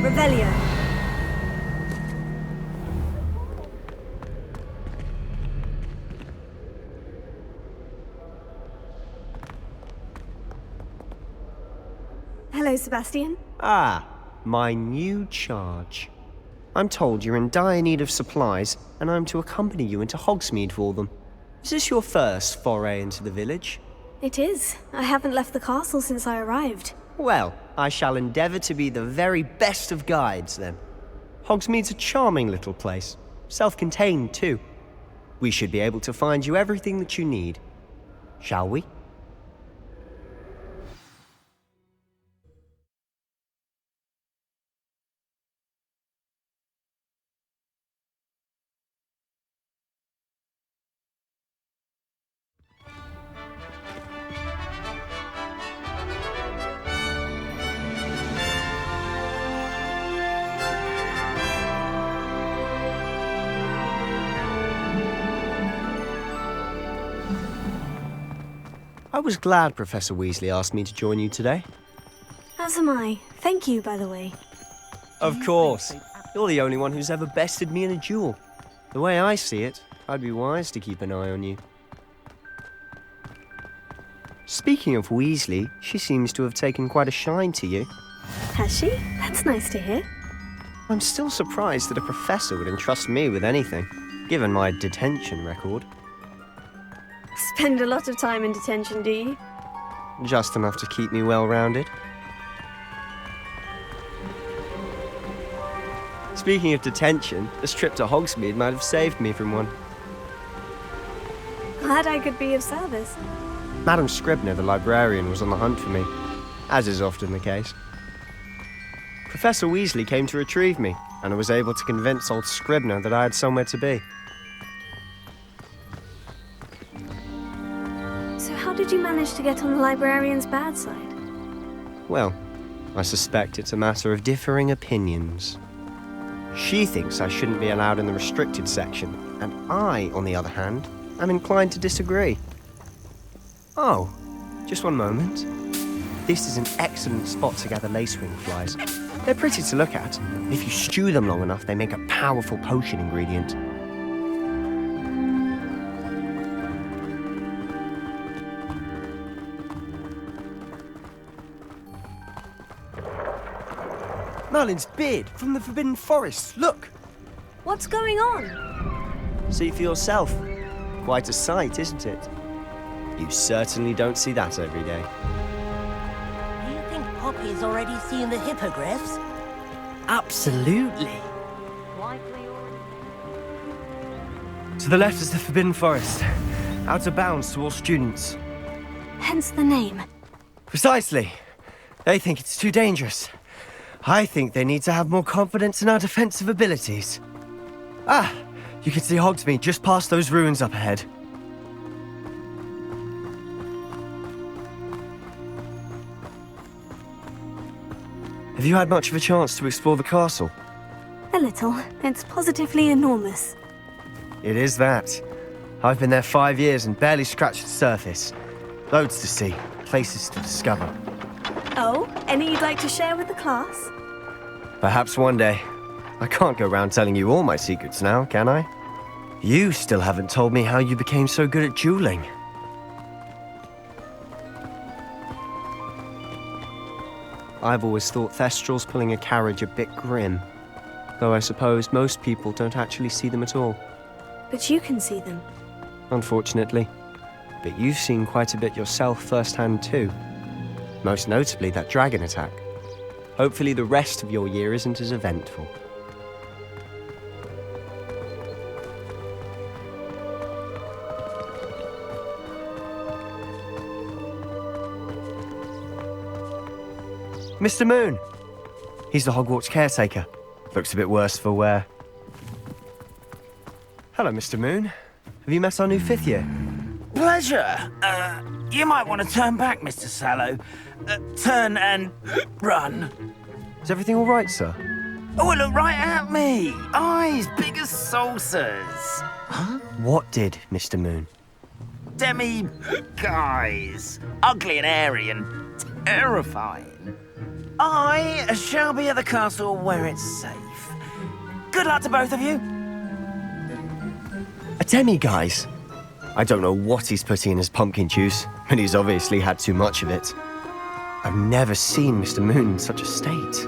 Revelio. Hello, Sebastian. Ah, my new charge. I'm told you're in dire need of supplies, and I'm to accompany you into Hogsmeade for them. Is this your first foray into the village? It is. I haven't left the castle since I arrived. Well, I shall endeavour to be the very best of guides, then. Hogsmeade's a charming little place. Self-contained, too. We should be able to find you everything that you need. Shall we? I was glad Professor Weasley asked me to join you today. As am I. Thank you, by the way. Of course. You're the only one who's ever bested me in a duel. The way I see it, I'd be wise to keep an eye on you. Speaking of Weasley, she seems to have taken quite a shine to you. Has she? That's nice to hear. I'm still surprised that a professor would entrust me with anything, given my detention record. Spend a lot of time in detention, do you? Just enough to keep me well-rounded. Speaking of detention, this trip to Hogsmeade might have saved me from one. Glad I could be of service. Madam Scribner, the librarian, was on the hunt for me, as is often the case. Professor Weasley came to retrieve me, and I was able to convince old Scribner that I had somewhere to be. So how did you manage to get on the librarian's bad side? Well, I suspect it's a matter of differing opinions. She thinks I shouldn't be allowed in the restricted section, and I, on the other hand, am inclined to disagree. Oh, just one moment. This is an excellent spot to gather lacewing flies. They're pretty to look at. If you stew them long enough, they make a powerful potion ingredient. Merlin's beard from the Forbidden Forest. Look! What's going on? See for yourself. Quite a sight, isn't it? You certainly don't see that every day. Do you think Poppy's already seen the hippogriffs? Absolutely. To the left is the Forbidden Forest. Out of bounds to all students. Hence the name. Precisely. They think it's too dangerous. I think they need to have more confidence in our defensive abilities. Ah, you can see Hogsmeade just past those ruins up ahead. Have you had much of a chance to explore the castle? A little. It's positively enormous. It is that. I've been there 5 years and barely scratched the surface. Loads to see, places to discover. Oh, any you'd like to share with the class? Perhaps one day. I can't go around telling you all my secrets now, can I? You still haven't told me how you became so good at dueling. I've always thought Thestrals pulling a carriage a bit grim. Though I suppose most people don't actually see them at all. But you can see them. Unfortunately. But you've seen quite a bit yourself firsthand too. Most notably that dragon attack. Hopefully the rest of your year isn't as eventful. Mr. Moon! He's the Hogwarts caretaker. Looks a bit worse for wear. Hello, Mr. Moon. Have you met our new 5th year? Pleasure. You might want to turn back, Mr. Sallow. Turn and run. Is everything all right, sir? Oh, look right at me. Eyes big as saucers. What did, Mr. Moon? Guys. Ugly and airy and terrifying. I shall be at the castle where it's safe. Good luck to both of you. A demi-guise? I don't know what he's putting in his pumpkin juice, but he's obviously had too much of it. I've never seen Mr. Moon in such a state.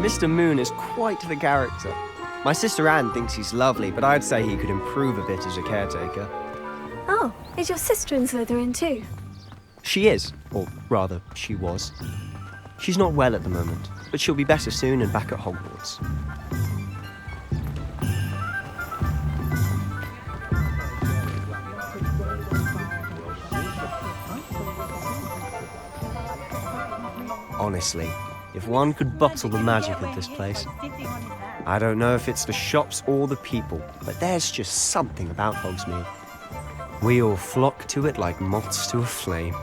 Mr. Moon is quite the character. My sister Anne thinks he's lovely, but I'd say he could improve a bit as a caretaker. Oh, is your sister in Slytherin too? She is, or rather, she was. She's not well at the moment, but she'll be better soon and back at Hogwarts. Honestly, if one could bottle the magic of this place. I don't know if it's the shops or the people, but there's just something about Hogsmeade. We all flock to it like moths to a flame.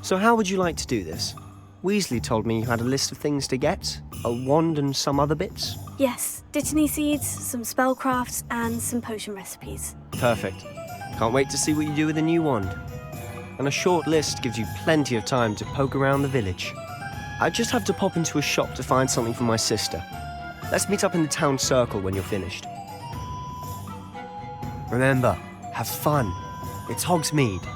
So how would you like to do this? Weasley told me you had a list of things to get, a wand and some other bits. Yes, Dittany seeds, some spellcrafts, and some potion recipes. Perfect. Can't wait to see what you do with the new wand. And a short list gives you plenty of time to poke around the village. I just have to pop into a shop to find something for my sister. Let's meet up in the town circle when you're finished. Remember, have fun. It's Hogsmeade.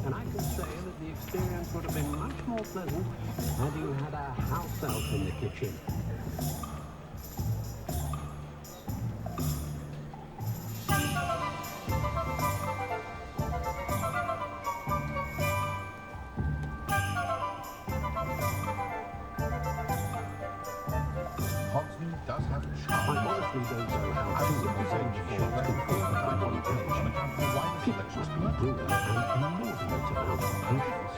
And I can say that the experience would have been much more pleasant had you had a house elf in the kitchen. Hogsmeade does have a charm. I honestly don't know how to represent forms controlled by one page. People must be brutal and inordinate about potions.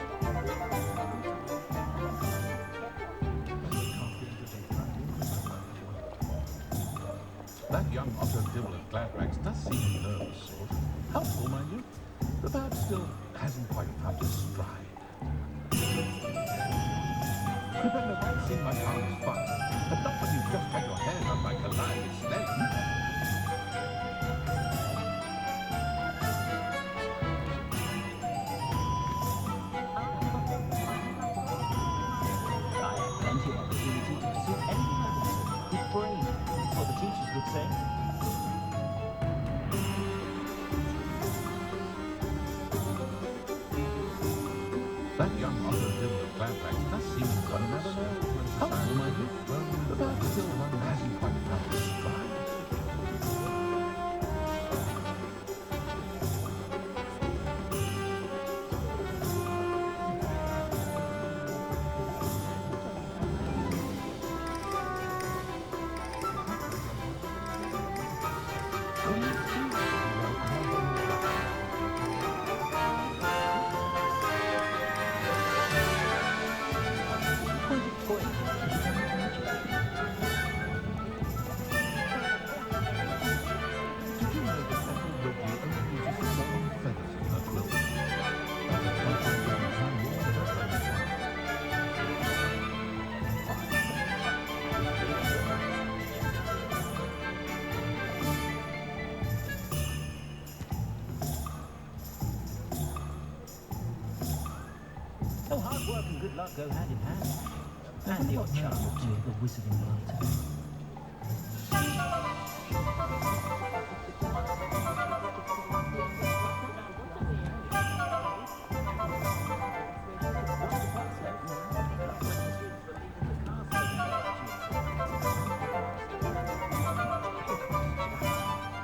That young Otto Dibble of Gladrags does seem a nervous sort. Helpful, mind you. The bird still hasn't quite found his stride. Remember, I've seen my father's fun, but not when you've just had your hair done by Goliath's slave. Plenty of opportunity to pursue any matters with brain, or the teachers would say. That young Otto Dibble of Gladrags does seem one never knows. Helpful, mind you. The bird still hasn't quite found his stride. Oh, hard work and good luck go hand in hand. And the odd charm or two of the wizarding light.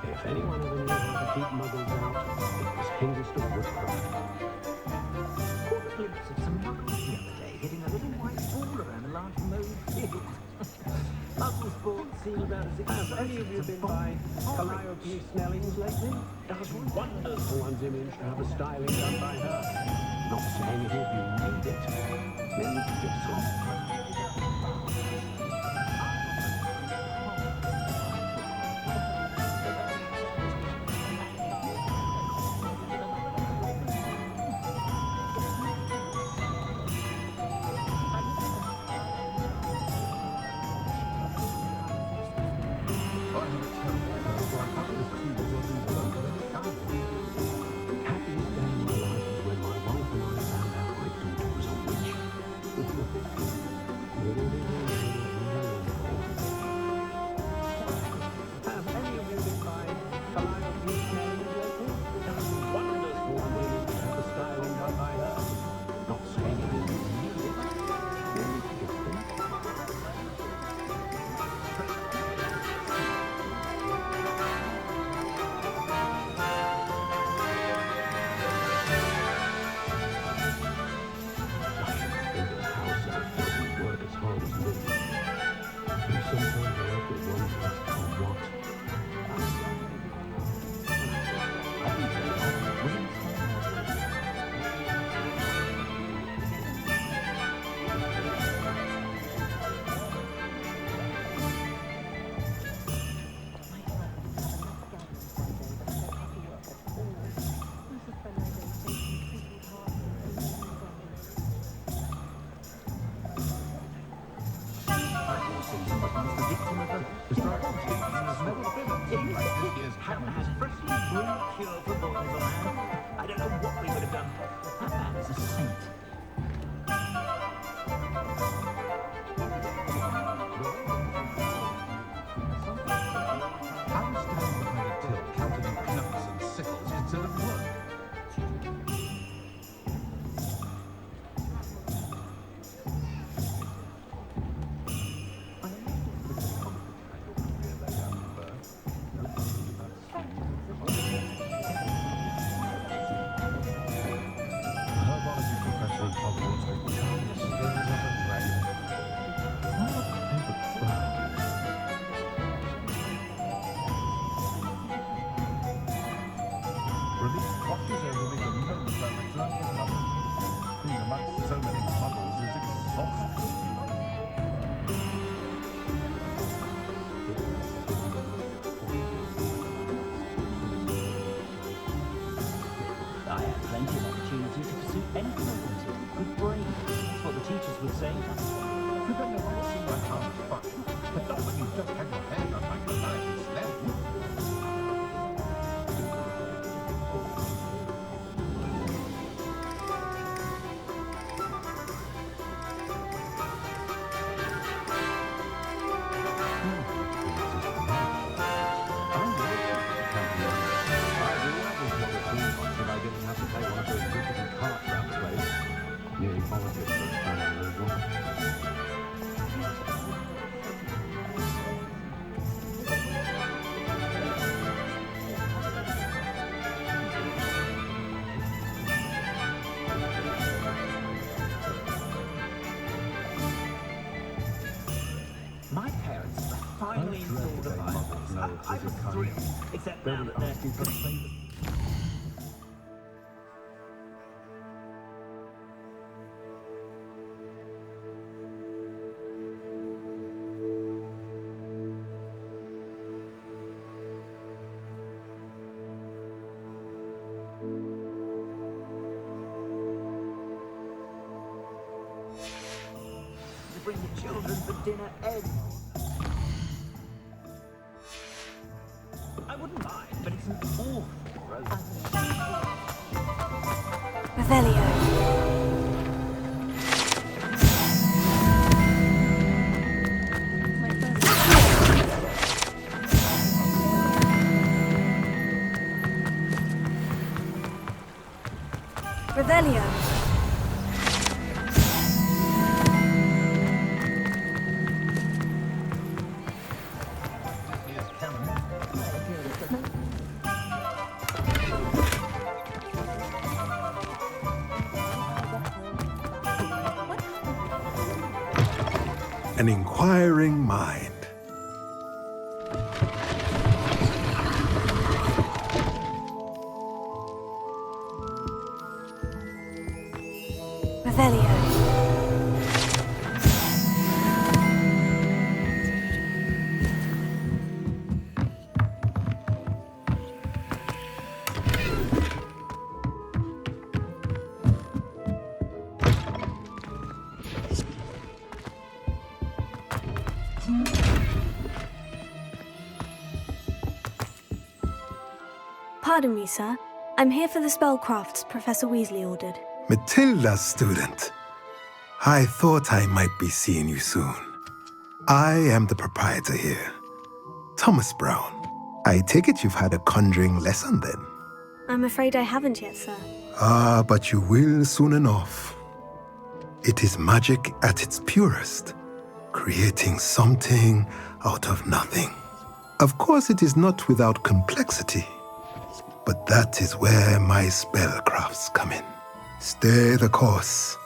If anyone ever knew how to keep muggles out, it was Hindleston Woodcraft. Caught a glimpse of some muggles the other day hitting a little white ball around a large mowed field. Muggle sport seemed about as Have any of you been by Calliope Snelling's lately? Does wonders for one's image to have a styling done by her. Not saying it if you need it. Maybe just some. Happiest day of my life was when my wife and I found out my daughter was a witch. Have any of you been by Carlisle Beach lately? Wonderful views of the sky run by her. Not saying it is needed. Merely suggesting. Into a house that doesn't work as hard as me. And sometimes I have to wonder for what. Haven't had freshly brewed cure for boils on hand. I don't know what we would have done. That man is a saint. How standing behind a till counting knucks and sickles considered work? Herbology professor at Hogwarts with countless skills of a dragon. What a favorite flower. Release washes over me the moment I return from London. Being amongst so many muggles is exhausting. I had plenty of opportunity to pursue anything I wanted. Good brain. That's what the teachers would say. You don't know what seem like hard fun, but not when you just had your hand on like the knife instead. Nearly politics first time I heard one. My parents finally installed a Bible. I was thrilled, except now that they're... to bring the children for dinner eggs. I wouldn't mind, but it's an awful roast. Revelio. Revelio. An inquiring mind. Revelio. Pardon me, sir. I'm here for the spellcrafts Professor Weasley ordered. Matilda's student. I thought I might be seeing you soon. I am the proprietor here, Thomas Brown. I take it you've had a conjuring lesson then? I'm afraid I haven't yet, sir. Ah, but you will soon enough. It is magic at its purest, creating something out of nothing. Of course, it is not without complexity, but that is where my spellcrafts come in. Stay the course,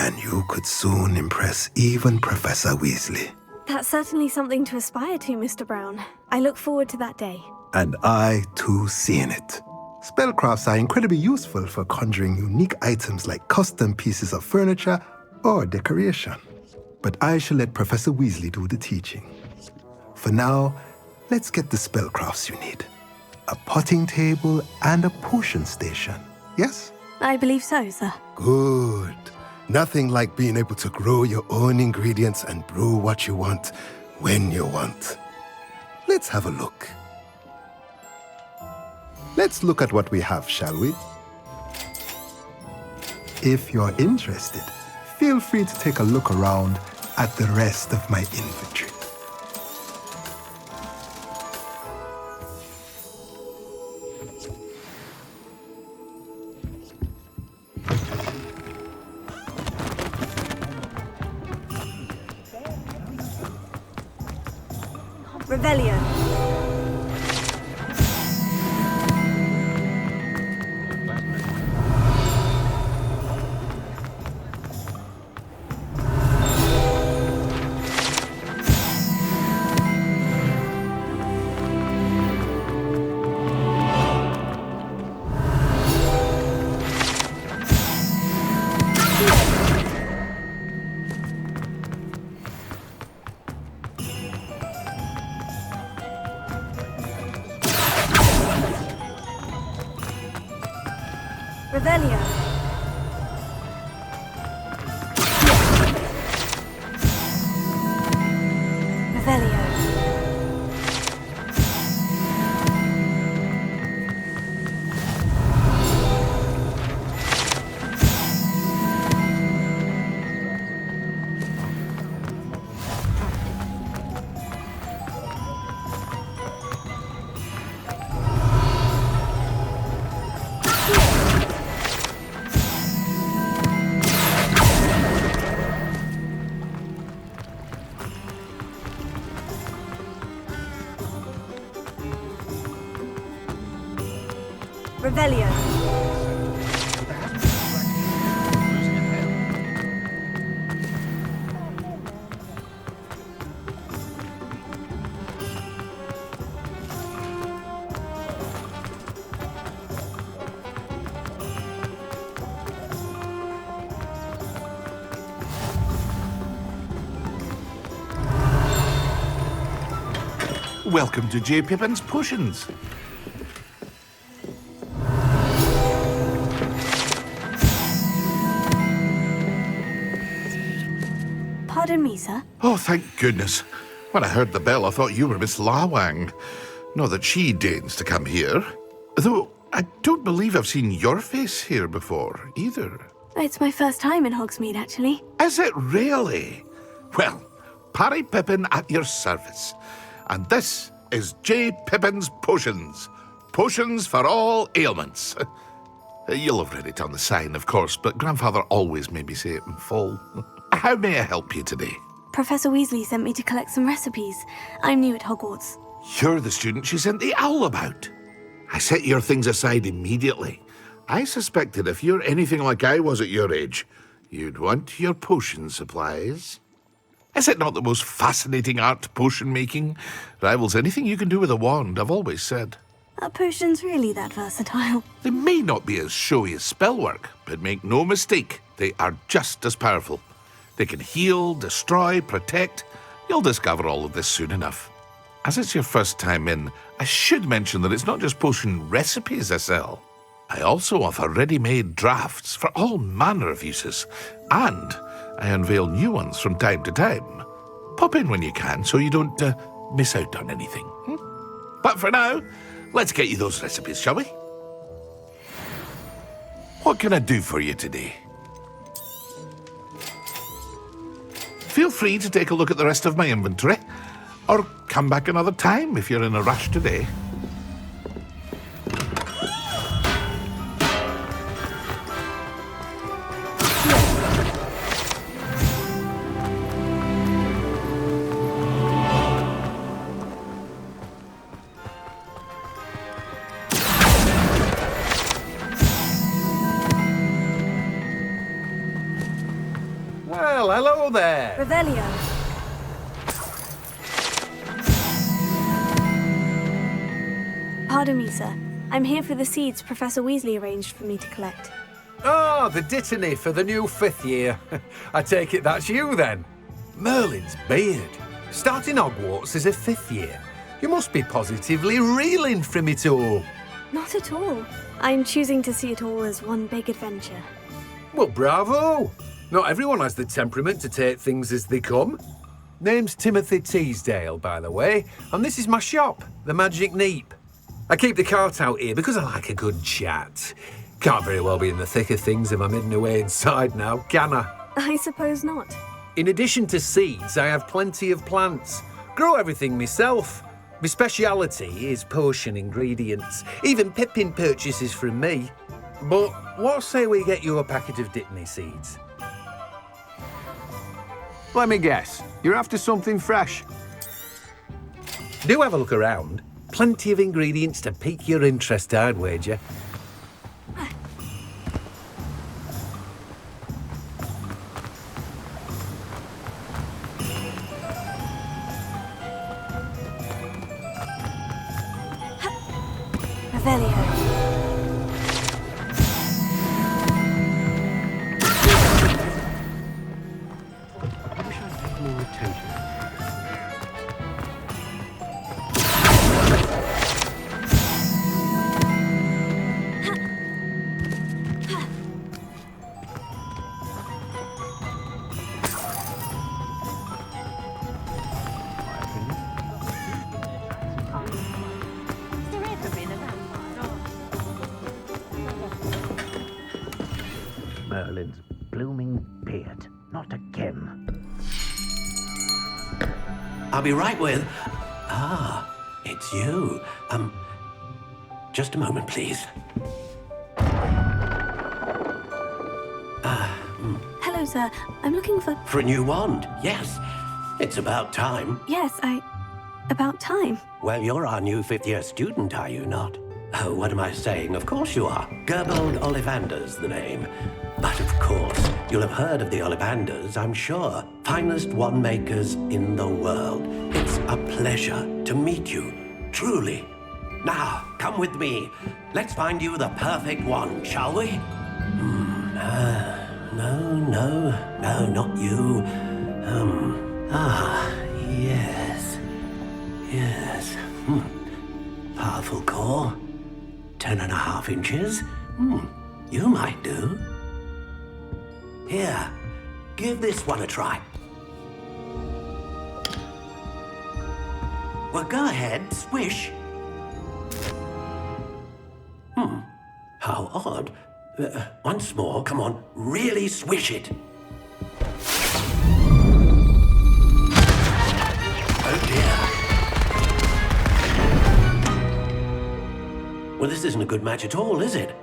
and you could soon impress even Professor Weasley. That's certainly something to aspire to, Mr. Brown. I look forward to that day. And I, too, seeing it. Spellcrafts are incredibly useful for conjuring unique items like custom pieces of furniture or decoration. But I shall let Professor Weasley do the teaching. For now, let's get the spellcrafts you need. A potting table and a potion station, yes? I believe so, sir. Good. Nothing like being able to grow your own ingredients and brew what you want when you want. Let's have a look. Let's look at what we have, shall we? If you're interested, feel free to take a look around at the rest of my inventory. Revelio. Revelio. Revelio. Revelio. Welcome to J. Pippin's Potions. Pardon me, sir. Oh, thank goodness. When I heard the bell, I thought you were Miss Lawang. Not that she deigns to come here. Though I don't believe I've seen your face here before, either. It's my first time in Hogsmeade, actually. Is it really? Well, Parry Pippin at your service. And this is J. Pippin's Potions. Potions for all ailments. You'll have read it on the sign, of course, but Grandfather always made me say it in full. How may I help you today? Professor Weasley sent me to collect some recipes. I'm new at Hogwarts. You're the student she sent the owl about. I set your things aside immediately. I suspected if you're anything like I was at your age, you'd want your potion supplies. Is it not the most fascinating art, potion making? Rivals anything you can do with a wand, I've always said. Are potions really that versatile? They may not be as showy as spellwork, but make no mistake, they are just as powerful. They can heal, destroy, protect. You'll discover all of this soon enough. As it's your first time in, I should mention that it's not just potion recipes I sell. I also offer ready-made drafts for all manner of uses, and I unveil new ones from time to time. Pop in when you can so you don't miss out on anything. But for now, let's get you those recipes, shall we? What can I do for you today? Feel free to take a look at the rest of my inventory, or come back another time if you're in a rush today. Well, hello there. Revelio. Pardon me, sir. I'm here for the seeds Professor Weasley arranged for me to collect. Oh, the dittany for the new 5th year. I take it that's you then. Merlin's beard. Starting Hogwarts as a 5th year. You must be positively reeling from it all. Not at all. I'm choosing to see it all as one big adventure. Well, bravo. Not everyone has the temperament to take things as they come. Name's Timothy Teasdale, by the way, and this is my shop, the Magic Neep. I keep the cart out here because I like a good chat. Can't very well be in the thick of things if I'm hidden away inside now, can I? I suppose not. In addition to seeds, I have plenty of plants. Grow everything myself. My speciality is potion ingredients. Even Pippin purchases from me. But what say we get you a packet of Dittany seeds? Let me guess. You're after something fresh. Do have a look around. Plenty of ingredients to pique your interest, I'd wager. Revelio. I wish I paid more attention. Merlin's blooming beard. Not again. I'll be right with... Ah, it's you. Just a moment, please. Hello, sir. I'm looking for... For a new wand, yes. It's about time. Yes, about time. Well, you're our new 5th-year student, are you not? Oh, what am I saying? Of course you are. Gerbold Ollivander's the name. But of course, you'll have heard of the Ollivanders, I'm sure. Finest wand makers in the world. It's a pleasure to meet you, truly. Now, come with me. Let's find you the perfect wand, shall we? No, not you. Yes. Powerful core. 10.5 inches. You might do. Here, give this one a try. Well, go ahead, swish. How odd. Once more, come on, really swish it. Oh dear. Well, this isn't a good match at all, is it?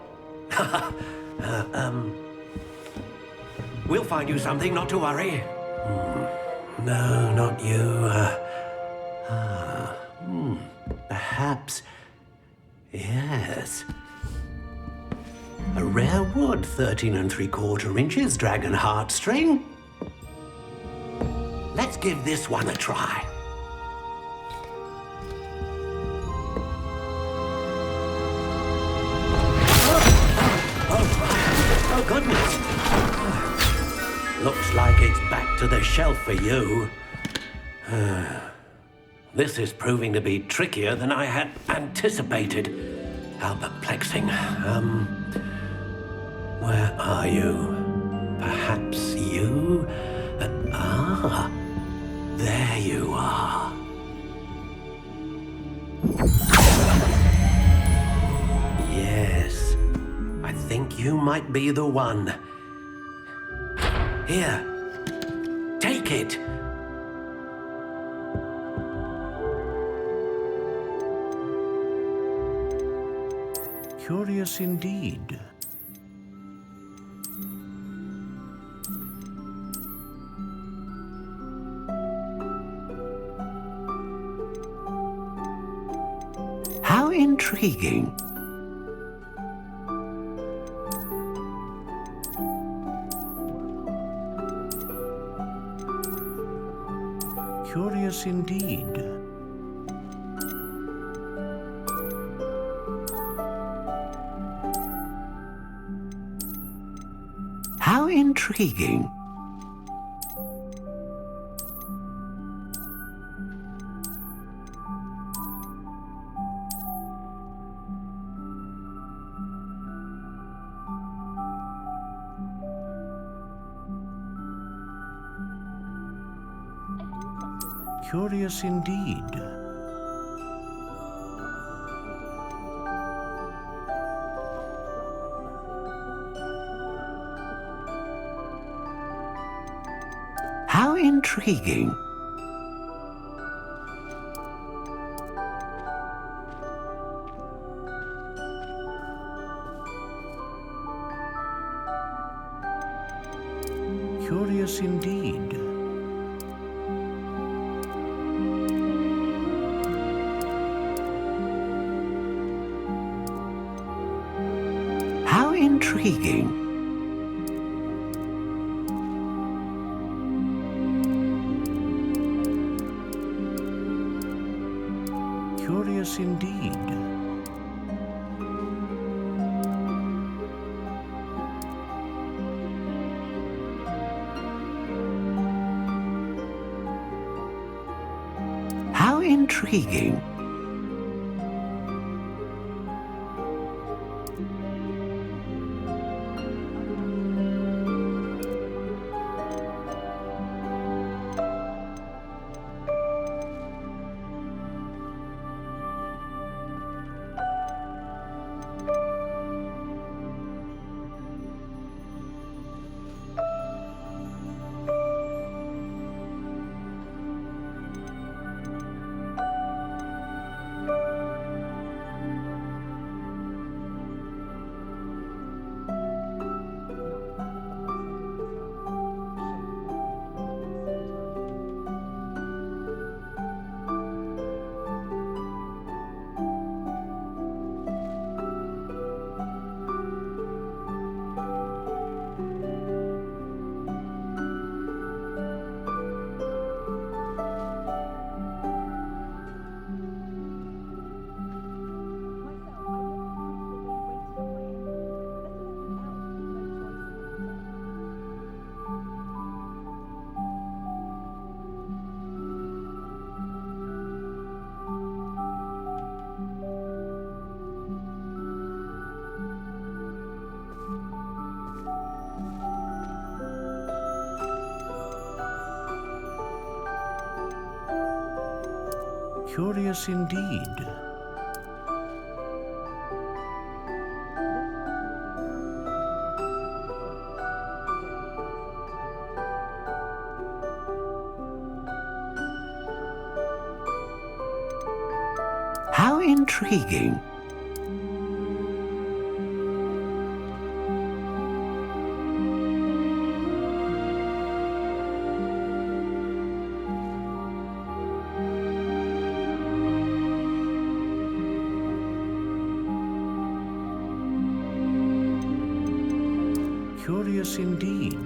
We'll find you something, not to worry. No, not you. Perhaps. Yes. A rare wood, 13 3/4 inches, dragon heartstring. Let's give this one a try. Oh, goodness. Looks like it's back to the shelf for you. This is proving to be trickier than I had anticipated. How perplexing. Where are you? Perhaps you? There you are. Yes, I think you might be the one. Here, take it. Curious indeed. How intriguing. Curious indeed. How intriguing. Curious indeed. How intriguing. Curious indeed. How intriguing. Curious indeed. How intriguing. Curious indeed. How intriguing. Curious indeed.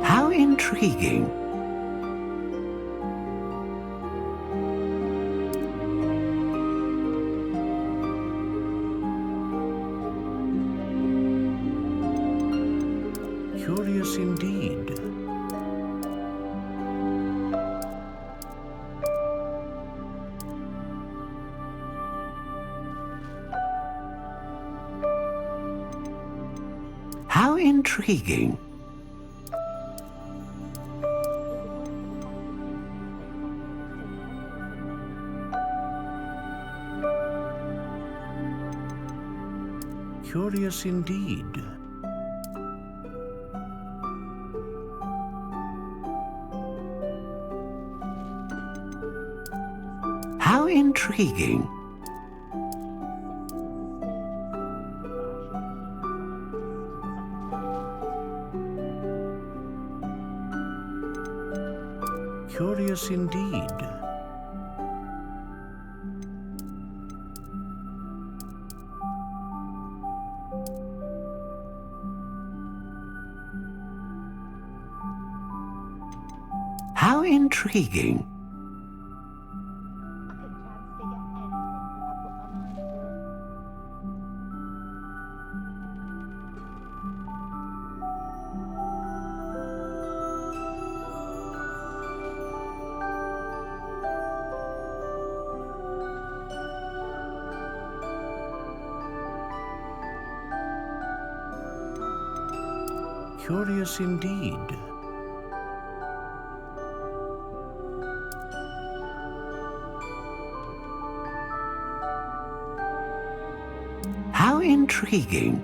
How intriguing. intriguing. Curious indeed. How intriguing. Curious indeed. How intriguing. Curious indeed. How intriguing.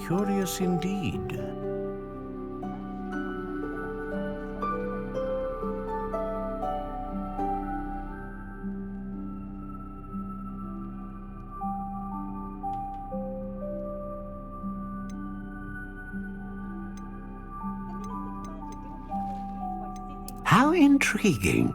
Curious indeed. How intriguing.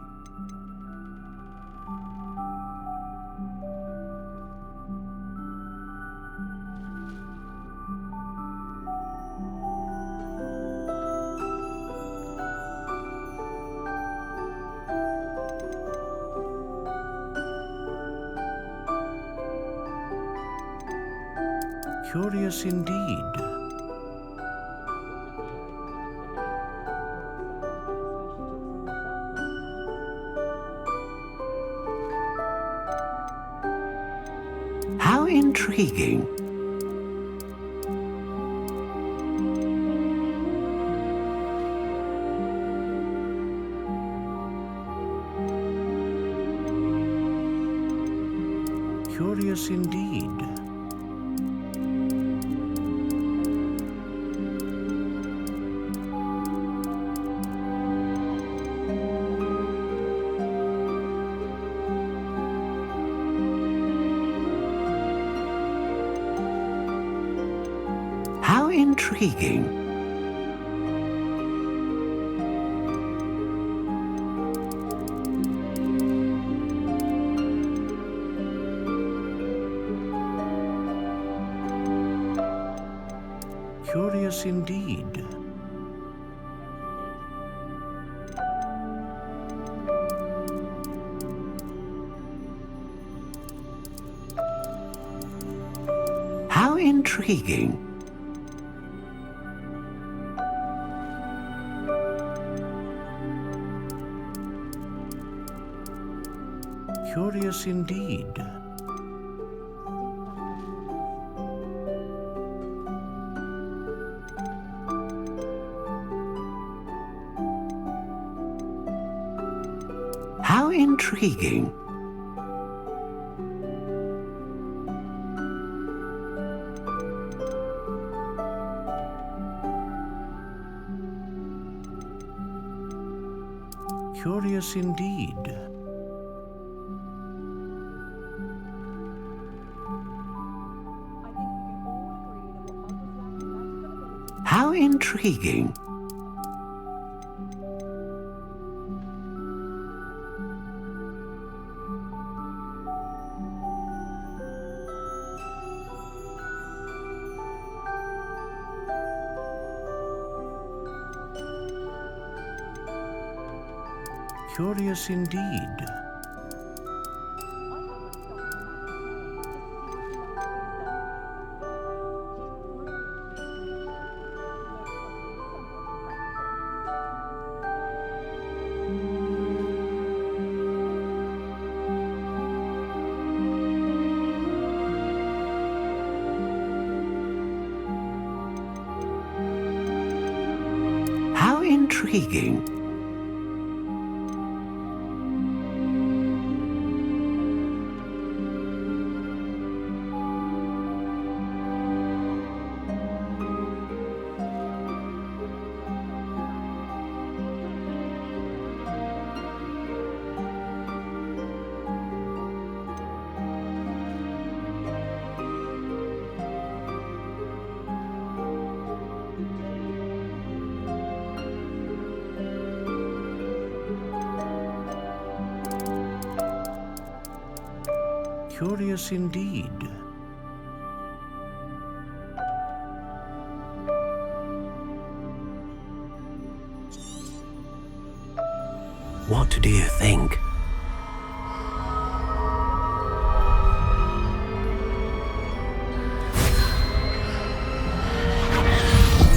Curious indeed. How intriguing. Curious indeed. How intriguing. Curious indeed. How intriguing. Curious indeed. How intriguing. Curious indeed. How intriguing. Curious indeed. How intriguing. Curious indeed. What do you think?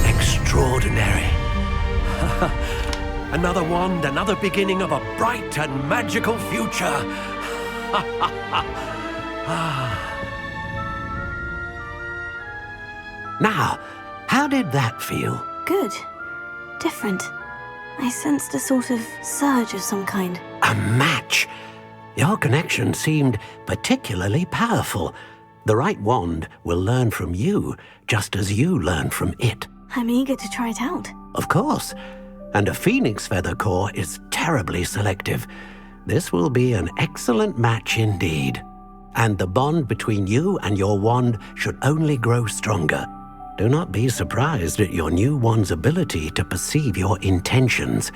Extraordinary. Another wand, another beginning of a bright and magical future. Now, how did that feel? Good. Different. I sensed a sort of surge of some kind. A match. Your connection seemed particularly powerful. The right wand will learn from you, just as you learn from it. I'm eager to try it out. Of course. And a phoenix feather core is terribly selective. This will be an excellent match indeed. And the bond between you and your wand should only grow stronger. Do not be surprised at your new wand's ability to perceive your intentions,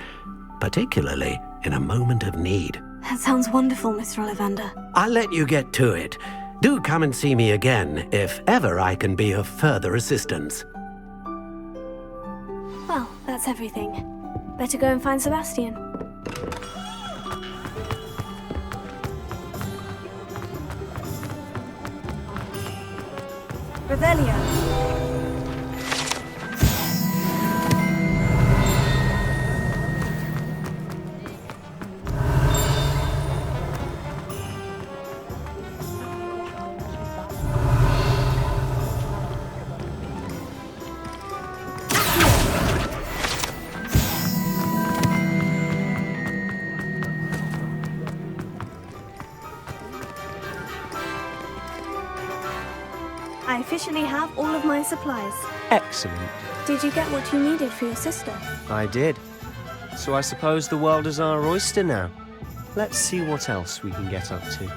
particularly in a moment of need. That sounds wonderful, Mr. Ollivander. I'll let you get to it. Do come and see me again if ever I can be of further assistance. Well, that's everything. Better go and find Sebastian. Revelio. I officially have all of my supplies. Excellent. Did you get what you needed for your sister? I did. So I suppose the world is our oyster now. Let's see what else we can get up to.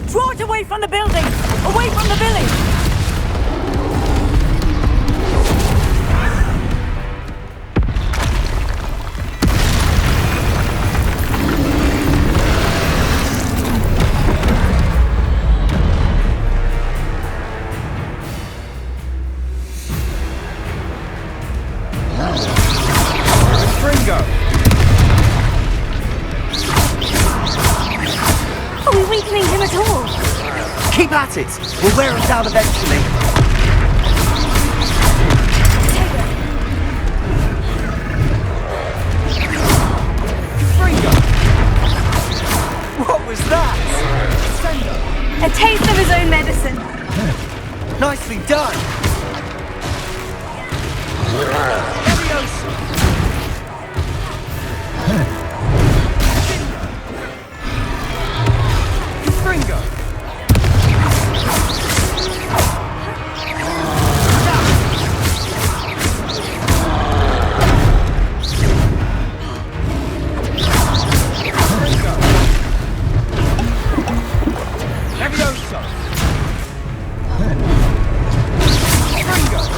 Draw it away from the building! Away from the village! Fringo! Are we weakening him at all? Keep at it! We'll wear him down eventually. Fringo! What was that? A taste of his own medicine. Nicely done! Leviosa! Fringo! Leviosa! Fringo!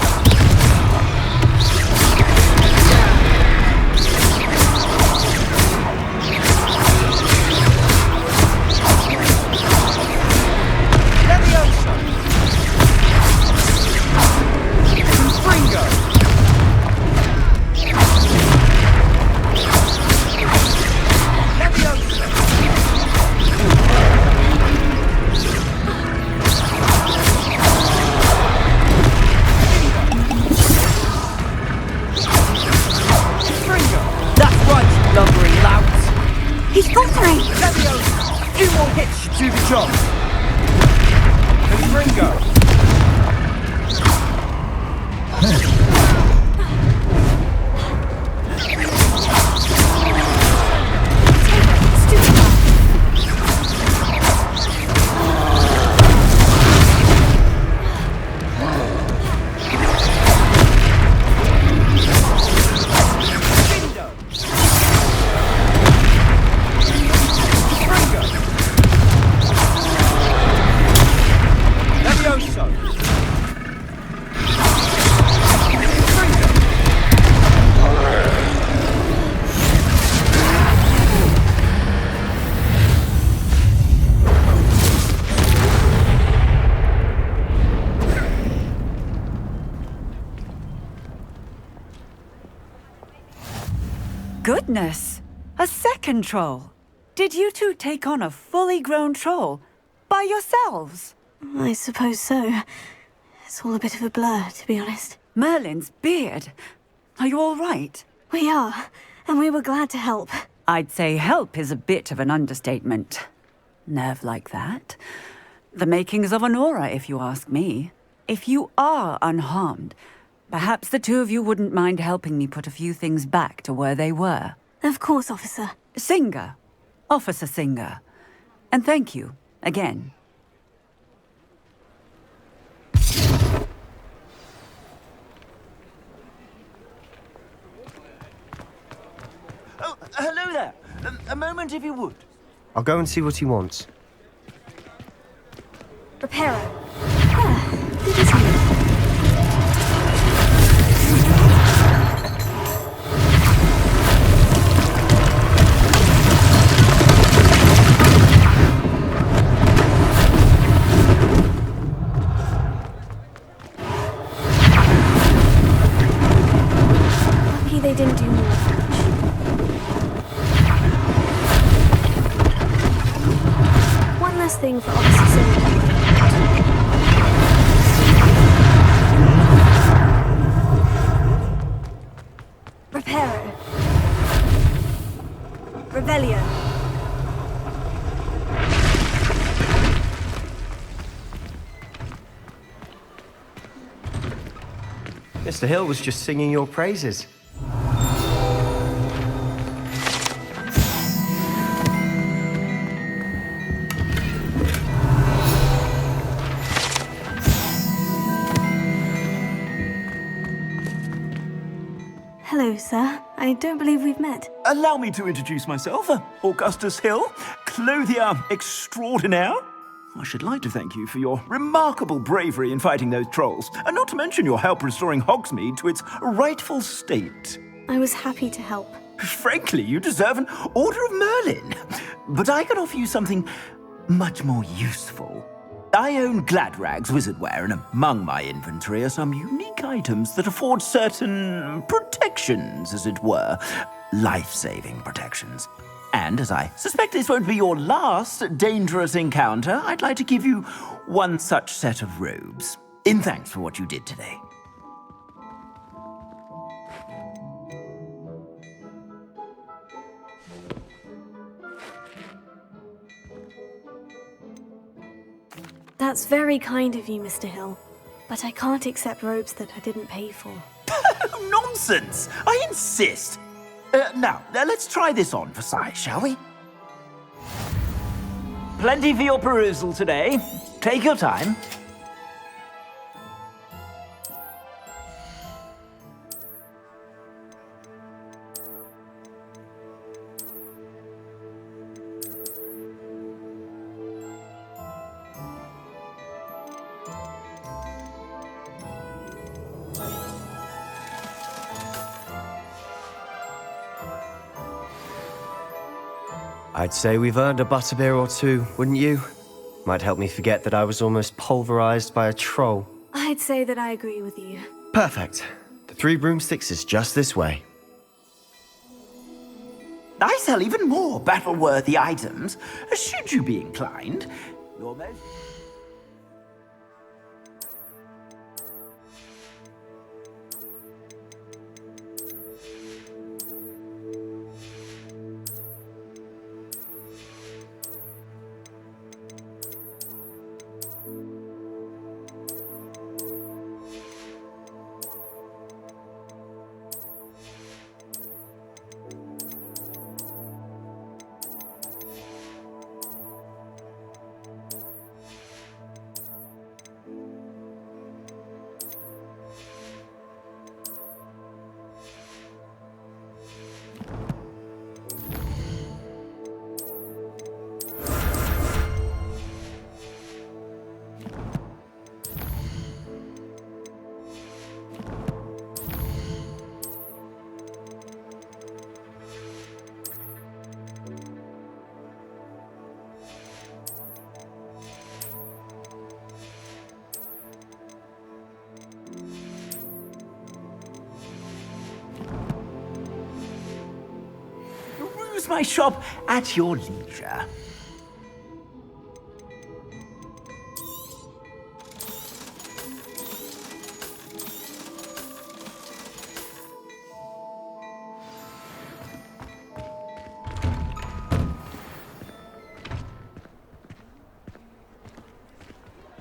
Leviosa! Fringo! Leviosa! Fringo! That's right, you lumbering lout! He's faltering. Leviosa! A few more hits should do the job! And Fringo! Leviosa! Goodness! A second troll! Did you two take on a fully grown troll? By yourselves? I suppose so. It's all a bit of a blur, to be honest. Merlin's beard. Are you all right? We are, and we were glad to help. I'd say help is a bit of an understatement. Nerve like that. The makings of an aura, if you ask me. If you are unharmed, perhaps the two of you wouldn't mind helping me put a few things back to where they were. Of course, officer. Singer. Officer Singer. And thank you, again. Oh, hello there. A moment, if you would. I'll go and see what he wants. Reparo. Ah, good as new. Lucky they didn't do more damage. One less thing for Officer Singer. Reparo. Rebellion. Mr. Hill was just singing your praises. Hello, sir. I don't believe we've met. Allow me to introduce myself, Augustus Hill, clothier extraordinaire. I should like to thank you for your remarkable bravery in fighting those trolls, and not to mention your help restoring Hogsmeade to its rightful state. I was happy to help. Frankly, you deserve an Order of Merlin. But I can offer you something much more useful. I own Gladrag's wizardware, and among my inventory are some unique items that afford certain protections, as it were. Life-saving protections. And as I suspect this won't be your last dangerous encounter, I'd like to give you one such set of robes, in thanks for what you did today. That's very kind of you, Mr. Hill, but I can't accept robes that I didn't pay for. Nonsense! I insist! Now, let's try this on for size, shall we? Plenty for your perusal today. Take your time. I'd say we've earned a butterbeer or two, wouldn't you? Might help me forget that I was almost pulverized by a troll. I'd say that I agree with you. Perfect. The 3 broomsticks is just this way. I sell even more battle-worthy items, should you be inclined. Your most... Peruse my shop at your leisure.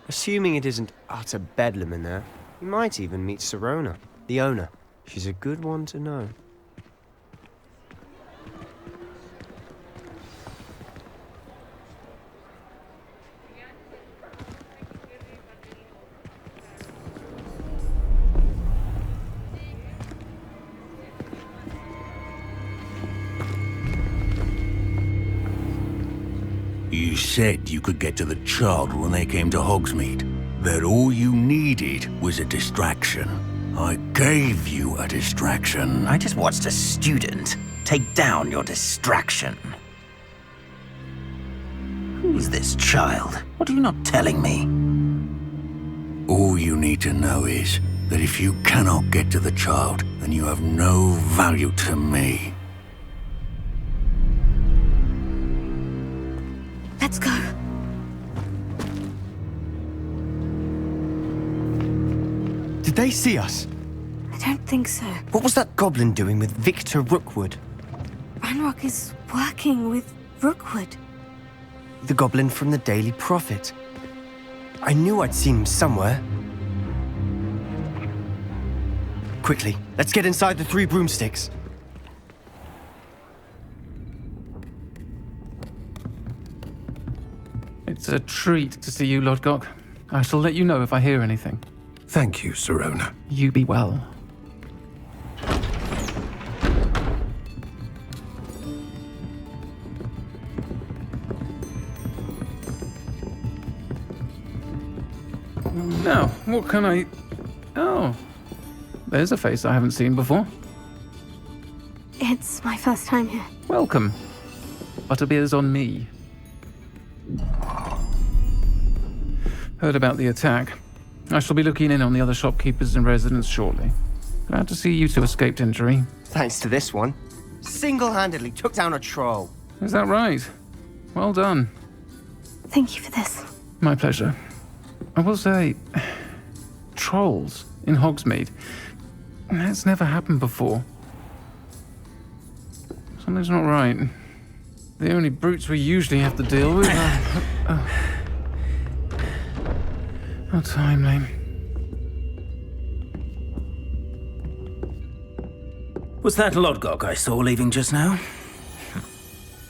Assuming it isn't utter bedlam in there, you might even meet Sirona, the owner. She's a good one to know. You said you could get to the child when they came to Hogsmeade. That all you needed was a distraction. I gave you a distraction. I just watched a student take down your distraction. Who's this child? What are you not telling me? All you need to know is that if you cannot get to the child, then you have no value to me. Let's go. Did they see us? I don't think so. What was that goblin doing with Victor Rookwood? Ranrock is working with Rookwood. The goblin from the Daily Prophet. I knew I'd seen him somewhere. Quickly, let's get inside the 3 broomsticks. It's a treat to see you, Lodgok. I shall let you know if I hear anything. Thank you, Sirona. You be well. Now, what can I... Oh, there's a face I haven't seen before. It's my first time here. Welcome. Butterbeer's on me. Heard about the attack. I shall be looking in on the other shopkeepers and residents shortly. Glad to see you two escaped injury. Thanks to this one. Single-handedly took down a troll. Is that right? Well done. Thank you for this. My pleasure. I will say, trolls in Hogsmeade. That's never happened before. Something's not right. The only brutes we usually have to deal with are... How timely. Was that Lodgok I saw leaving just now?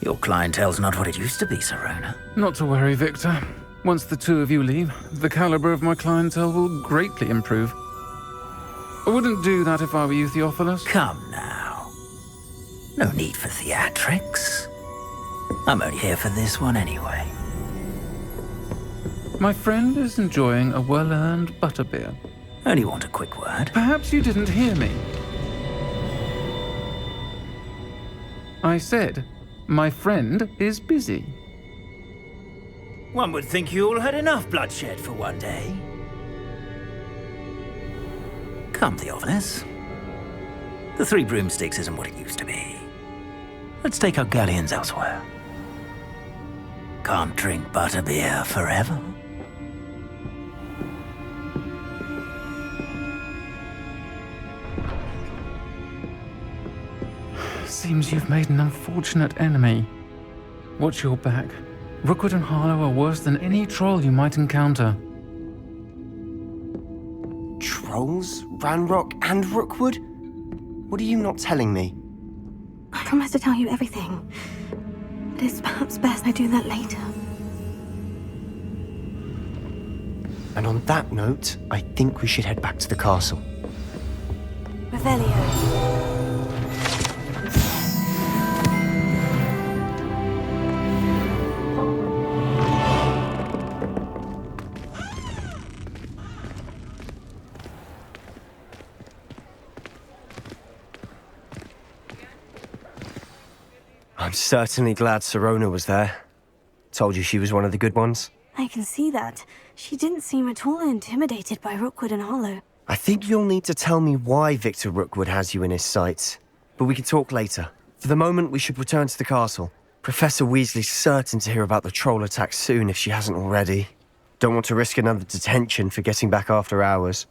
Your clientele's not what it used to be, Serona. Not to worry, Victor. Once the two of you leave, the caliber of my clientele will greatly improve. I wouldn't do that if I were you, Theophilus. Come now. No need for theatrics. I'm only here for this one anyway. My friend is enjoying a well-earned butterbeer. Only want a quick word. Perhaps you didn't hear me. I said, my friend is busy. One would think you all had enough bloodshed for one day. Come, Theophilus. The Three Broomsticks isn't what it used to be. Let's take our galleons elsewhere. Can't drink butterbeer forever. Seems you've made an unfortunate enemy. Watch your back. Rookwood and Harlow are worse than any troll you might encounter. Trolls? Ranrock and Rookwood? What are you not telling me? I promise to tell you everything. But it's perhaps best I do that later. And on that note, I think we should head back to the castle. Revelio. I'm certainly glad Serona was there. Told you she was one of the good ones. I can see that. She didn't seem at all intimidated by Rookwood and Harlow. I think you'll need to tell me why Victor Rookwood has you in his sights. But we can talk later. For the moment, we should return to the castle. Professor Weasley's certain to hear about the troll attack soon if she hasn't already. Don't want to risk another detention for getting back after hours.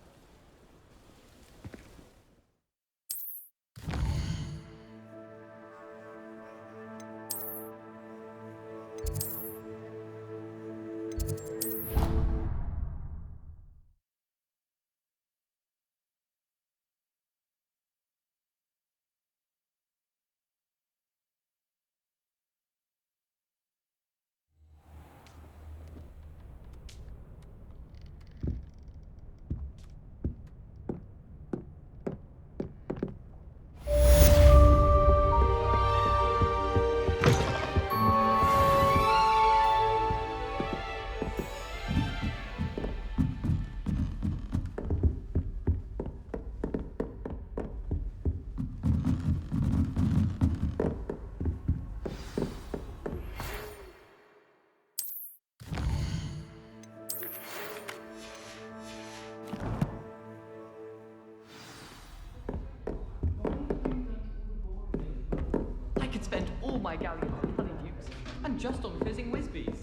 I could spend all my galleons on honeydukes and just on fizzing whizbees.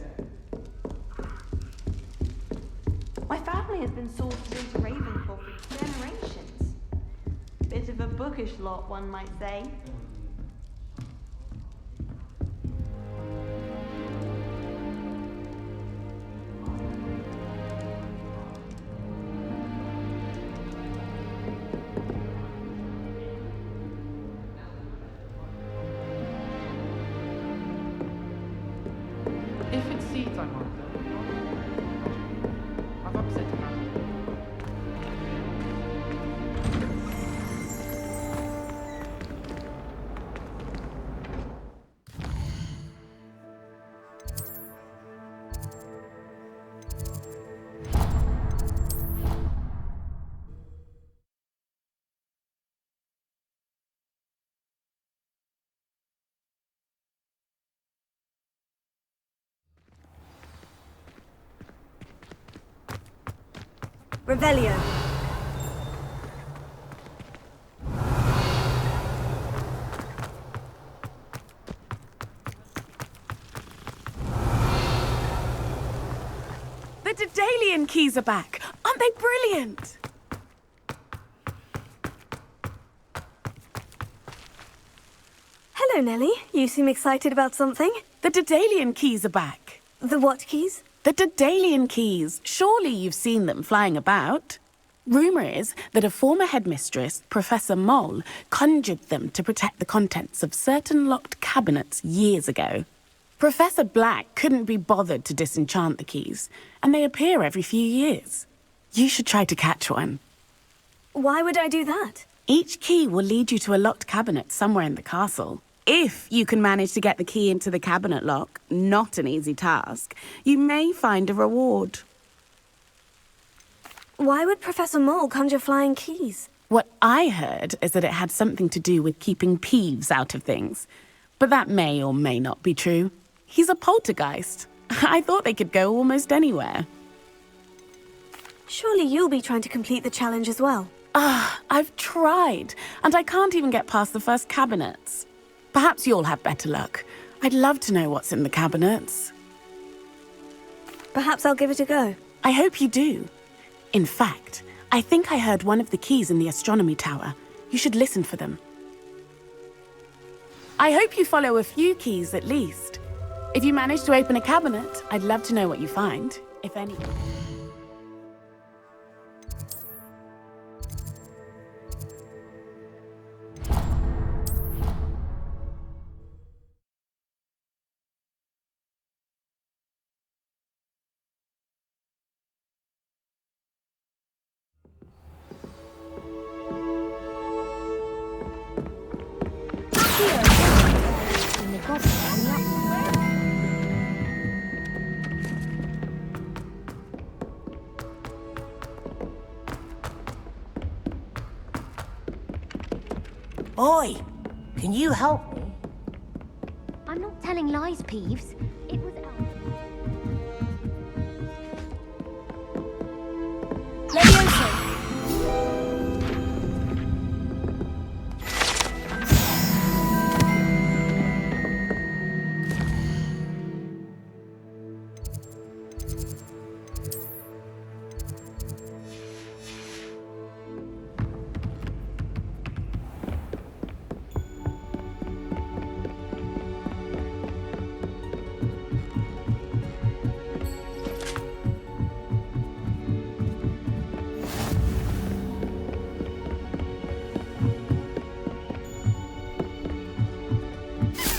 My family has been sorted into Ravenclaw for generations. Bit of a bookish lot, one might say. If it's seeds I'm after, I've upset him. Revelio. The Daedalian keys are back. Aren't they brilliant? Hello, Nellie. You seem excited about something. The Daedalian keys are back. The what keys? The Daedalian keys. Surely you've seen them flying about. Rumour is that a former headmistress, Professor Moll, conjured them to protect the contents of certain locked cabinets years ago. Professor Black couldn't be bothered to disenchant the keys, and they appear every few years. You should try to catch one. Why would I do that? Each key will lead you to a locked cabinet somewhere in the castle. If you can manage to get the key into the cabinet lock, not an easy task, you may find a reward. Why would Professor Moll conjure flying keys? What I heard is that it had something to do with keeping Peeves out of things. But that may or may not be true. He's a poltergeist. I thought they could go almost anywhere. Surely you'll be trying to complete the challenge as well. I've tried, and I can't even get past the first cabinets. Perhaps you'll have better luck. I'd love to know what's in the cabinets. Perhaps I'll give it a go. I hope you do. In fact, I think I heard one of the keys in the astronomy tower. You should listen for them. I hope you follow a few keys at least. If you manage to open a cabinet, I'd love to know what you find, if any. Oi! Can you help me? I'm not telling lies, Peeves. It was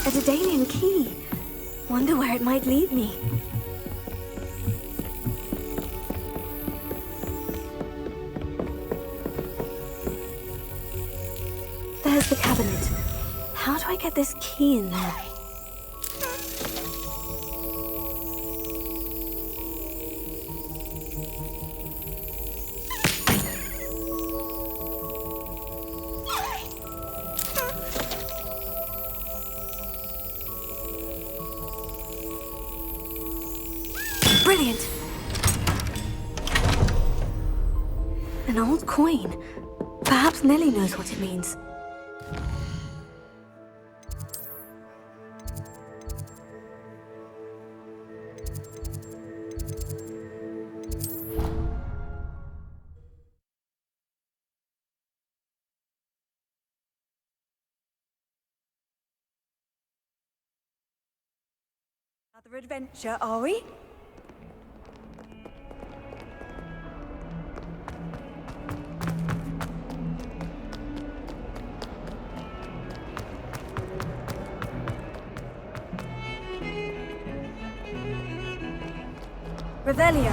A Daedalian key. Wonder where it might lead me. There's the cabinet. How do I get this key in there? Brilliant! An old coin. Perhaps Nellie knows what it means. Another adventure, are we? Revelio.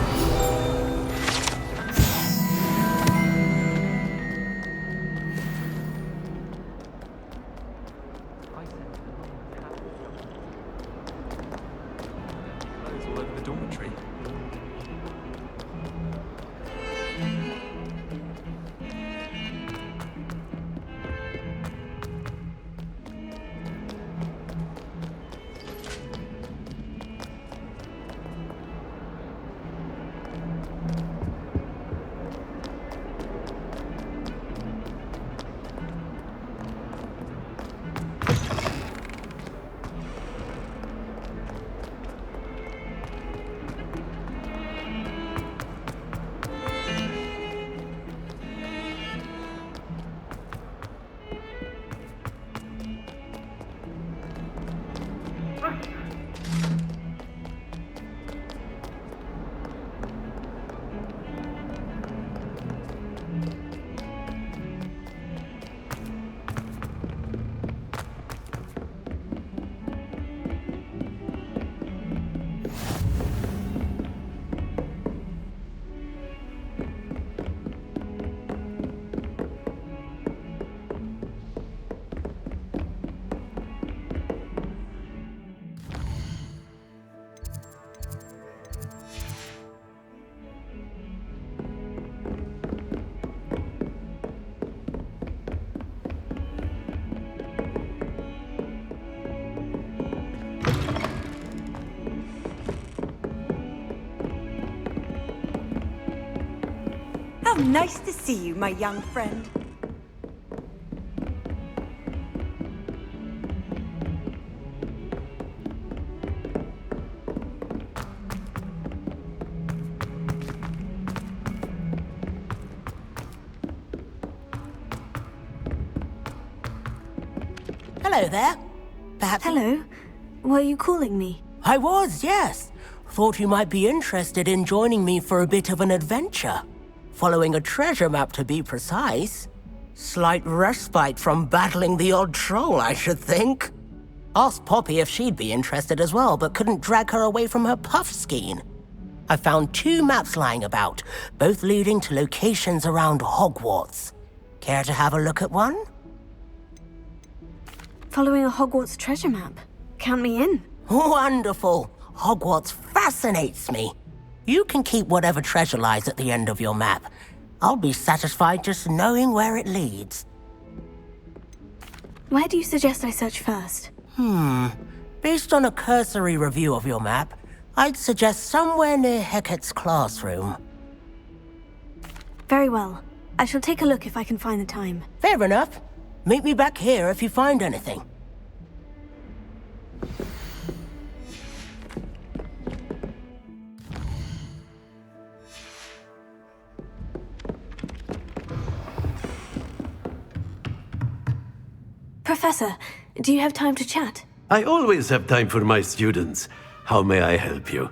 Clothes all over the dormitory. Nice to see you, my young friend. Hello there. Perhaps. Hello. Were you calling me? I was, yes. Thought you might be interested in joining me for a bit of an adventure. Following a treasure map, to be precise. Slight respite from battling the odd troll, I should think. Asked Poppy if she'd be interested as well, but couldn't drag her away from her puff skein. I found 2 maps lying about, both leading to locations around Hogwarts. Care to have a look at one? Following a Hogwarts treasure map. Count me in. Wonderful. Hogwarts fascinates me. You can keep whatever treasure lies at the end of your map. I'll be satisfied just knowing where it leads. Where do you suggest I search first? Based on a cursory review of your map, I'd suggest somewhere near Hecat's classroom. Very well. I shall take a look if I can find the time. Fair enough. Meet me back here if you find anything. Professor, do you have time to chat? I always have time for my students. How may I help you?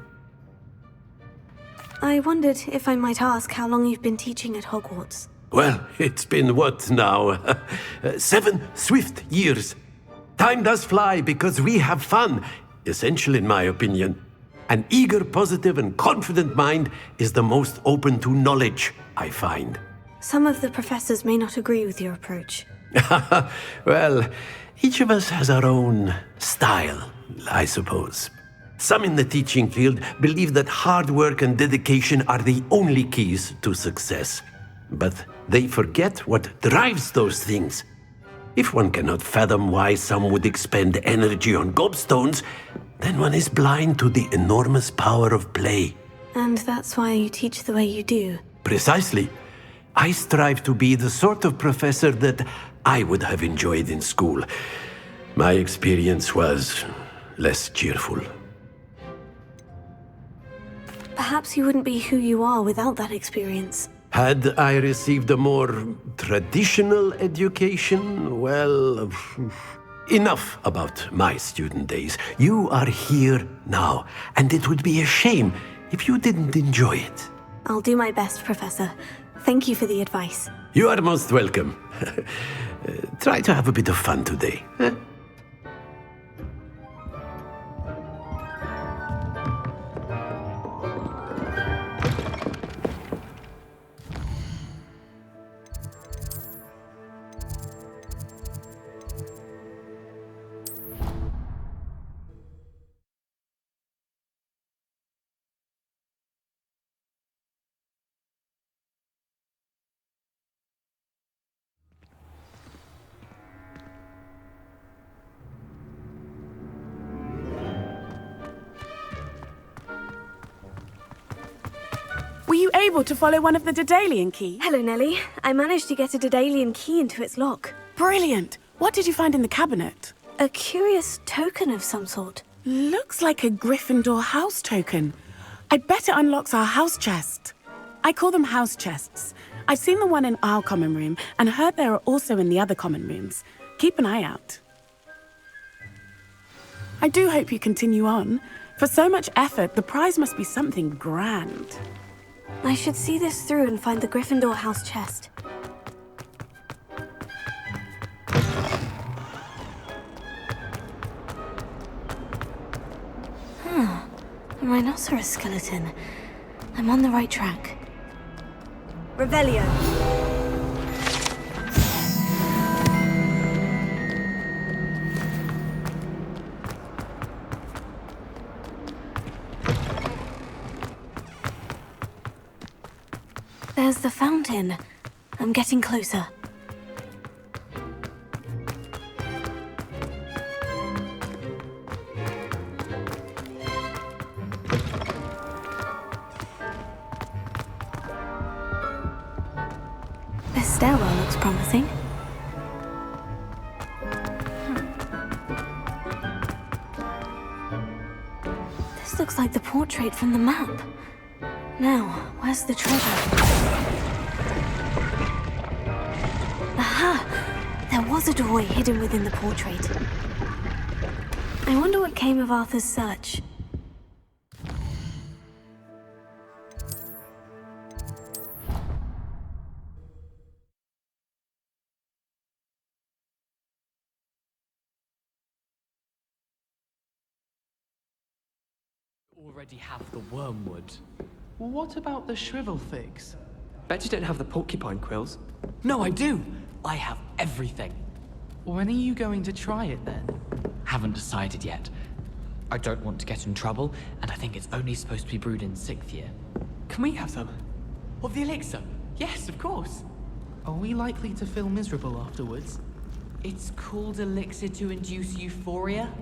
I wondered if I might ask how long you've been teaching at Hogwarts. Well, it's been what now? 7 swift years. Time does fly because we have fun, essential in my opinion. An eager, positive, and confident mind is the most open to knowledge, I find. Some of the professors may not agree with your approach. Well, each of us has our own style, I suppose. Some in the teaching field believe that hard work and dedication are the only keys to success. But they forget what drives those things. If one cannot fathom why some would expend energy on gobstones, then one is blind to the enormous power of play. And that's why you teach the way you do. Precisely. I strive to be the sort of professor that I would have enjoyed in school. My experience was less cheerful. Perhaps you wouldn't be who you are without that experience. Had I received a more traditional education, well, enough about my student days. You are here now, and it would be a shame if you didn't enjoy it. I'll do my best, Professor. Thank you for the advice. You are most welcome. Try to have a bit of fun today. Huh? Were you able to follow one of the Daedalian key? Hello, Nellie. I managed to get a Daedalian key into its lock. Brilliant. What did you find in the cabinet? A curious token of some sort. Looks like a Gryffindor house token. I bet it unlocks our house chest. I call them house chests. I've seen the one in our common room and heard there are also in the other common rooms. Keep an eye out. I do hope you continue on. For so much effort, the prize must be something grand. I should see this through and find the Gryffindor house chest. A rhinoceros skeleton. I'm on the right track. Revelio. There's the fountain. I'm getting closer. nothing. This looks like the portrait from the map. Now, where's the treasure? Aha! There was a doorway hidden within the portrait. I wonder what came of Arthur's search. Already have the wormwood. What about the shrivel figs? Bet you don't have the porcupine quills. No, I do! I have everything. When are you going to try it then? Haven't decided yet. I don't want to get in trouble, and I think it's only supposed to be brewed in 6th year. Can we have some? Of the elixir? Yes, of course. Are we likely to feel miserable afterwards? It's called elixir to induce euphoria?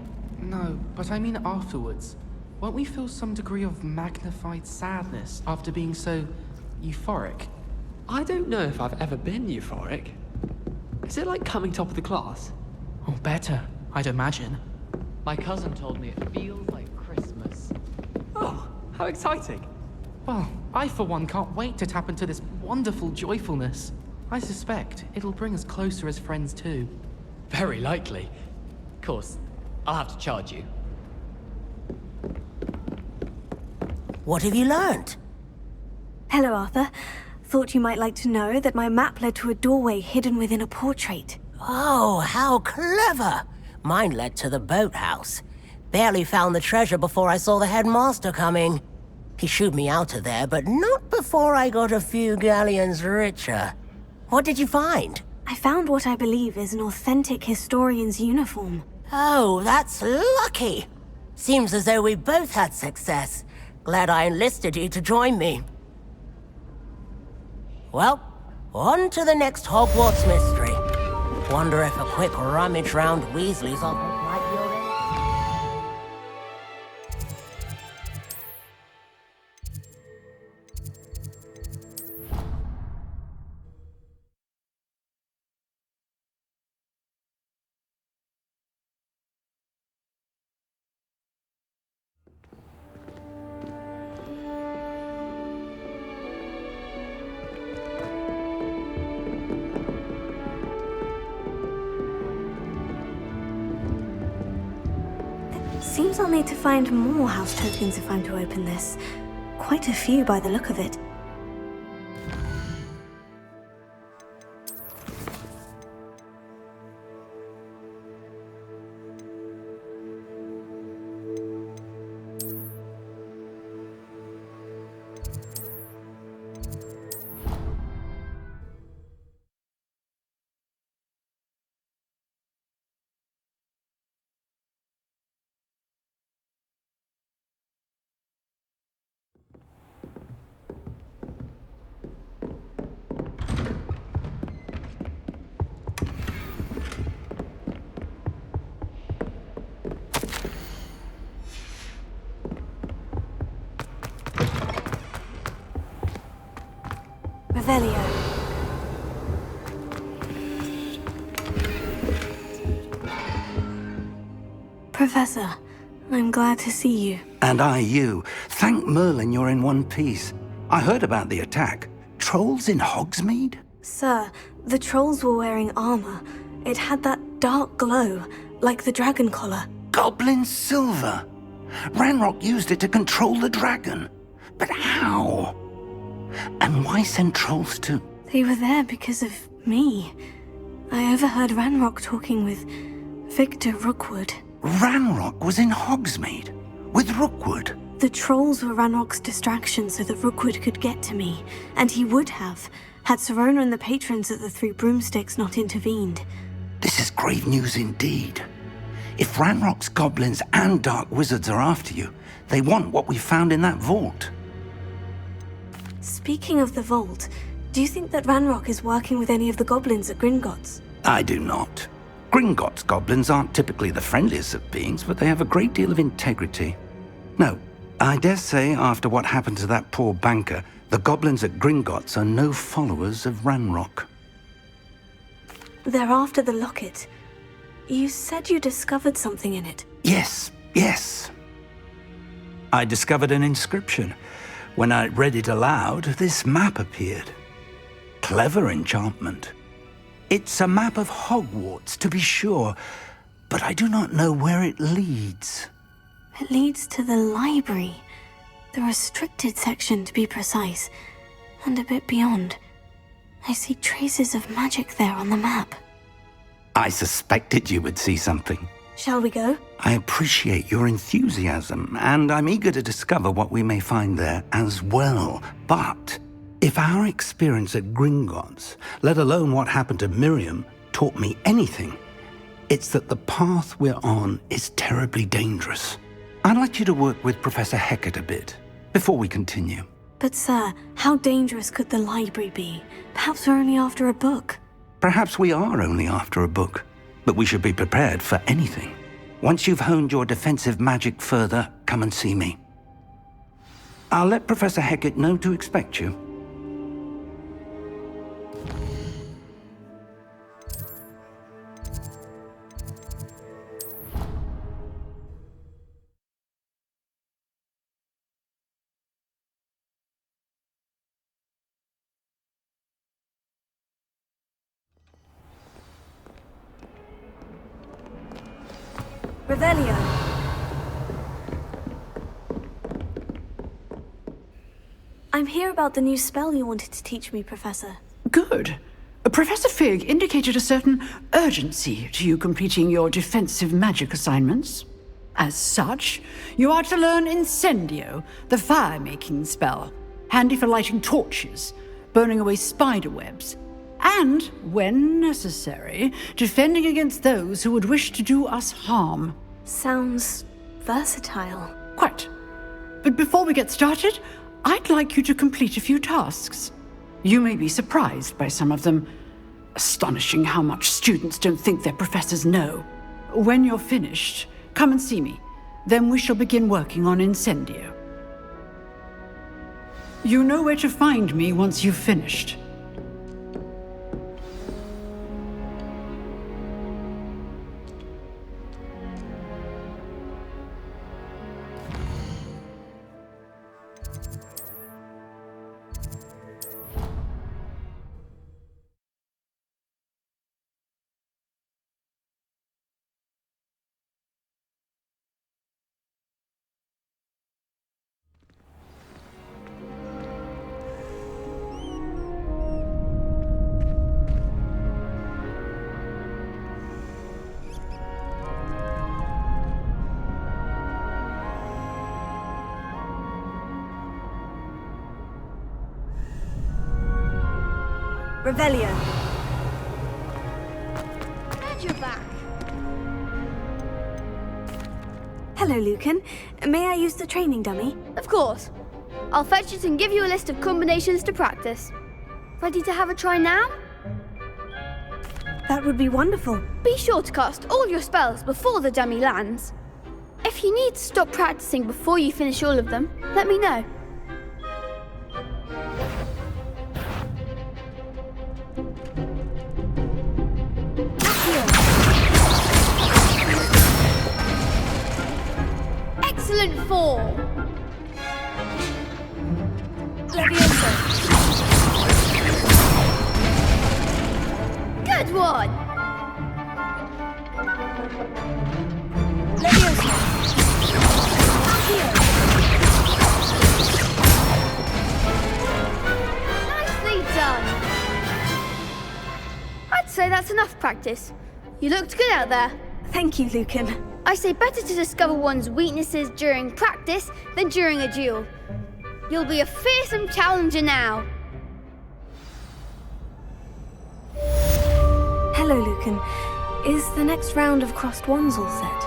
No, but I mean afterwards. Won't we feel some degree of magnified sadness after being so euphoric? I don't know if I've ever been euphoric. Is it like coming top of the class? Oh, better, I'd imagine. My cousin told me it feels like Christmas. Oh, how exciting. Well, I for one can't wait to tap into this wonderful joyfulness. I suspect it'll bring us closer as friends too. Very likely. Of course, I'll have to charge you. What have you learned? Hello, Arthur. Thought you might like to know that my map led to a doorway hidden within a portrait. Oh, how clever! Mine led to the boathouse. Barely found the treasure before I saw the headmaster coming. He shooed me out of there, but not before I got a few galleons richer. What did you find? I found what I believe is an authentic historian's uniform. Oh, that's lucky. Seems as though we both had success. Glad I enlisted you to join me. Well, on to the next Hogwarts mystery. Wonder if a quick rummage round Weasley's office might yield Seems I'll need to find more house tokens if I'm to open this. Quite a few by the look of it. Revelio. Professor, I'm glad to see you. And I you. Thank Merlin you're in one piece. I heard about the attack. Trolls in Hogsmeade? Sir, the trolls were wearing armor. It had that dark glow, like the dragon collar. Goblin silver. Ranrock used it to control the dragon. But how? And why send trolls to... They were there because of me. I overheard Ranrock talking with Victor Rookwood. Ranrock was in Hogsmeade? With Rookwood? The trolls were Ranrock's distraction so that Rookwood could get to me. And he would have, had Serona and the patrons at the Three Broomsticks not intervened. This is grave news indeed. If Ranrock's goblins and dark wizards are after you, they want what we found in that vault. Speaking of the vault, do you think that Ranrock is working with any of the goblins at Gringotts? I do not. Gringotts goblins aren't typically the friendliest of beings, but they have a great deal of integrity. No, I dare say after what happened to that poor banker, the goblins at Gringotts are no followers of Ranrock. They're after the locket. You said you discovered something in it. Yes. I discovered an inscription. When I read it aloud, this map appeared. Clever enchantment. It's a map of Hogwarts, to be sure, but I do not know where it leads. It leads to the library. The restricted section, to be precise. And a bit beyond. I see traces of magic there on the map. I suspected you would see something. Shall we go? I appreciate your enthusiasm, and I'm eager to discover what we may find there as well. But if our experience at Gringotts, let alone what happened to Miriam, taught me anything, it's that the path we're on is terribly dangerous. I'd like you to work with Professor Hecat a bit before we continue. But sir, how dangerous could the library be? Perhaps we're only after a book. Perhaps we are only after a book, but we should be prepared for anything. Once you've honed your defensive magic further, come and see me. I'll let Professor Hecat know to expect you. Revelio. I'm here about the new spell you wanted to teach me, Professor. Good. Professor Fig indicated a certain urgency to you completing your defensive magic assignments. As such, you are to learn Incendio, the fire-making spell, handy for lighting torches, burning away spider webs, and, when necessary, defending against those who would wish to do us harm. Sounds versatile. Quite. But before we get started, I'd like you to complete a few tasks. You may be surprised by some of them. Astonishing how much students don't think their professors know. When you're finished, come and see me. Then we shall begin working on Incendio. You know where to find me once you've finished. Revelio. Glad you're back. Hello, Lucan. May I use the training dummy? Of course. I'll fetch it and give you a list of combinations to practice. Ready to have a try now? That would be wonderful. Be sure to cast all your spells before the dummy lands. If you need to stop practicing before you finish all of them, let me know. Excellent fall. Leviosa. Good one. Leviosa. Accio. Nicely done. I'd say that's enough practice. You looked good out there. Thank you, Lucan. I say better to discover one's weaknesses during practice than during a duel. You'll be a fearsome challenger now. Hello, Lucan. Is the next round of crossed wands all set?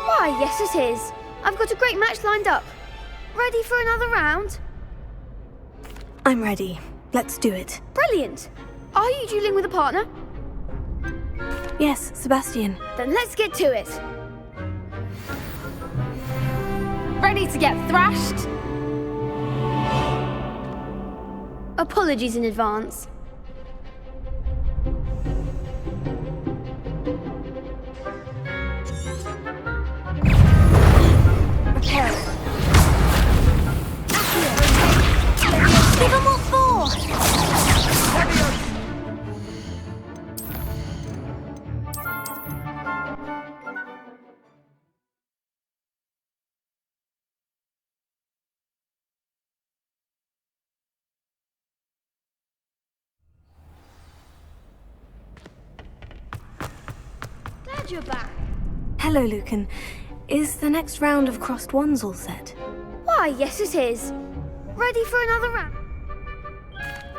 Why, yes it is. I've got a great match lined up. Ready for another round? I'm ready. Let's do it. Brilliant. Are you dueling with a partner? Yes, Sebastian. Then let's get to it. Ready to get thrashed? Apologies in advance. Glad you're back. Hello, Lucan. Is the next round of crossed ones all set? Why, yes it is. Ready for another round?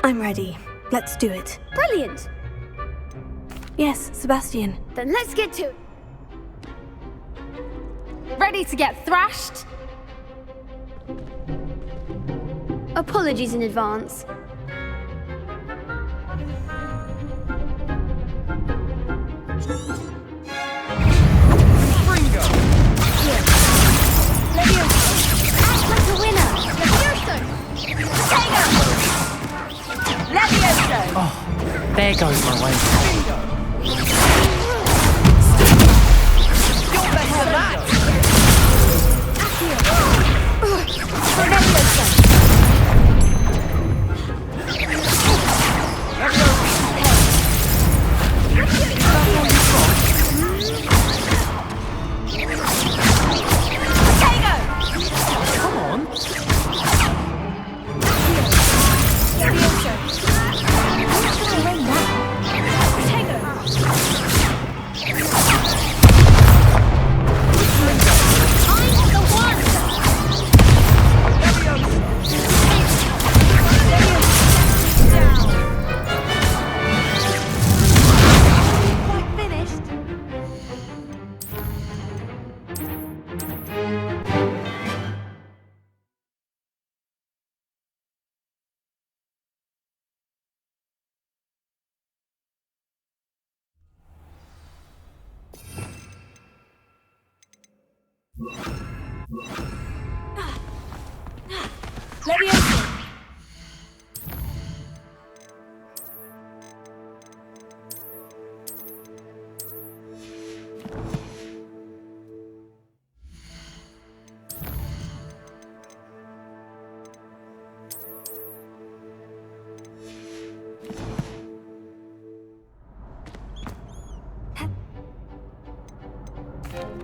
I'm ready. Let's do it. Brilliant. Yes, Sebastian. Then let's get to it. Ready to get thrashed? Apologies in advance. Act like a winner! Levioso! Oh, there goes my way. You're better than that! Come on!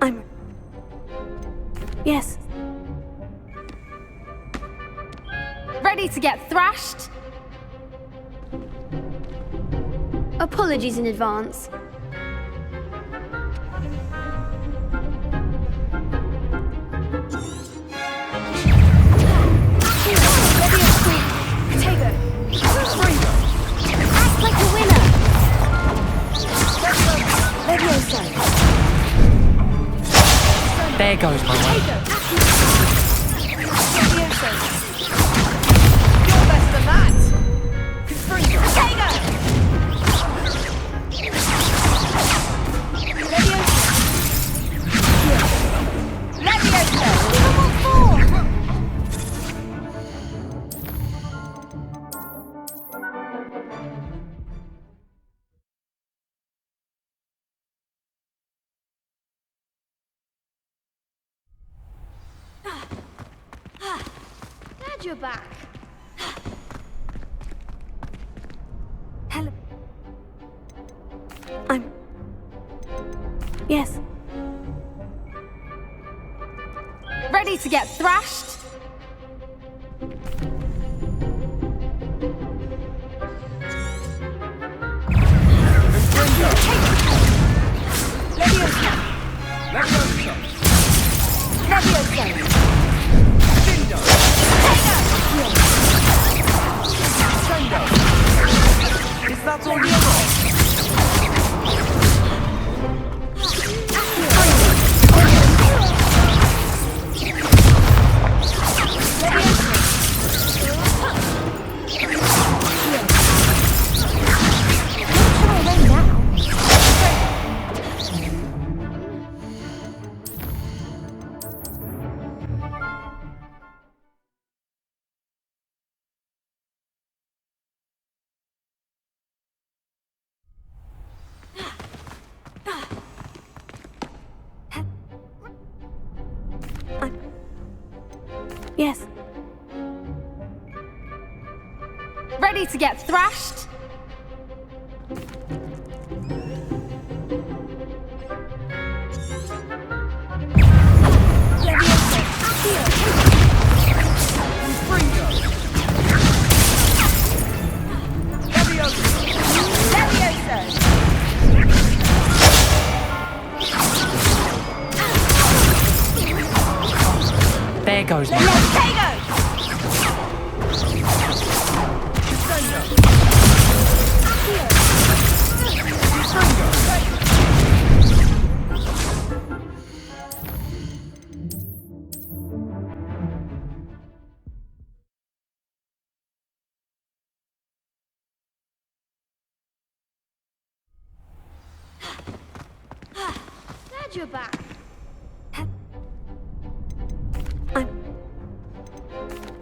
I'm... Yes. Ready to get thrashed? Apologies in advance. Act like a winner! There goes my way. You're better than that! Glad you're back. Hello. I'm... Yes. Ready to get thrashed? Is that all you want? Yes. Ready to get thrashed? There goes my... Glad you're back.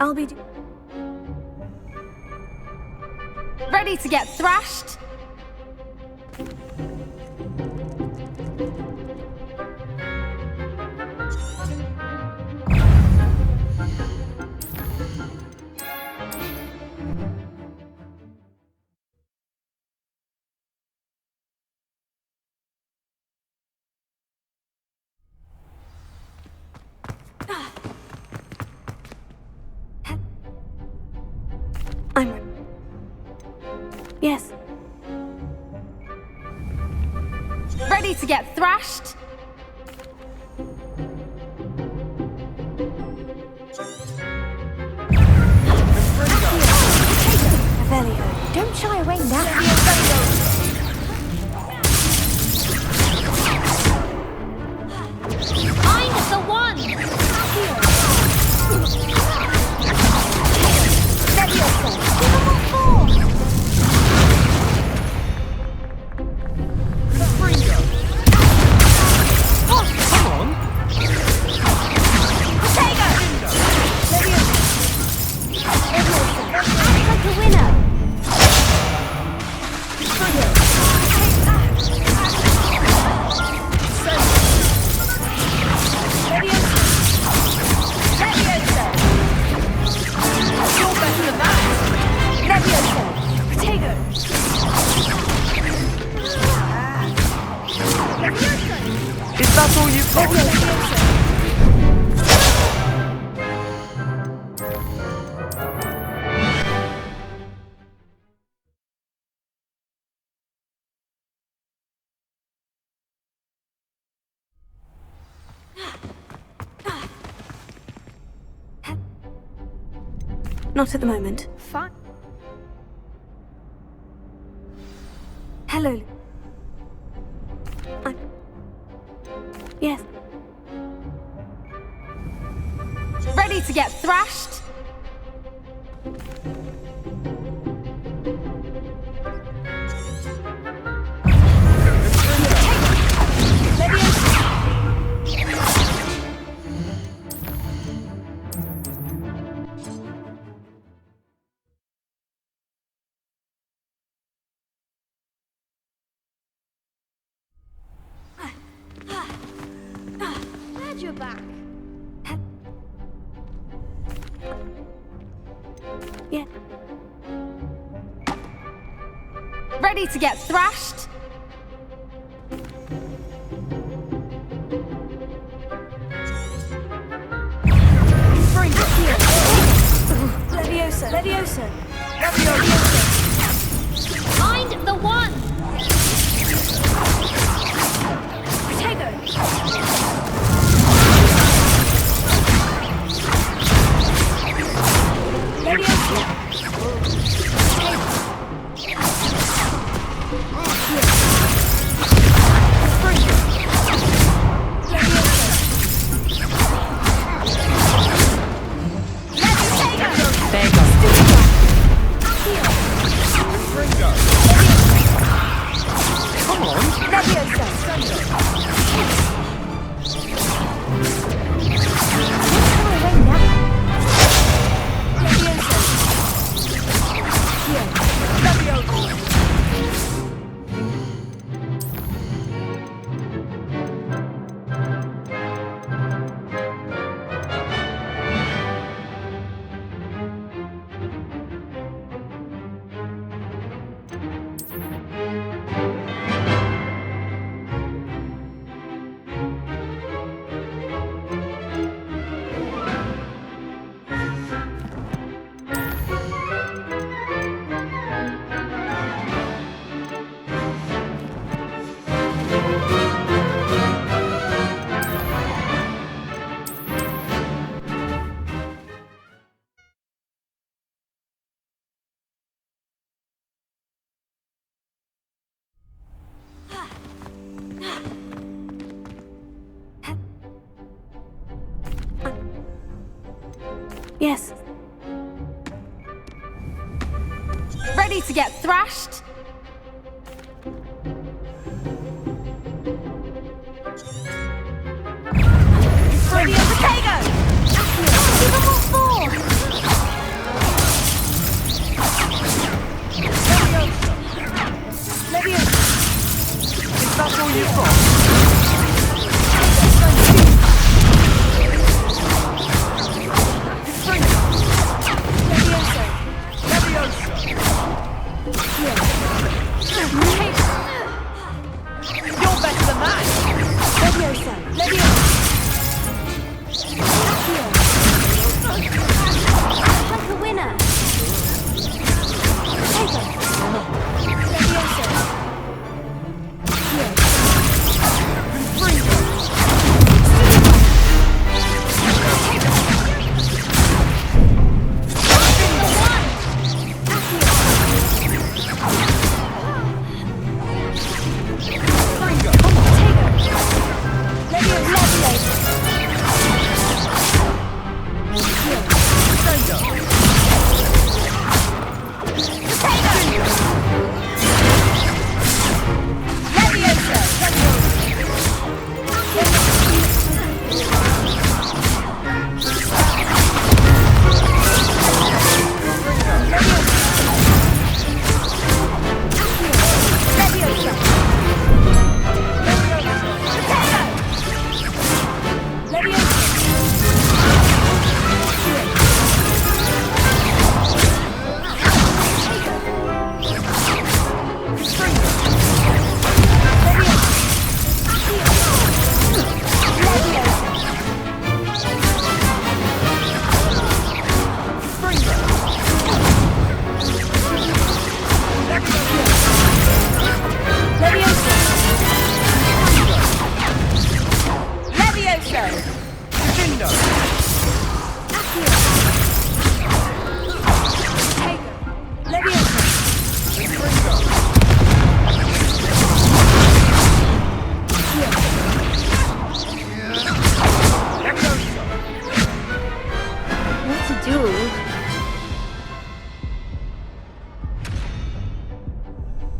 I'll be... Ready to get thrashed? Yes. Ready to get thrashed? Revelio, don't shy away now. Find the one! Is that all you've got? Not at the moment. Fine. Hello. Yes. Ready to get thrashed? Glad you're back. Yeah. Ready to get thrashed? Leviosa. Leviosa. Find the one! Leviosa. to get thrashed? Ready as a Kago! Even more four! Leviosa! Is that all you've got? You're better than that! Leviosa! Leviosa! Like a winner!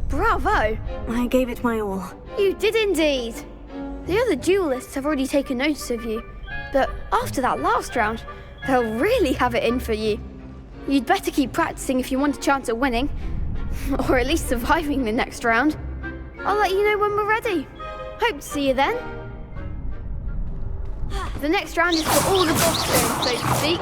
Bravo! I gave it my all. You did indeed. The other duelists have already taken notice of you, but after that last round, they'll really have it in for you. You'd better keep practicing if you want a chance at winning, or at least surviving the next round. I'll let you know when we're ready. Hope to see you then. The next round is for all the Bosstones, so to speak.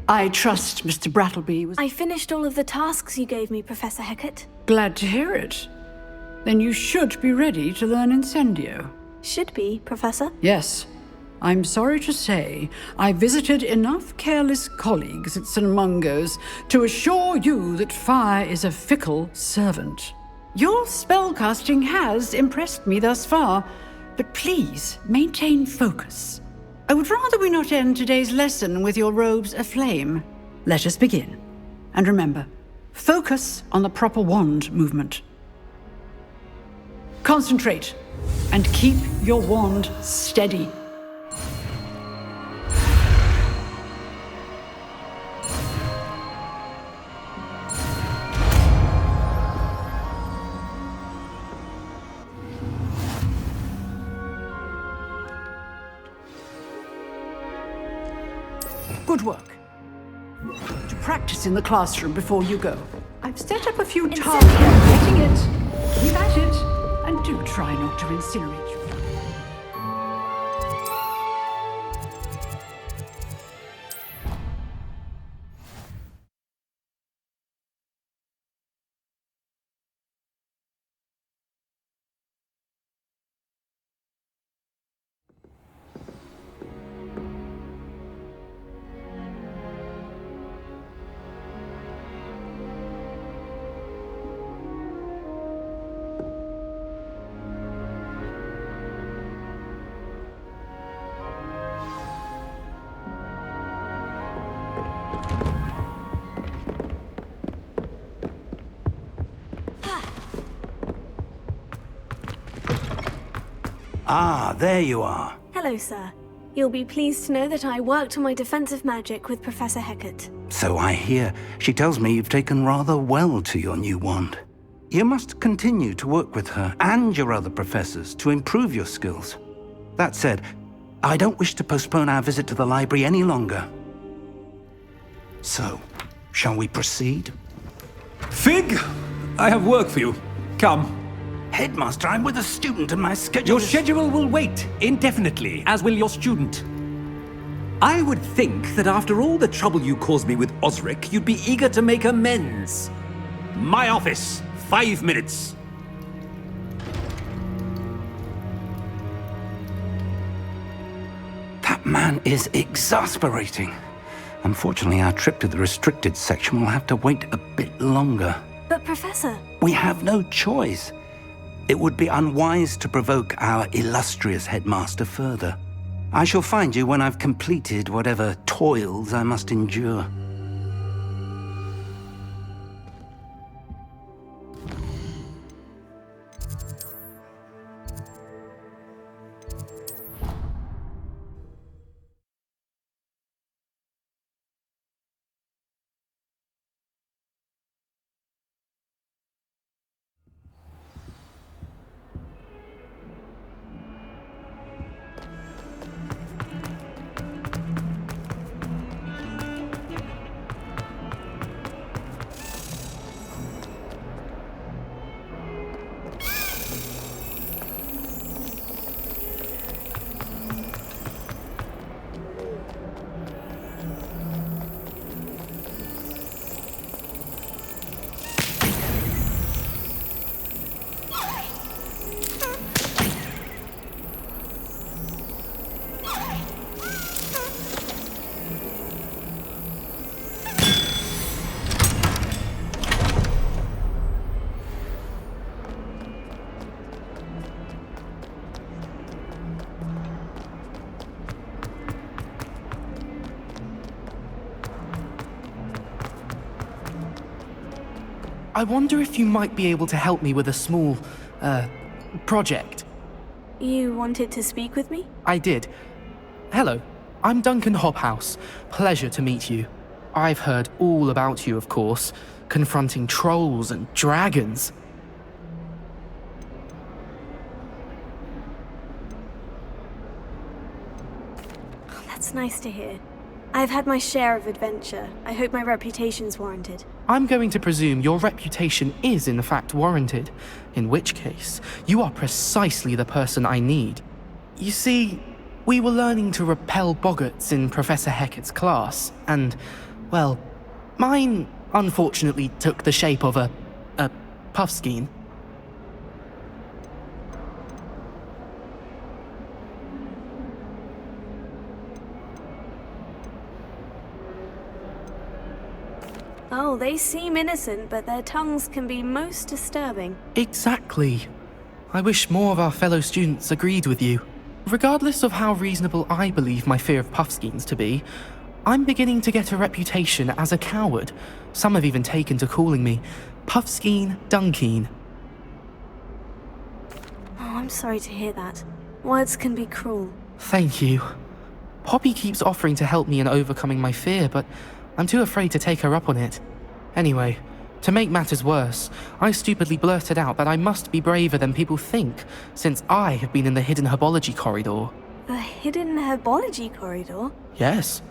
I trust Mr. Brattleby was... I finished all of the tasks you gave me, Professor Hecat. Glad to hear it. Then you should be ready to learn Incendio. Should be, Professor. Yes. I'm sorry to say, I visited enough careless colleagues at St. Mungo's to assure you that fire is a fickle servant. Your spellcasting has impressed me thus far, but please maintain focus. I would rather we not end today's lesson with your robes aflame. Let us begin. And remember, focus on the proper wand movement. Concentrate, and keep your wand steady. Good work. To practice in the classroom before you go. I've set up a few tasks. Getting it. Keep at it. And do try not to incinerate you. Ah, there you are. Hello, sir. You'll be pleased to know that I worked on my defensive magic with Professor Hecat. So I hear. She tells me you've taken rather well to your new wand. You must continue to work with her and your other professors to improve your skills. That said, I don't wish to postpone our visit to the library any longer. So, shall we proceed? Fig! I have work for you. Come. Headmaster, I'm with a student and my schedule Your schedule will wait indefinitely, as will your student. I would think that after all the trouble you caused me with Osric, you'd be eager to make amends. My office, 5 minutes. That man is exasperating. Unfortunately, our trip to the restricted section will have to wait a bit longer. But, Professor... We have no choice. It would be unwise to provoke our illustrious headmaster further. I shall find you when I've completed whatever toils I must endure. I wonder if you might be able to help me with a small, project. You wanted to speak with me? I did. Hello, I'm Duncan Hobhouse. Pleasure to meet you. I've heard all about you, of course, confronting trolls and dragons. Oh, that's nice to hear. I've had my share of adventure. I hope my reputation's warranted. I'm going to presume your reputation is in fact warranted, in which case, you are precisely the person I need. You see, we were learning to repel boggarts in Professor Hecat's class, and, well, mine unfortunately took the shape of a puffskein. Oh, they seem innocent, but their tongues can be most disturbing. Exactly. I wish more of our fellow students agreed with you. Regardless of how reasonable I believe my fear of puffskeins to be, I'm beginning to get a reputation as a coward. Some have even taken to calling me Puffskeen Dunkeen. Oh, I'm sorry to hear that. Words can be cruel. Thank you. Poppy keeps offering to help me in overcoming my fear, but I'm too afraid to take her up on it. Anyway, to make matters worse, I stupidly blurted out that I must be braver than people think, since I have been in the hidden herbology corridor. The hidden herbology corridor? Yes.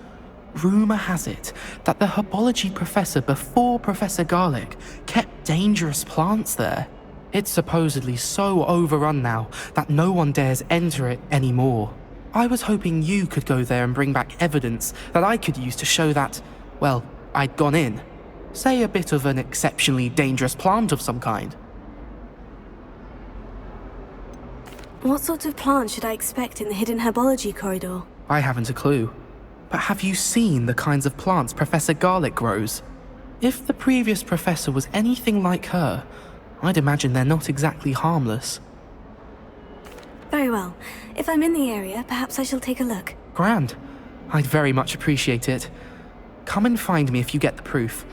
Rumor has it that the herbology professor before Professor Garlic kept dangerous plants there. It's supposedly so overrun now that no one dares enter it anymore. I was hoping you could go there and bring back evidence that I could use to show that, well, I'd gone in. Say a bit of an exceptionally dangerous plant of some kind. What sort of plant should I expect in the hidden herbology corridor? I haven't a clue. But have you seen the kinds of plants Professor Garlic grows? If the previous professor was anything like her, I'd imagine they're not exactly harmless. Very well. If I'm in the area, perhaps I shall take a look. Grand. I'd very much appreciate it. Come and find me if you get the proof.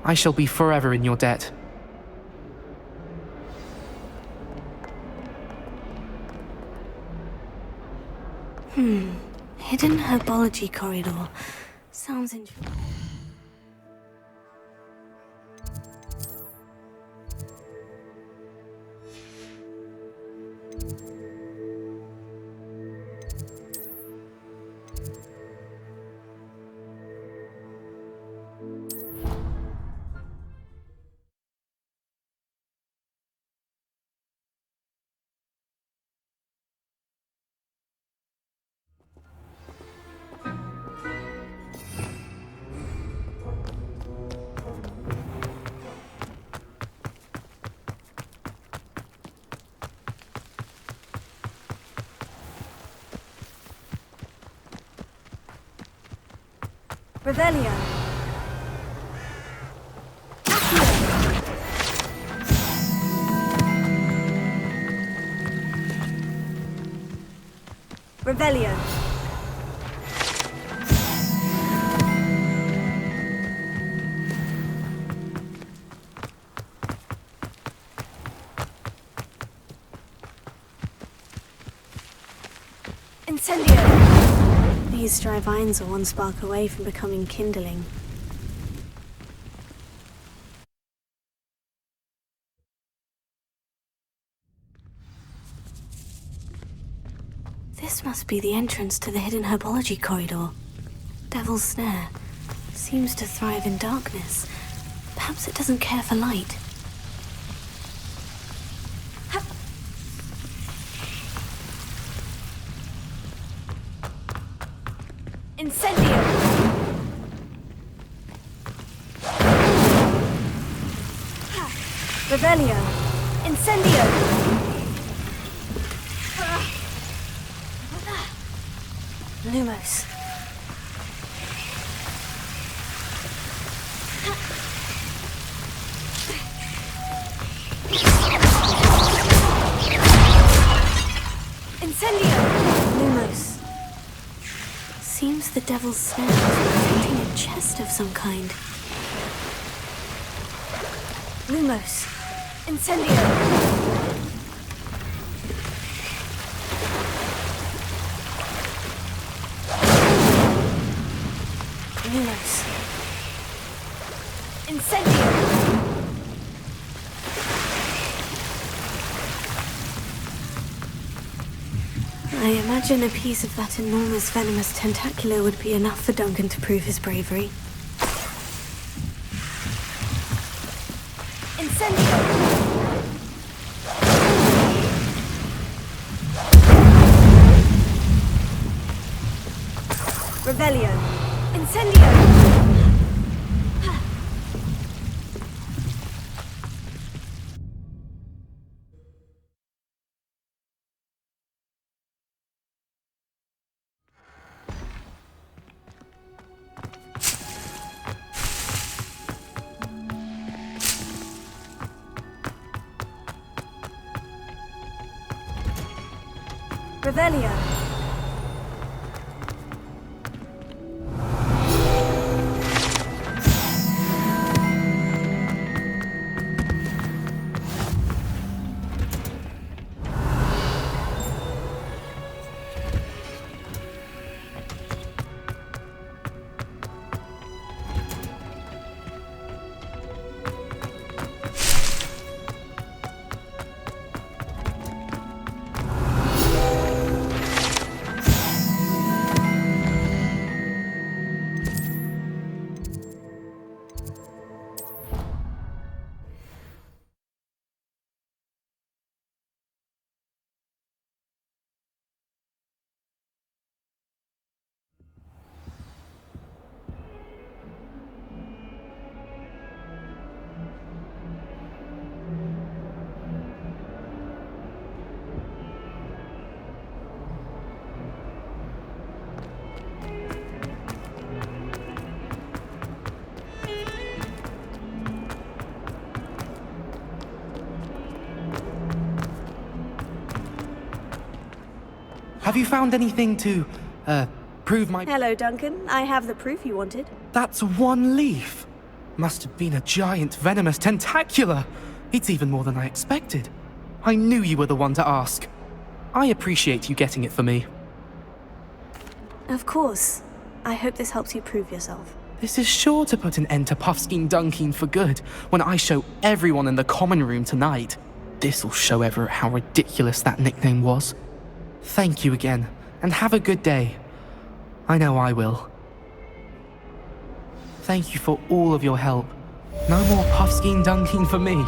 I shall be forever in your debt. Hidden herbology corridor. Sounds interesting. Revelio. Revelio. Incendio. These dry vines are one spark away from becoming kindling. This must be the entrance to the hidden herbology corridor. Devil's Snare. Seems to thrive in darkness. Perhaps it doesn't care for light. Incendio. Revelio. Incendio. Lumos. Incendio. Lumos. Seems the Devil's Snare is protecting a chest of some kind. Lumos. Incendio. Lumos. Incendio. I imagine a piece of that enormous venomous tentacular would be enough for Duncan to prove his bravery. Incendio. Revelio. Incendio. Revelio. Have you found anything to, prove my... Hello, Duncan. I have the proof you wanted. That's one leaf. Must have been a giant venomous tentacula. It's even more than I expected. I knew you were the one to ask. I appreciate you getting it for me. Of course. I hope this helps you prove yourself. This is sure to put an end to Puffskein Dunkeen for good when I show everyone in the common room tonight. This'll show Everett how ridiculous that nickname was. Thank you again, and have a good day. I know I will. Thank you for all of your help. No more Puffskein Dunkeen for me.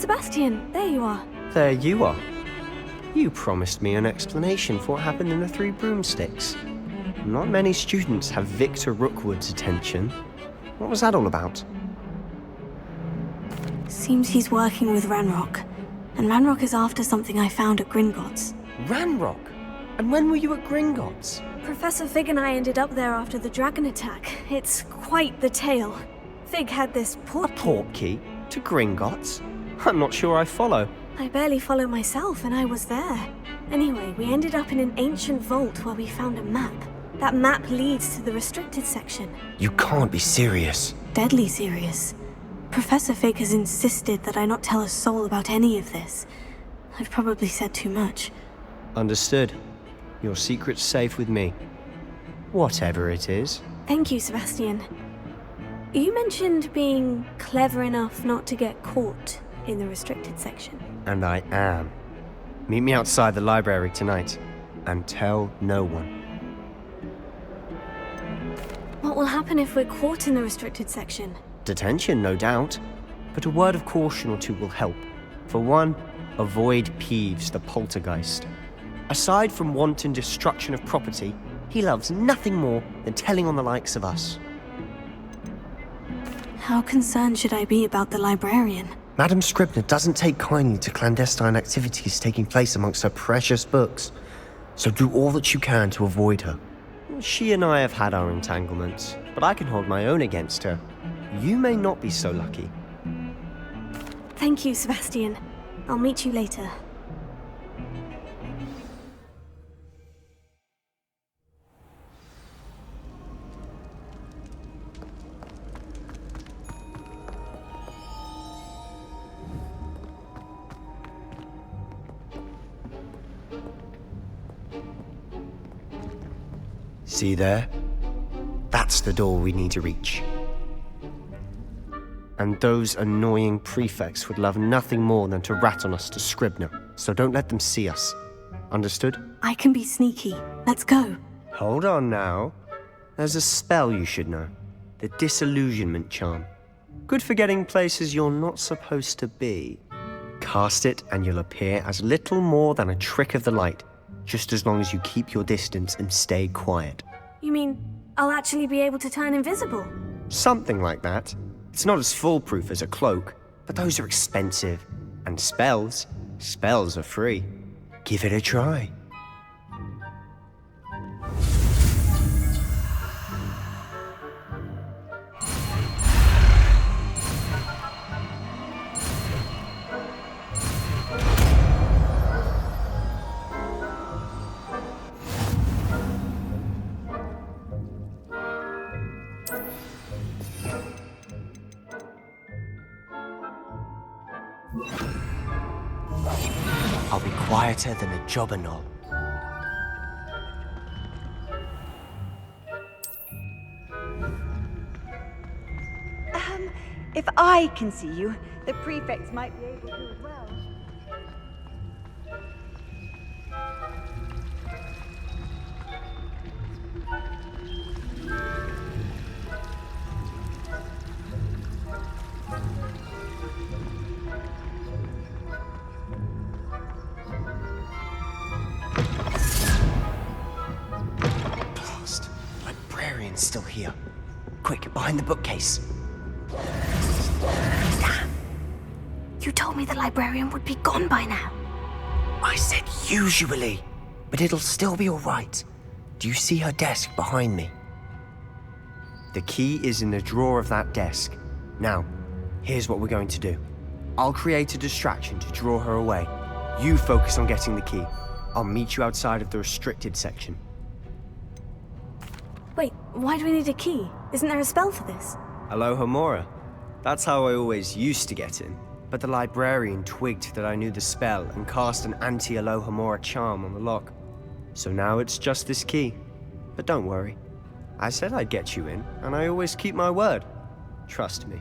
Sebastian, there you are. There you are. You promised me an explanation for what happened in the Three Broomsticks. Not many students have Victor Rookwood's attention. What was that all about? Seems he's working with Ranrock. And Ranrock is after something I found at Gringotts. Ranrock? And when were you at Gringotts? Professor Fig and I ended up there after the dragon attack. It's quite the tale. Fig had this portkey. A portkey? To Gringotts? I'm not sure I follow. I barely follow myself, and I was there. Anyway, we ended up in an ancient vault where we found a map. That map leads to the restricted section. You can't be serious. Deadly serious. Professor Fig has insisted that I not tell a soul about any of this. I've probably said too much. Understood. Your secret's safe with me. Whatever it is. Thank you, Sebastian. You mentioned being clever enough not to get caught in the restricted section. And I am. Meet me outside the library tonight, and tell no one. What will happen if we're caught in the restricted section? Detention, no doubt. But a word of caution or two will help. For one, avoid Peeves, the poltergeist. Aside from wanton destruction of property, he loves nothing more than telling on the likes of us. How concerned should I be about the librarian? Madame Scribner doesn't take kindly to clandestine activities taking place amongst her precious books, so do all that you can to avoid her. She and I have had our entanglements, but I can hold my own against her. You may not be so lucky. Thank you, Sebastian. I'll meet you later. See there? That's the door we need to reach. And those annoying prefects would love nothing more than to rat on us to Scribner, so don't let them see us. Understood? I can be sneaky. Let's go. Hold on now. There's a spell you should know. The Disillusionment Charm. Good for getting places you're not supposed to be. Cast it and you'll appear as little more than a trick of the light, just as long as you keep your distance and stay quiet. You mean I'll actually be able to turn invisible? Something like that. It's not as foolproof as a cloak, but those are expensive. And spells are free. Give it a try. I'll be quieter than a jobberknoll. If I can see you, the prefects might be able to as well. Blast. Librarian's still here. Quick, behind the bookcase. Damn. You told me the librarian would be gone by now. I said usually, but it'll still be all right. Do you see her desk behind me? The key is in the drawer of that desk. Now, here's what we're going to do. I'll create a distraction to draw her away. You focus on getting the key. I'll meet you outside of the restricted section. Wait, why do we need a key? Isn't there a spell for this? Alohomora. That's how I always used to get in. But the librarian twigged that I knew the spell and cast an anti-Alohomora charm on the lock. So now it's just this key. But don't worry. I said I'd get you in, and I always keep my word. Trust me.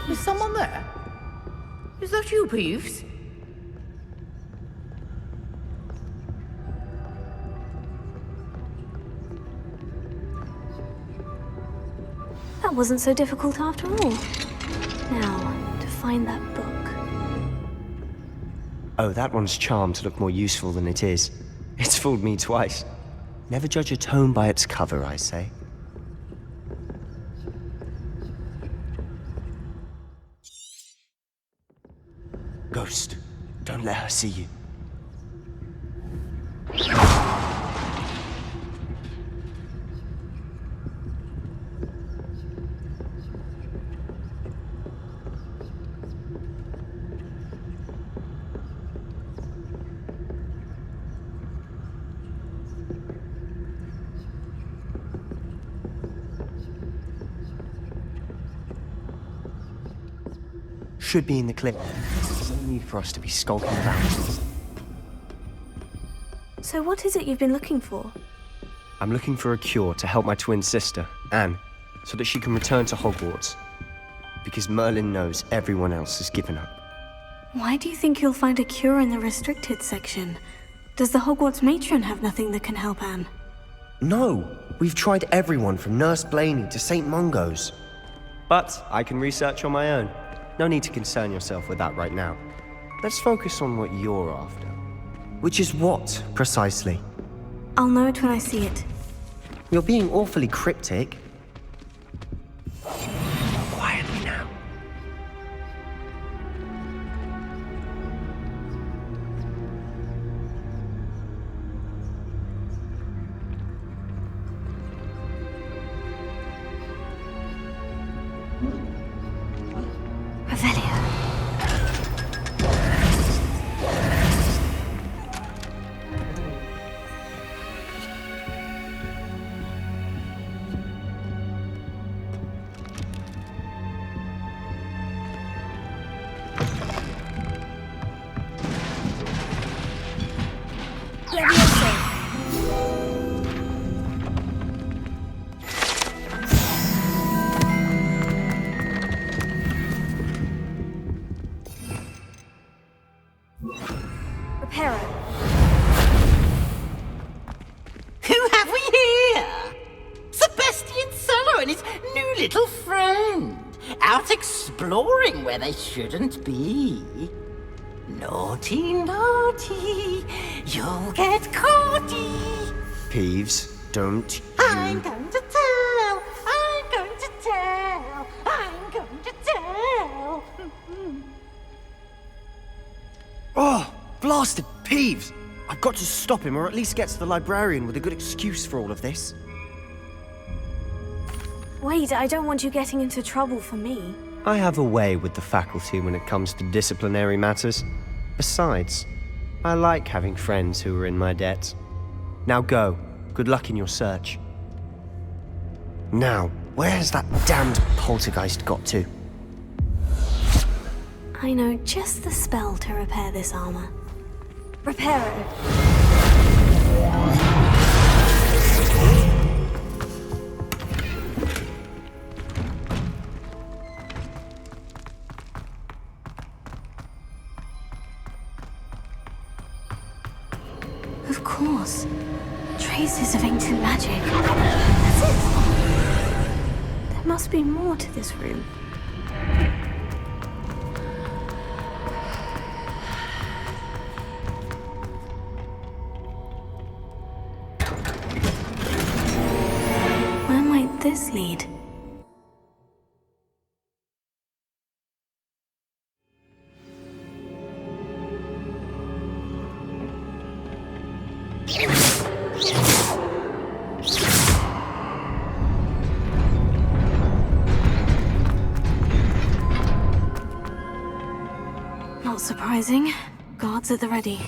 Is someone there? Is that you, Peeves? That wasn't so difficult after all. Now, to find that book. Oh, that one's charmed to look more useful than it is. It's fooled me twice. Never judge a tome by its cover, I say. Ghost, don't let her see you. Should be in the clip. There's no need for us to be skulking around. So what is it you've been looking for? I'm looking for a cure to help my twin sister, Anne, so that she can return to Hogwarts. Because Merlin knows everyone else has given up. Why do you think you'll find a cure in the restricted section? Does the Hogwarts matron have nothing that can help Anne? No! We've tried everyone from Nurse Blaney to St. Mungo's. But I can research on my own. No need to concern yourself with that right now. Let's focus on what you're after. Which is what, precisely? I'll know it when I see it. You're being awfully cryptic. Quietly now. little friend, out exploring where they shouldn't be. Naughty, naughty, you'll get caughty. Peeves, don't I'm going to tell, I'm going to tell, I'm going to tell. Oh, blasted Peeves! I've got to stop him, or at least get to the librarian with a good excuse for all of this. Wait, I don't want you getting into trouble for me. I have a way with the faculty when it comes to disciplinary matters. Besides, I like having friends who are in my debt. Now go. Good luck in your search. Now, where's that damned poltergeist got to? I know just the spell to repair this armor. Reparo. Of course. Traces of ancient magic. That's it. There must be more to this room. Where might this lead? Not surprising. Guards at the ready.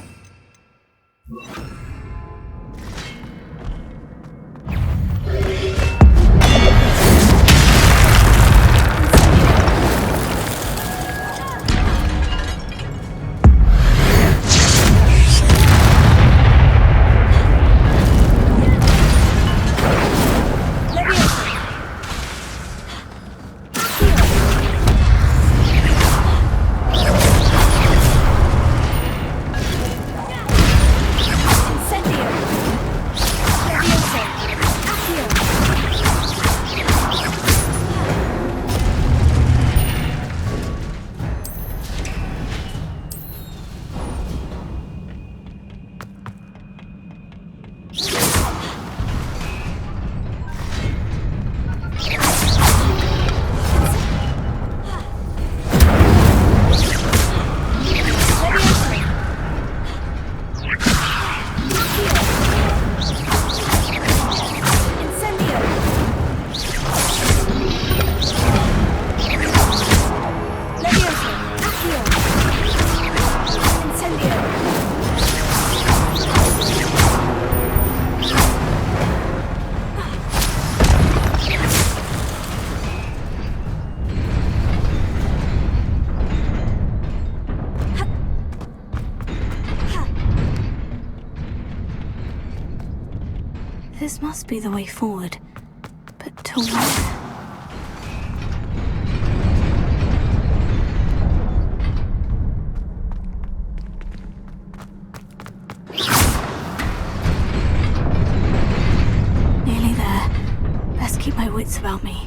This must be the way forward. But to where? Nearly there. Best keep my wits about me.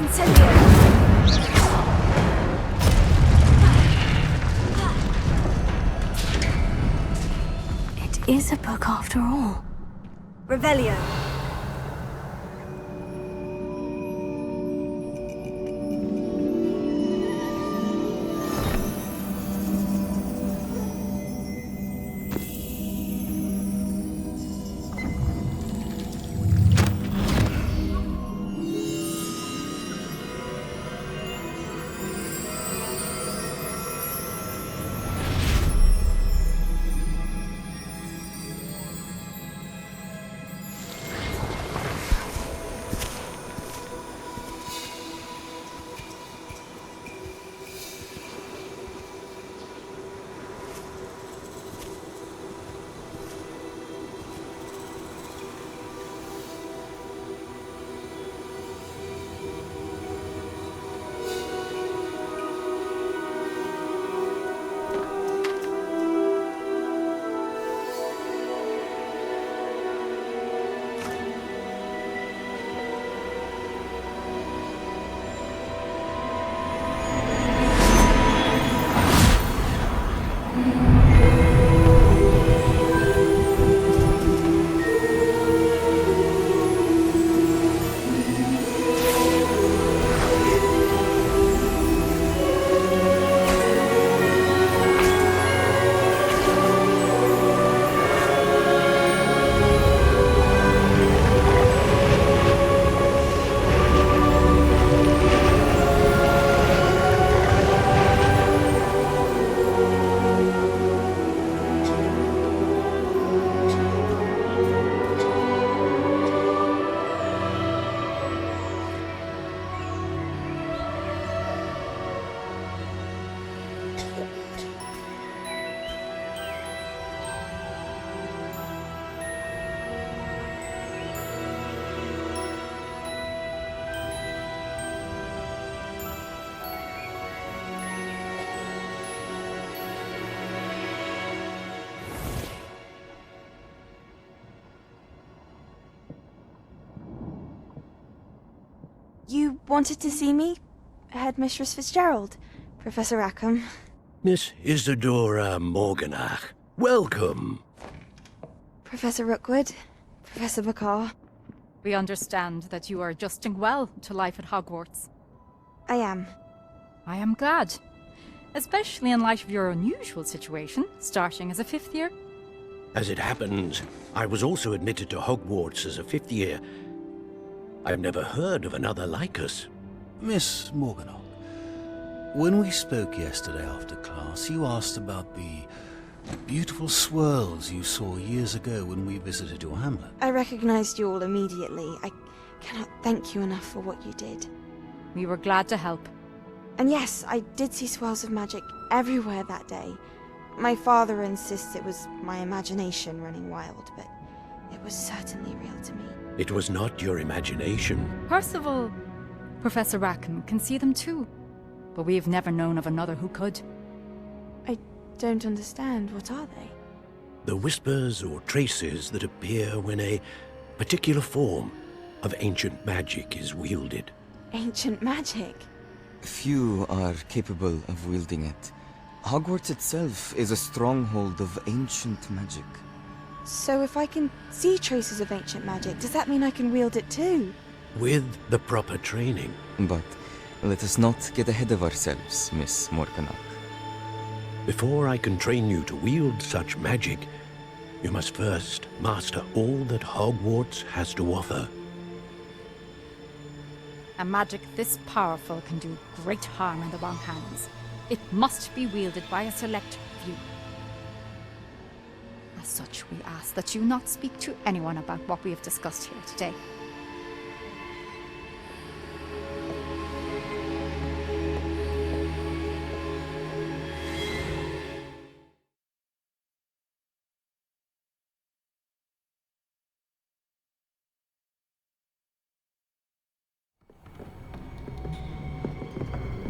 Incendio! is a book after all. Revelio. You wanted to see me? Headmistress Fitzgerald? Professor Rackham? Miss Isadora Morganach, welcome. Professor Rookwood? Professor Bakar? We understand that you are adjusting well to life at Hogwarts. I am. I am glad. Especially in light of your unusual situation, starting as a 5th year. As it happens, I was also admitted to Hogwarts as a 5th year. I've never heard of another like us. Miss Morganach, when we spoke yesterday after class, you asked about the beautiful swirls you saw years ago when we visited your hamlet. I recognized you all immediately. I cannot thank you enough for what you did. We were glad to help. And yes, I did see swirls of magic everywhere that day. My father insists it was my imagination running wild, but it was certainly real to me. It was not your imagination. Percival, Professor Rackham can see them too. But we have never known of another who could. I don't understand. What are they? The whispers or traces that appear when a particular form of ancient magic is wielded. Ancient magic? Few are capable of wielding it. Hogwarts itself is a stronghold of ancient magic. So if I can see traces of ancient magic, does that mean I can wield it too? With the proper training. But let us not get ahead of ourselves, Miss Morganach. Before I can train you to wield such magic, you must first master all that Hogwarts has to offer. A magic this powerful can do great harm in the wrong hands. It must be wielded by a select few. As such, we ask that you not speak to anyone about what we have discussed here today.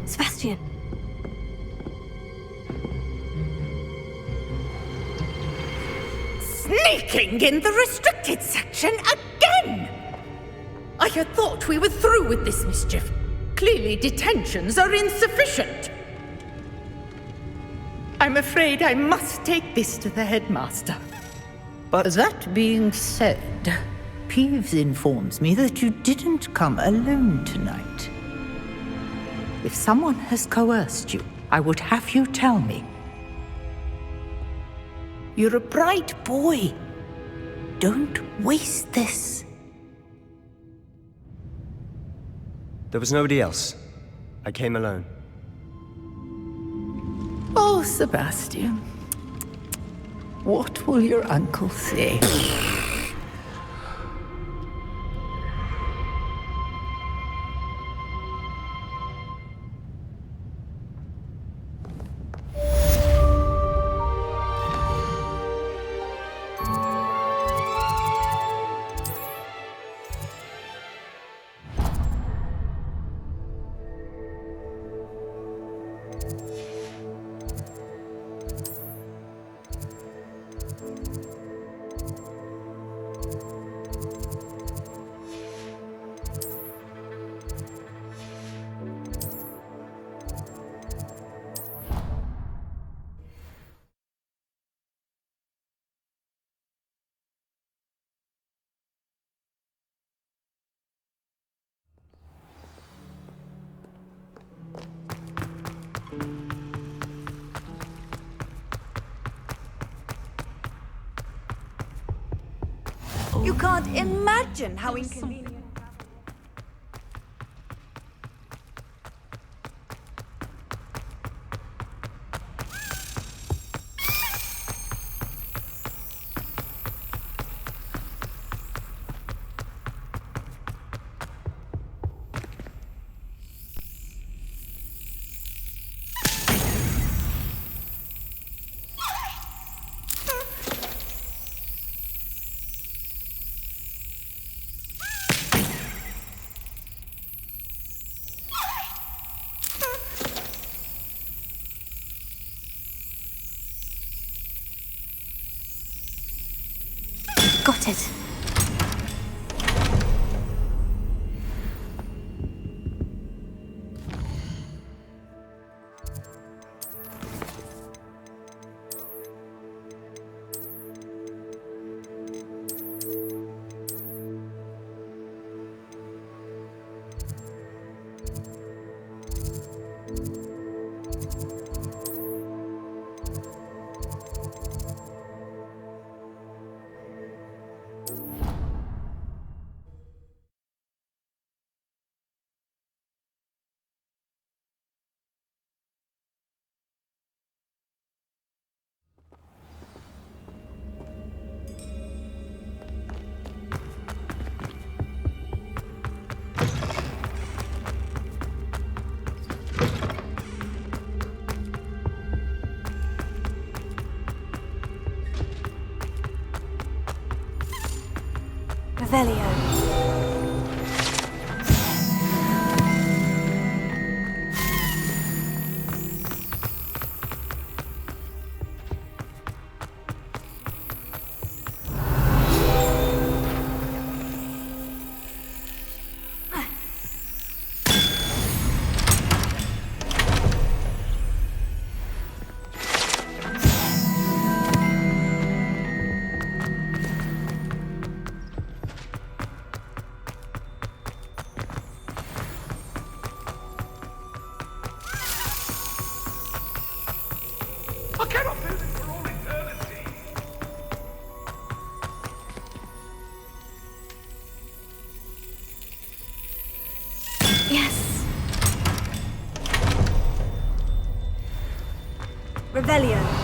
Sebastian. Sneaking in the restricted section again! I had thought we were through with this mischief. Clearly detentions are insufficient. I'm afraid I must take this to the headmaster. But... That being said, Peeves informs me that you didn't come alone tonight. If someone has coerced you, I would have you tell me. You're a bright boy. Don't waste this. There was nobody else. I came alone. Oh, Sebastian. What will your uncle say? You can't imagine how inconvenient. Got it. Revelio. Yes. Revelio.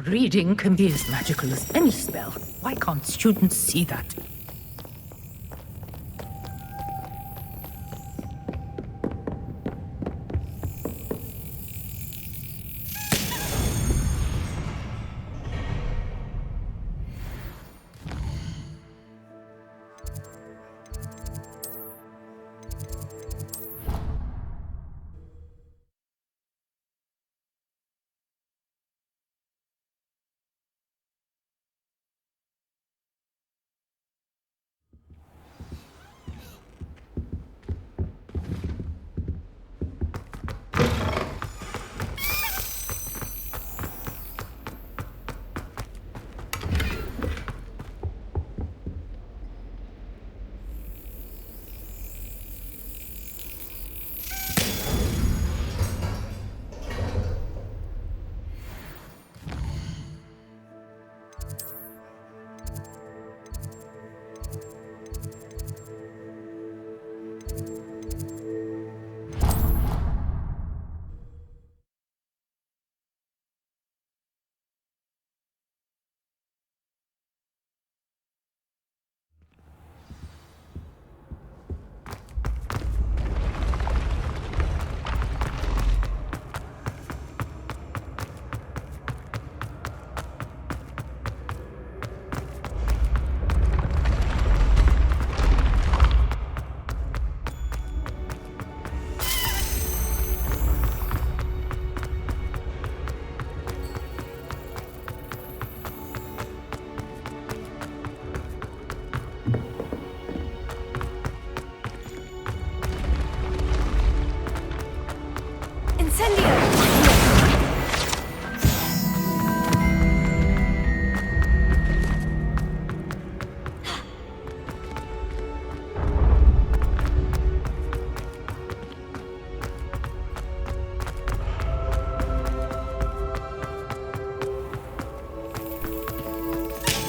Reading can be as magical as any spell. Why can't students see that?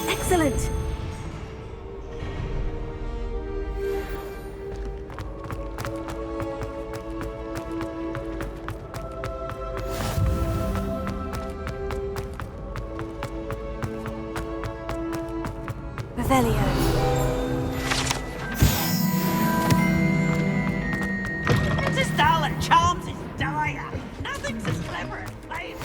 Excellent! Revelio. Princess Darla charms his dire. Nothing's as clever as playing.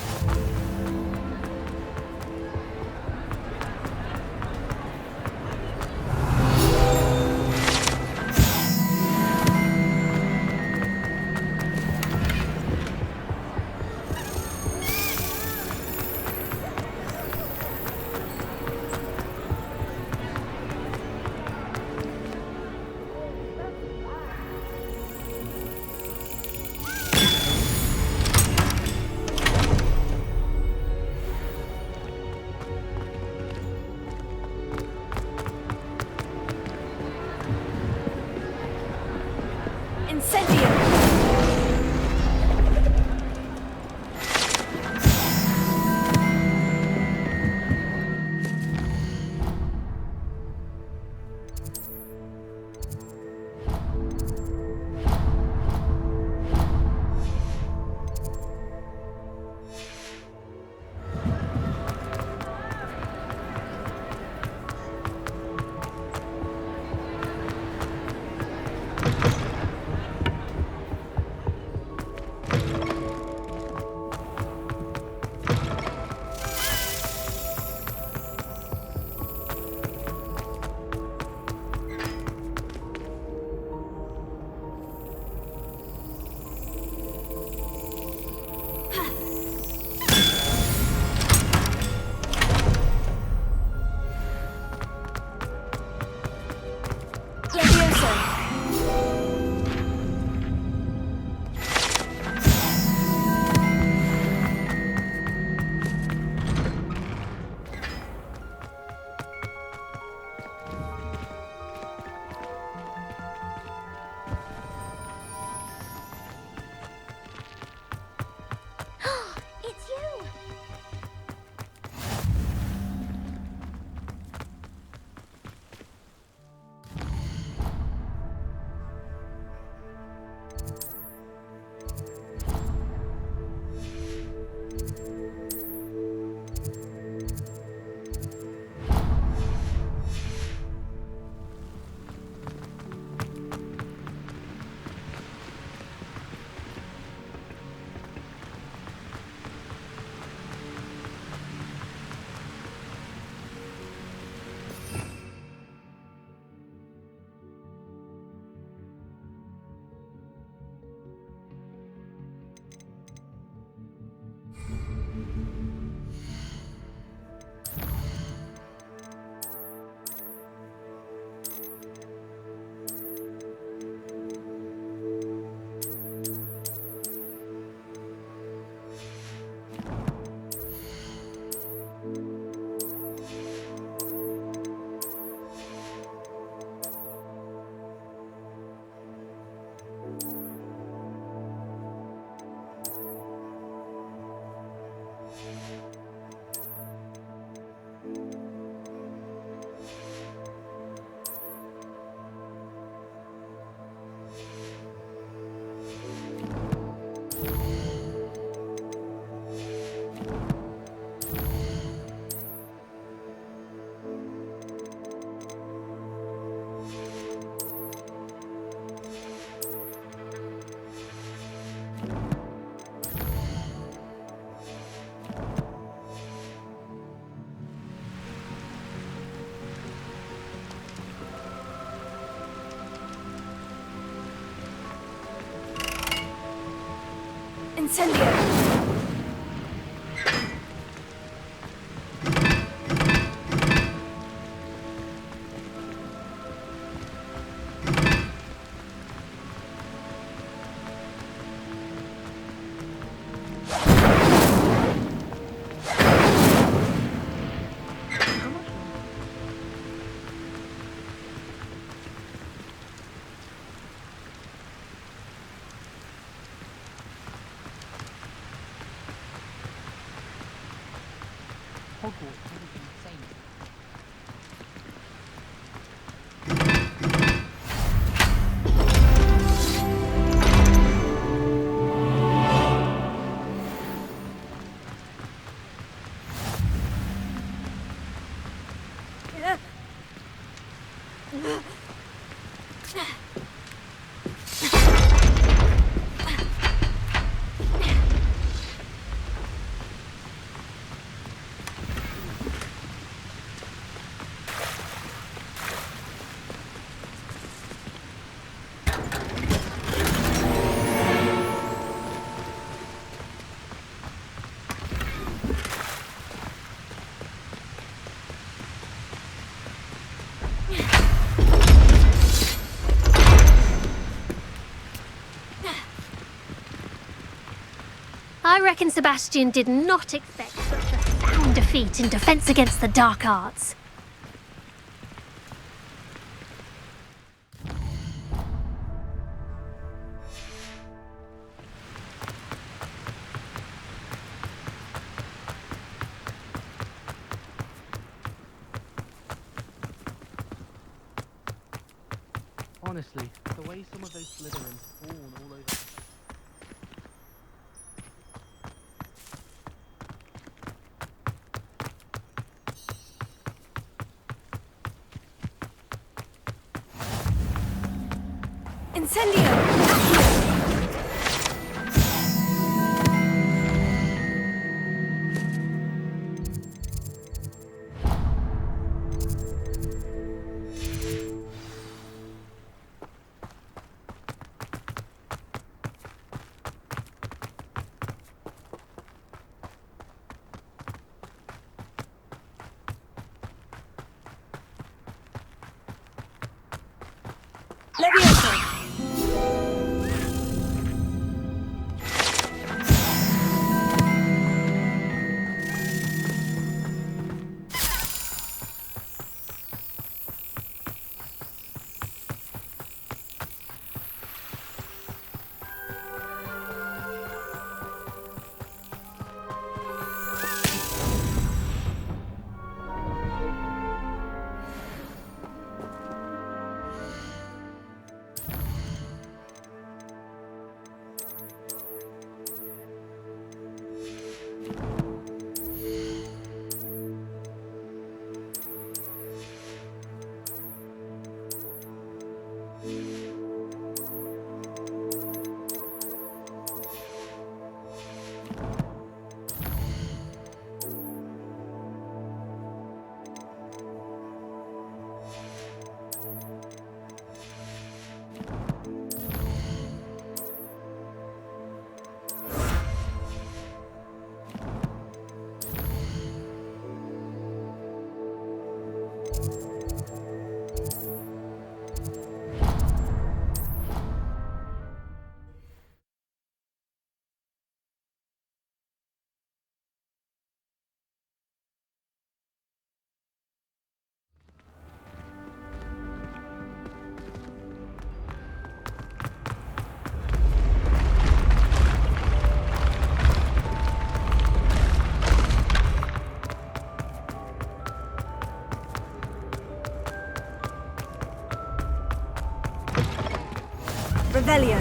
Incendio! Hogwarts would be insane. I reckon Sebastian did not expect such a sound defeat in defense against the dark arts. Honestly, the way some of those Slytherins fawn all over. Incendio! Levioso! Revelio.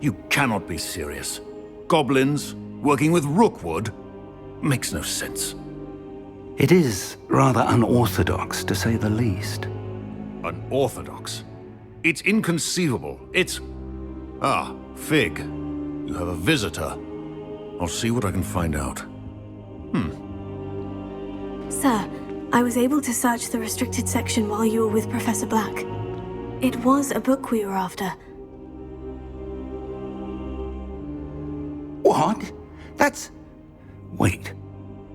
You cannot be serious. Goblins working with Rookwood? Makes no sense. It is rather unorthodox, to say the least. Unorthodox? It's inconceivable. It's... Ah, Fig. You have a visitor. I'll see what I can find out. Sir, I was able to search the restricted section while you were with Professor Black. It was a book we were after. What? That's... Wait.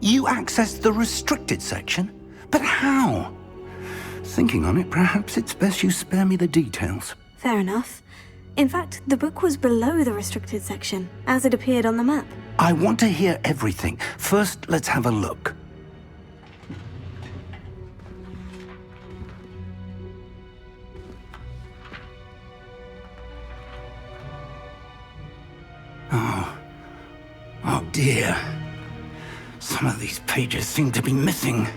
You accessed the restricted section? But how? Thinking on it, perhaps it's best you spare me the details. Fair enough. In fact, the book was below the restricted section, as it appeared on the map. I want to hear everything. First, let's have a look. Oh dear. Some of these pages seem to be missing.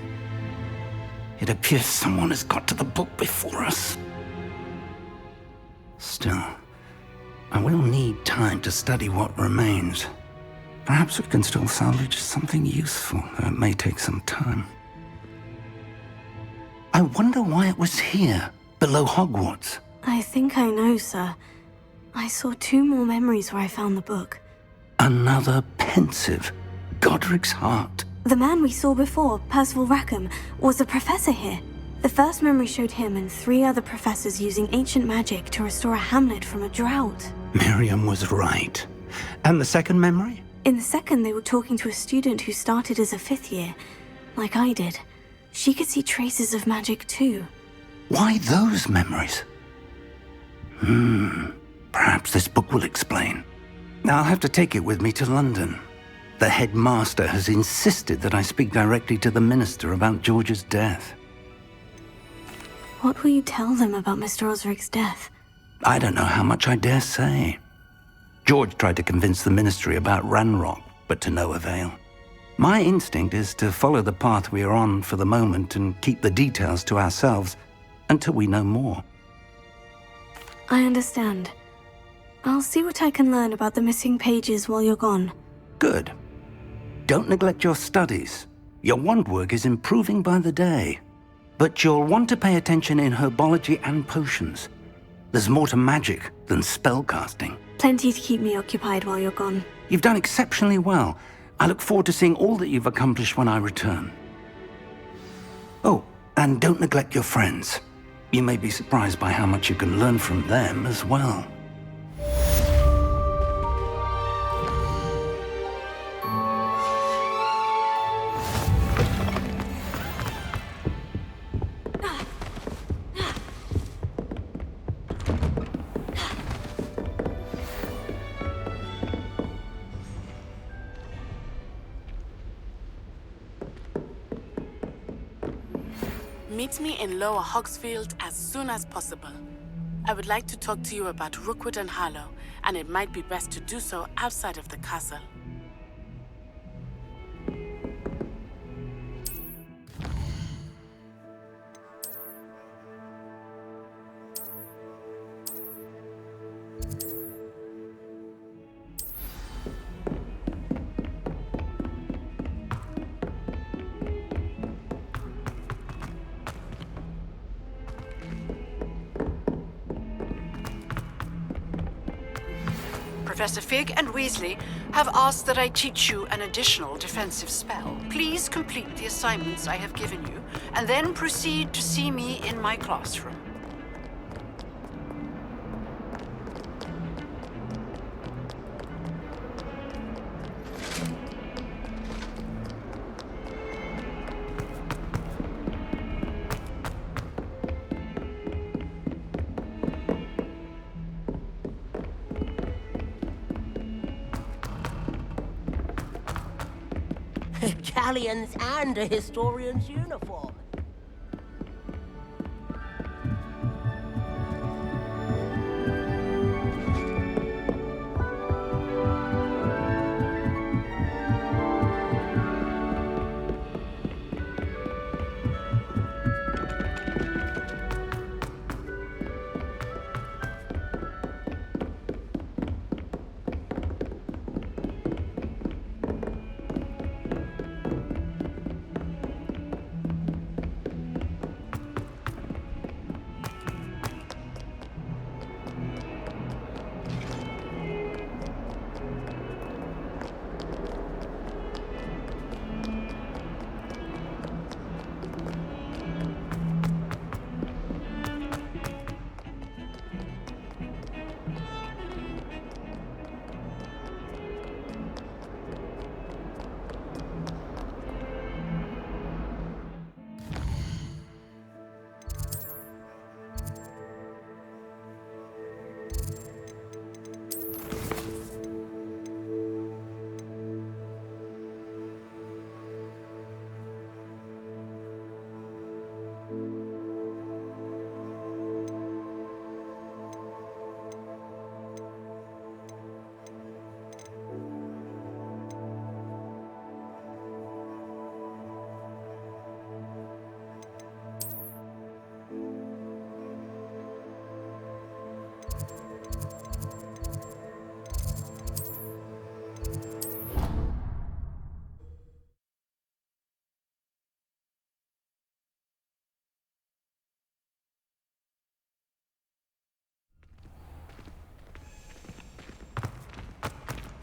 It appears someone has got to the book before us. Still, I will need time to study what remains. Perhaps we can still salvage something useful, though it may take some time. I wonder why it was here, below Hogwarts. I think I know, sir. I saw 2 more memories where I found the book. Another pensive. Godric's heart. The man we saw before, Percival Rackham, was a professor here. The first memory showed him and 3 other professors using ancient magic to restore a hamlet from a drought. Miriam was right. And the second memory? In the second, they were talking to a student who started as a 5th year, like I did. She could see traces of magic too. Why those memories? Perhaps this book will explain. I'll have to take it with me to London. The headmaster has insisted that I speak directly to the minister about George's death. What will you tell them about Mr. Osric's death? I don't know how much I dare say. George tried to convince the ministry about Ranrock, but to no avail. My instinct is to follow the path we are on for the moment and keep the details to ourselves until we know more. I understand. I'll see what I can learn about the missing pages while you're gone. Good. Don't neglect your studies. Your wand work is improving by the day. But you'll want to pay attention in herbology and potions. There's more to magic than spellcasting. Plenty to keep me occupied while you're gone. You've done exceptionally well. I look forward to seeing all that you've accomplished when I return. Oh, and don't neglect your friends. You may be surprised by how much you can learn from them as well. Meet me in Lower Hogsfield as soon as possible. I would like to talk to you about Rookwood and Harlow, and it might be best to do so outside of the castle. Professor Fig and Weasley have asked that I teach you an additional defensive spell. Please complete the assignments I have given you, and then proceed to see me in my classroom. Galleons and a historian's uniform.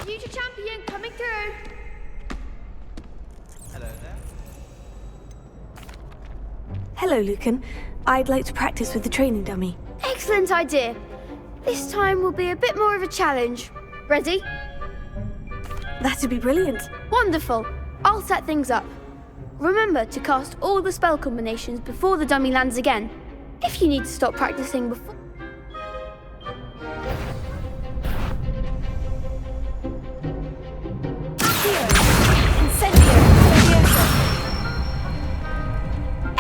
Future champion coming through. Hello there. Hello, Lucan. I'd like to practice with the training dummy. Excellent idea. This time will be a bit more of a challenge. Ready? That'd be brilliant. Wonderful. I'll set things up. Remember to cast all the spell combinations before the dummy lands again. If you need to stop practicing before...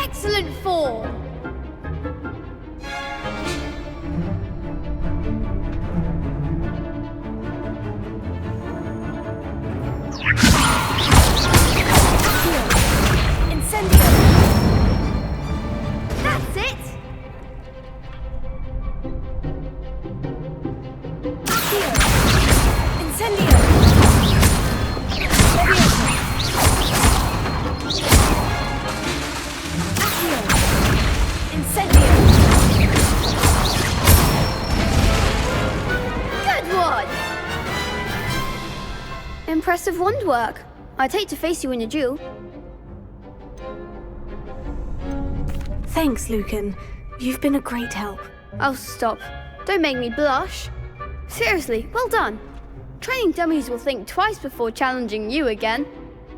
Excellent form. That's it! Good one! Impressive wand work. I'd hate to face you in a duel. Thanks, Lucan. You've been a great help. Oh, stop. Don't make me blush. Seriously, well done. Training dummies will think twice before challenging you again.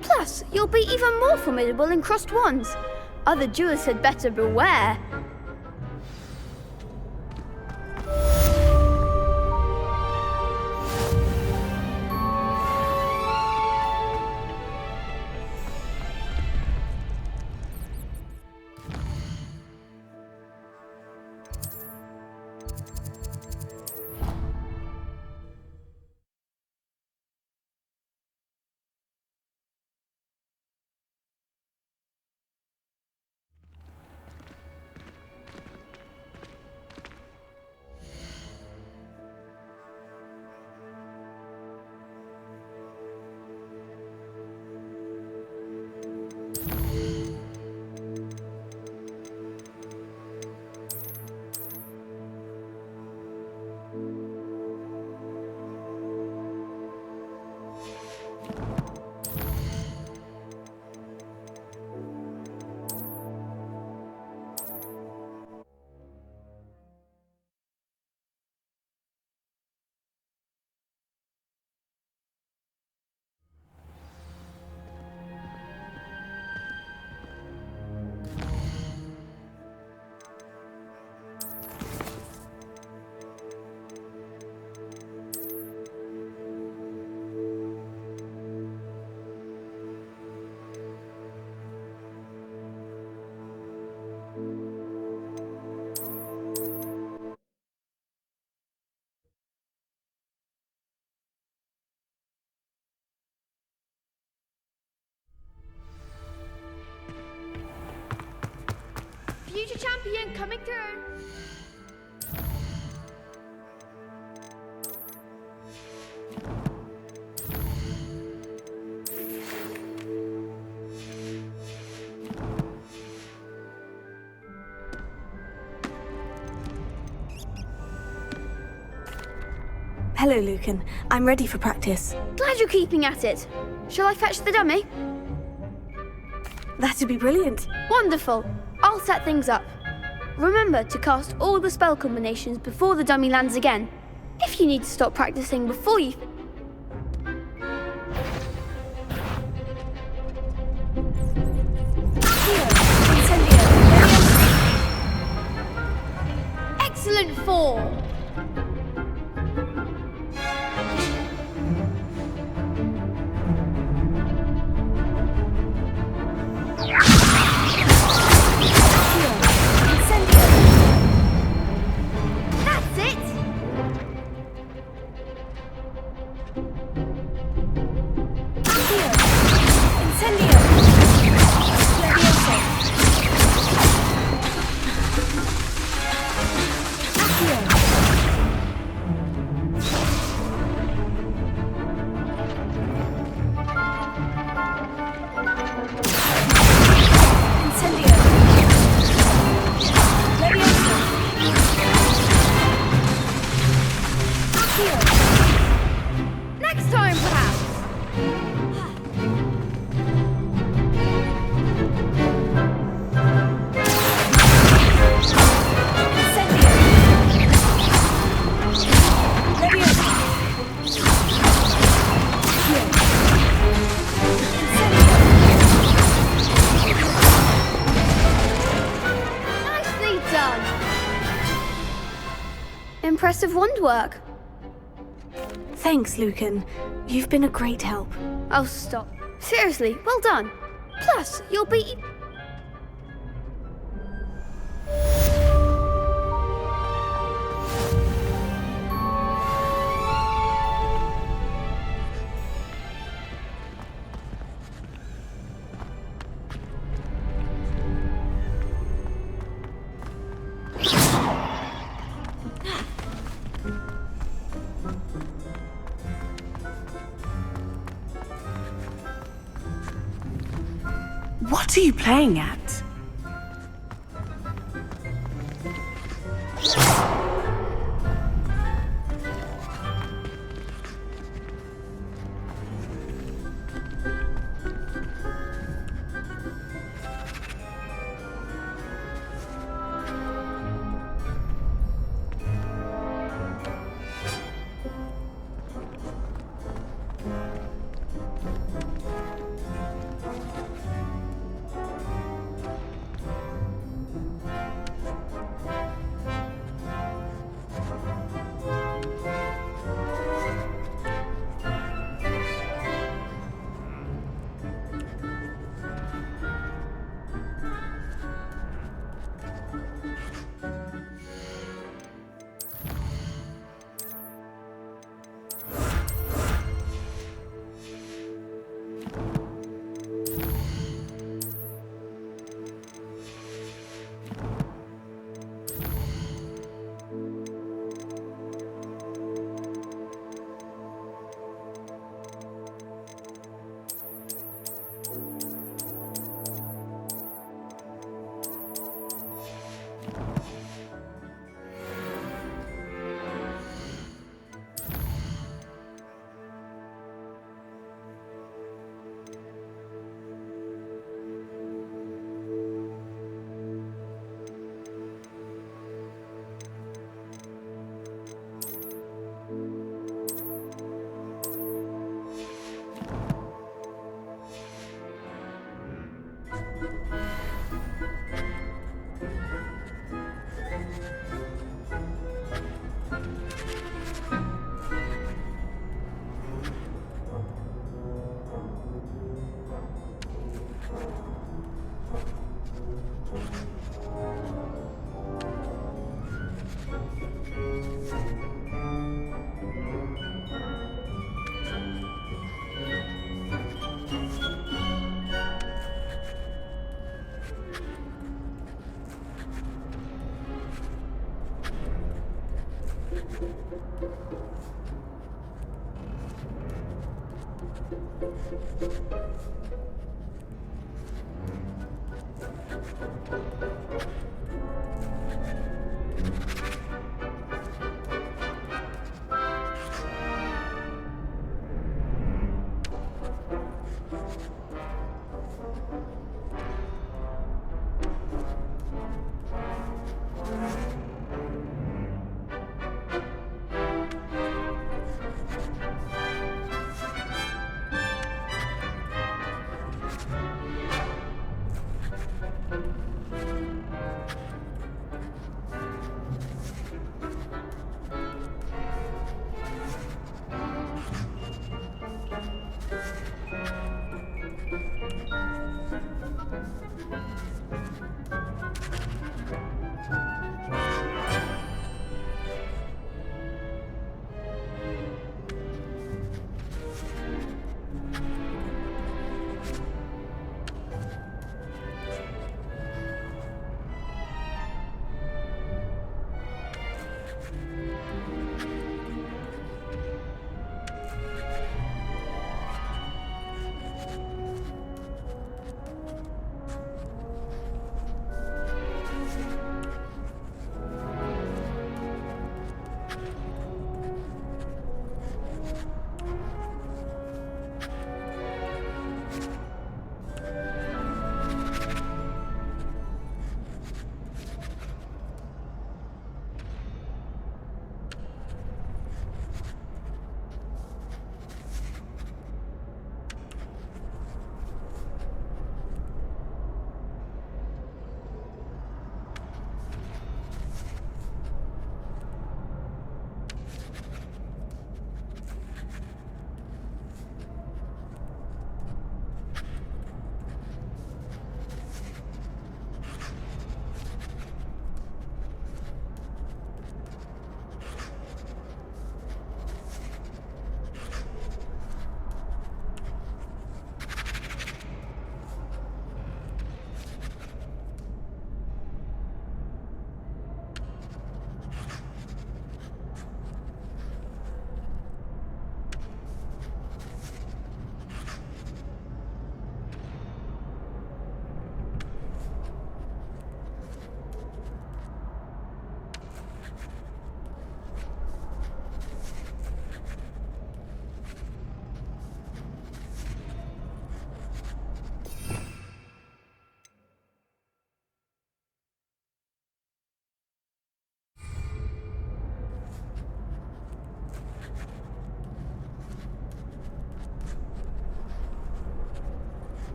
Plus, you'll be even more formidable in crossed wands. Other duelists had better beware. Future champion coming through. Hello, Lucan. I'm ready for practice. Glad you're keeping at it. Shall I fetch the dummy? That'd be brilliant. Wonderful. I'll set things up. Remember to cast all the spell combinations before the dummy lands again. If you need to stop practicing before you... Excellent form. impressive wand work. Thanks, Lucan. You've been a great help. Oh, stop. Seriously, well done. Plus, you'll be... What are you playing at?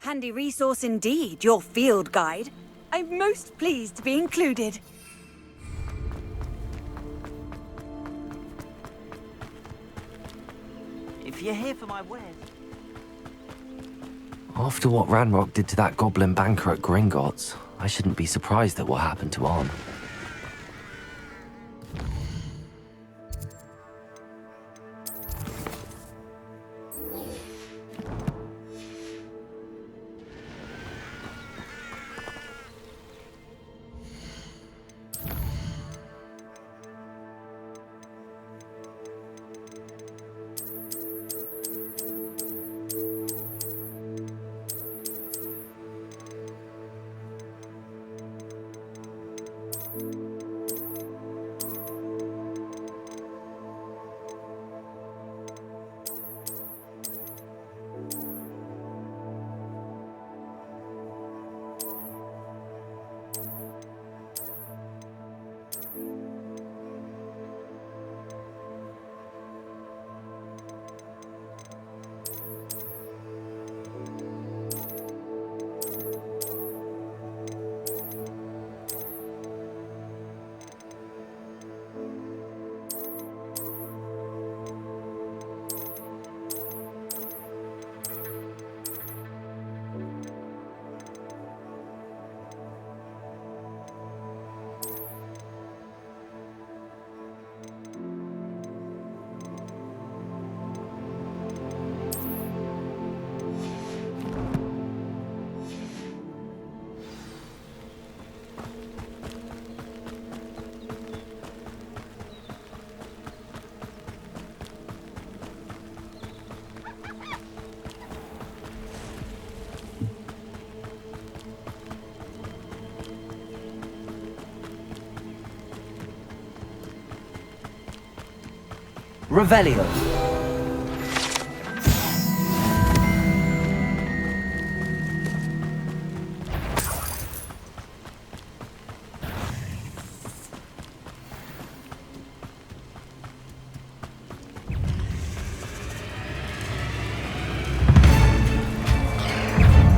Handy resource indeed, your field guide. I'm most pleased to be included. If you're here for my wares... After what Ranrock did to that goblin banker at Gringotts, I shouldn't be surprised at what happened to Arn. Revelio.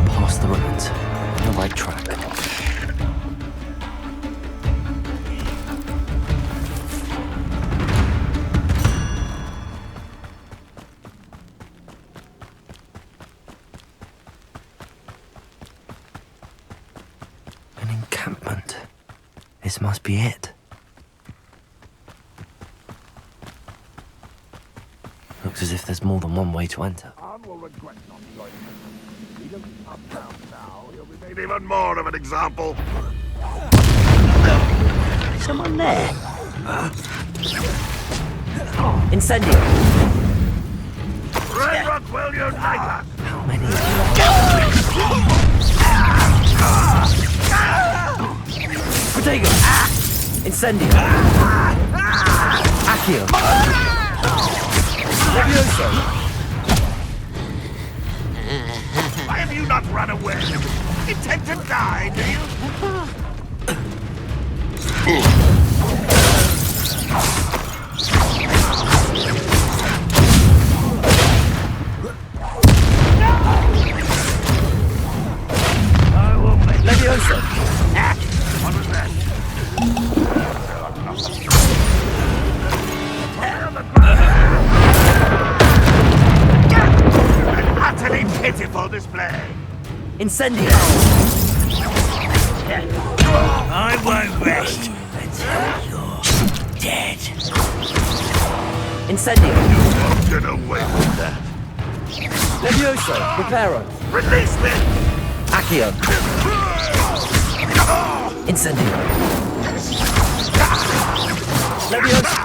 Past the ruins, on the right track. Encampment. This must be it. Looks as if there's more than one way to enter. Arn will regret not joining us. If he doesn't come down now, he'll be made even more of an example. Someone there? Incendio. Ranrock will unite us! How many Protego. Incendio. Accio. Levioso. Why have you not run away? Intend to die, do you? I will make Levioso. What was that? An utterly pitiful display. Incendio. I won't rest until you're dead. Incendio. You won't get away with that. Levioso. Reparo. Release me! Accio. Incendio. Levioso.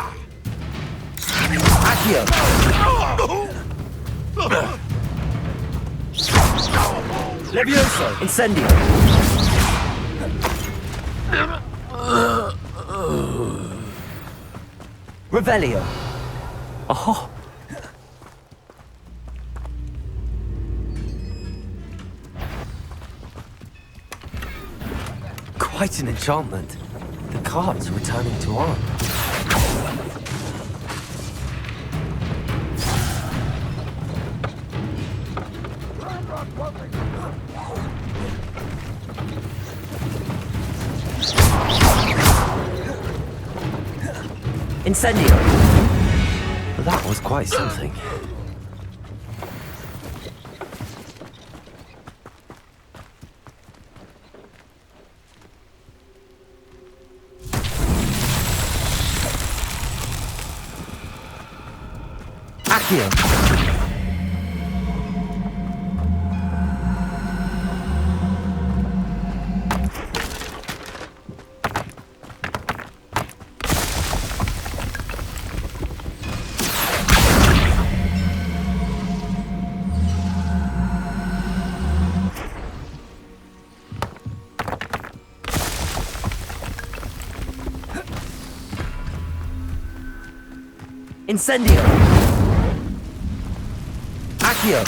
Accio. Levioso. Incendio. Revelio. Oh! Quite an enchantment. The cards are returning to Arn. Incendio! That was quite something. Accio! Incendio! Accio!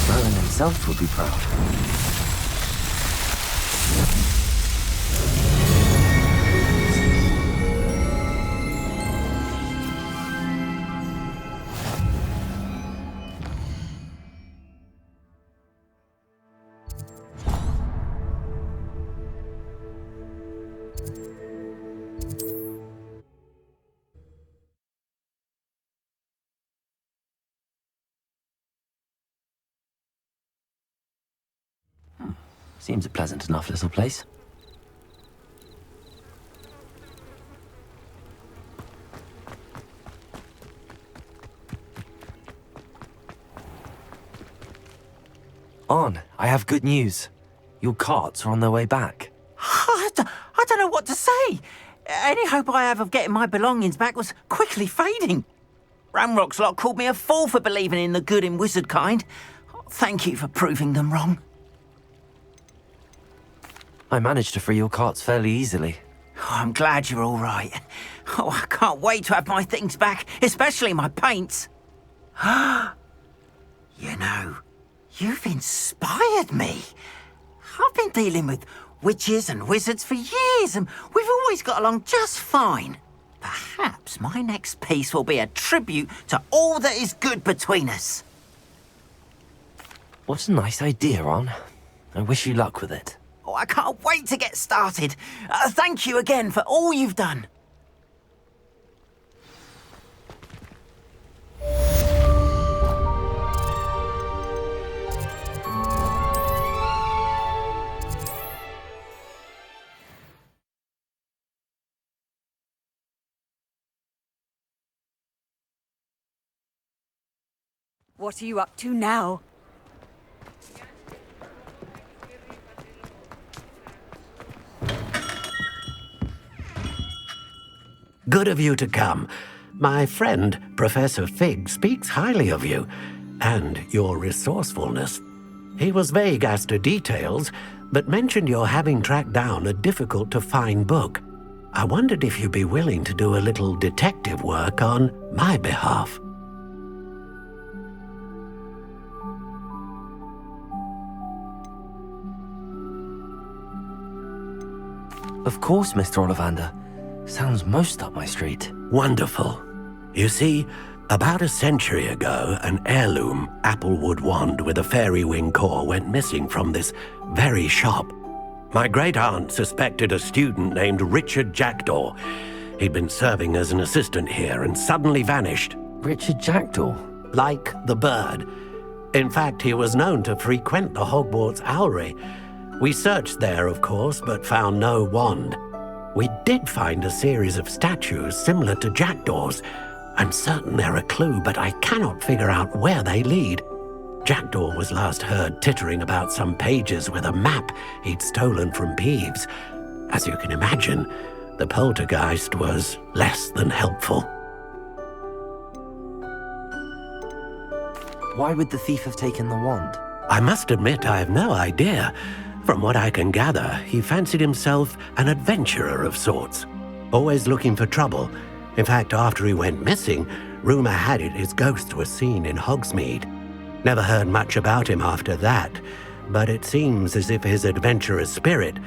Merlin himself would be proud. Seems a pleasant enough little place. On, I have good news. Your carts are on their way back. I don't know what to say. Any hope I have of getting my belongings back was quickly fading. Ranrock's lot called me a fool for believing in the good in wizard kind. Thank you for proving them wrong. I managed to free your carts fairly easily. Oh, I'm glad you're all right. Oh, I can't wait to have my things back, especially my paints. You know, you've inspired me. I've been dealing with witches and wizards for years, and we've always got along just fine. Perhaps my next piece will be a tribute to all that is good between us. What a nice idea, On. I wish you luck with it. Oh, I can't wait to get started. Thank you again for all you've done. What are you up to now? Good of you to come. My friend, Professor Fig, speaks highly of you and your resourcefulness. He was vague as to details, but mentioned your having tracked down a difficult-to-find book. I wondered if you'd be willing to do a little detective work on my behalf. Of course, Mr. Ollivander. Sounds most up my street. Wonderful. You see, about a century ago, an heirloom applewood wand with a fairy wing core went missing from this very shop. My great-aunt suspected a student named Richard Jackdaw. He'd been serving as an assistant here and suddenly vanished. Richard Jackdaw? Like the bird. In fact, he was known to frequent the Hogwarts Owlery. We searched there, of course, but found no wand. We did find a series of statues similar to Jackdaw's. I'm certain they're a clue, but I cannot figure out where they lead. Jackdaw was last heard tittering about some pages with a map he'd stolen from Peeves. As you can imagine, the poltergeist was less than helpful. Why would the thief have taken the wand? I must admit I have no idea. From what I can gather, he fancied himself an adventurer of sorts, always looking for trouble. In fact, after he went missing, rumor had it his ghost was seen in Hogsmeade. Never heard much about him after that, but it seems as if his adventurous spirit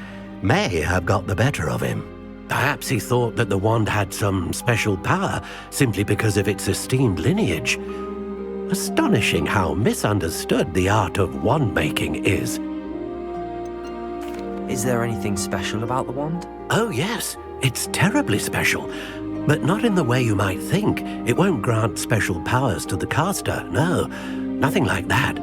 may have got the better of him. Perhaps he thought that the wand had some special power simply because of its esteemed lineage. Astonishing how misunderstood the art of wand-making is. Is there anything special about the wand? Oh yes, it's terribly special. But not in the way you might think. It won't grant special powers to the caster, no. Nothing like that.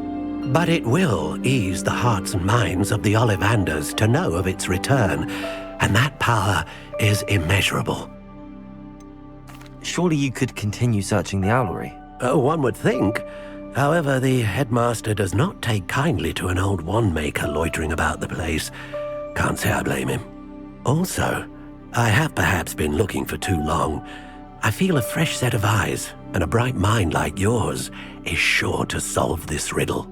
But it will ease the hearts and minds of the Ollivanders to know of its return. And that power is immeasurable. Surely you could continue searching the owlery. Oh, one would think. However, the headmaster does not take kindly to an old wand-maker loitering about the place. Can't say I blame him. Also, I have perhaps been looking for too long. I feel a fresh set of eyes, and a bright mind like yours is sure to solve this riddle.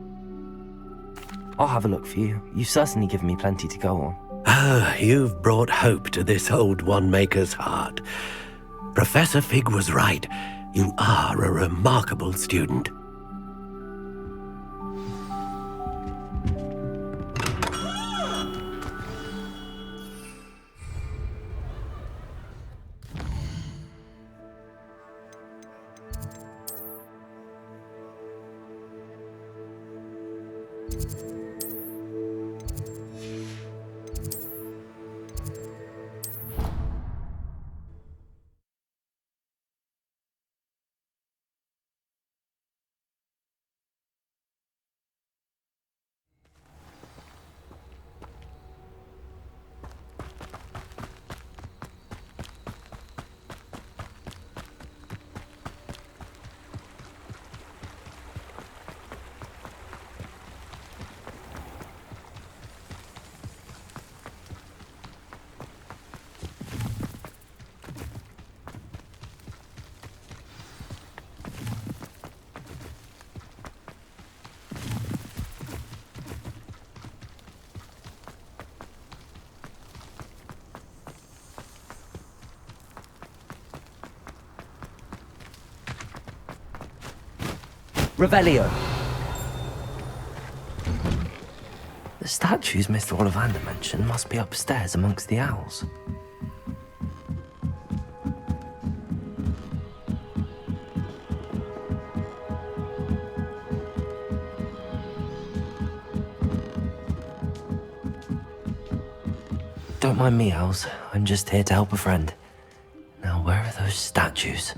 I'll have a look for you. You've certainly given me plenty to go on. Ah, you've brought hope to this old wand-maker's heart. Professor Fig was right. You are a remarkable student. Revelio! The statues Mr. Ollivander mentioned must be upstairs amongst the owls. Don't mind me, owls. I'm just here to help a friend. Now, where are those statues?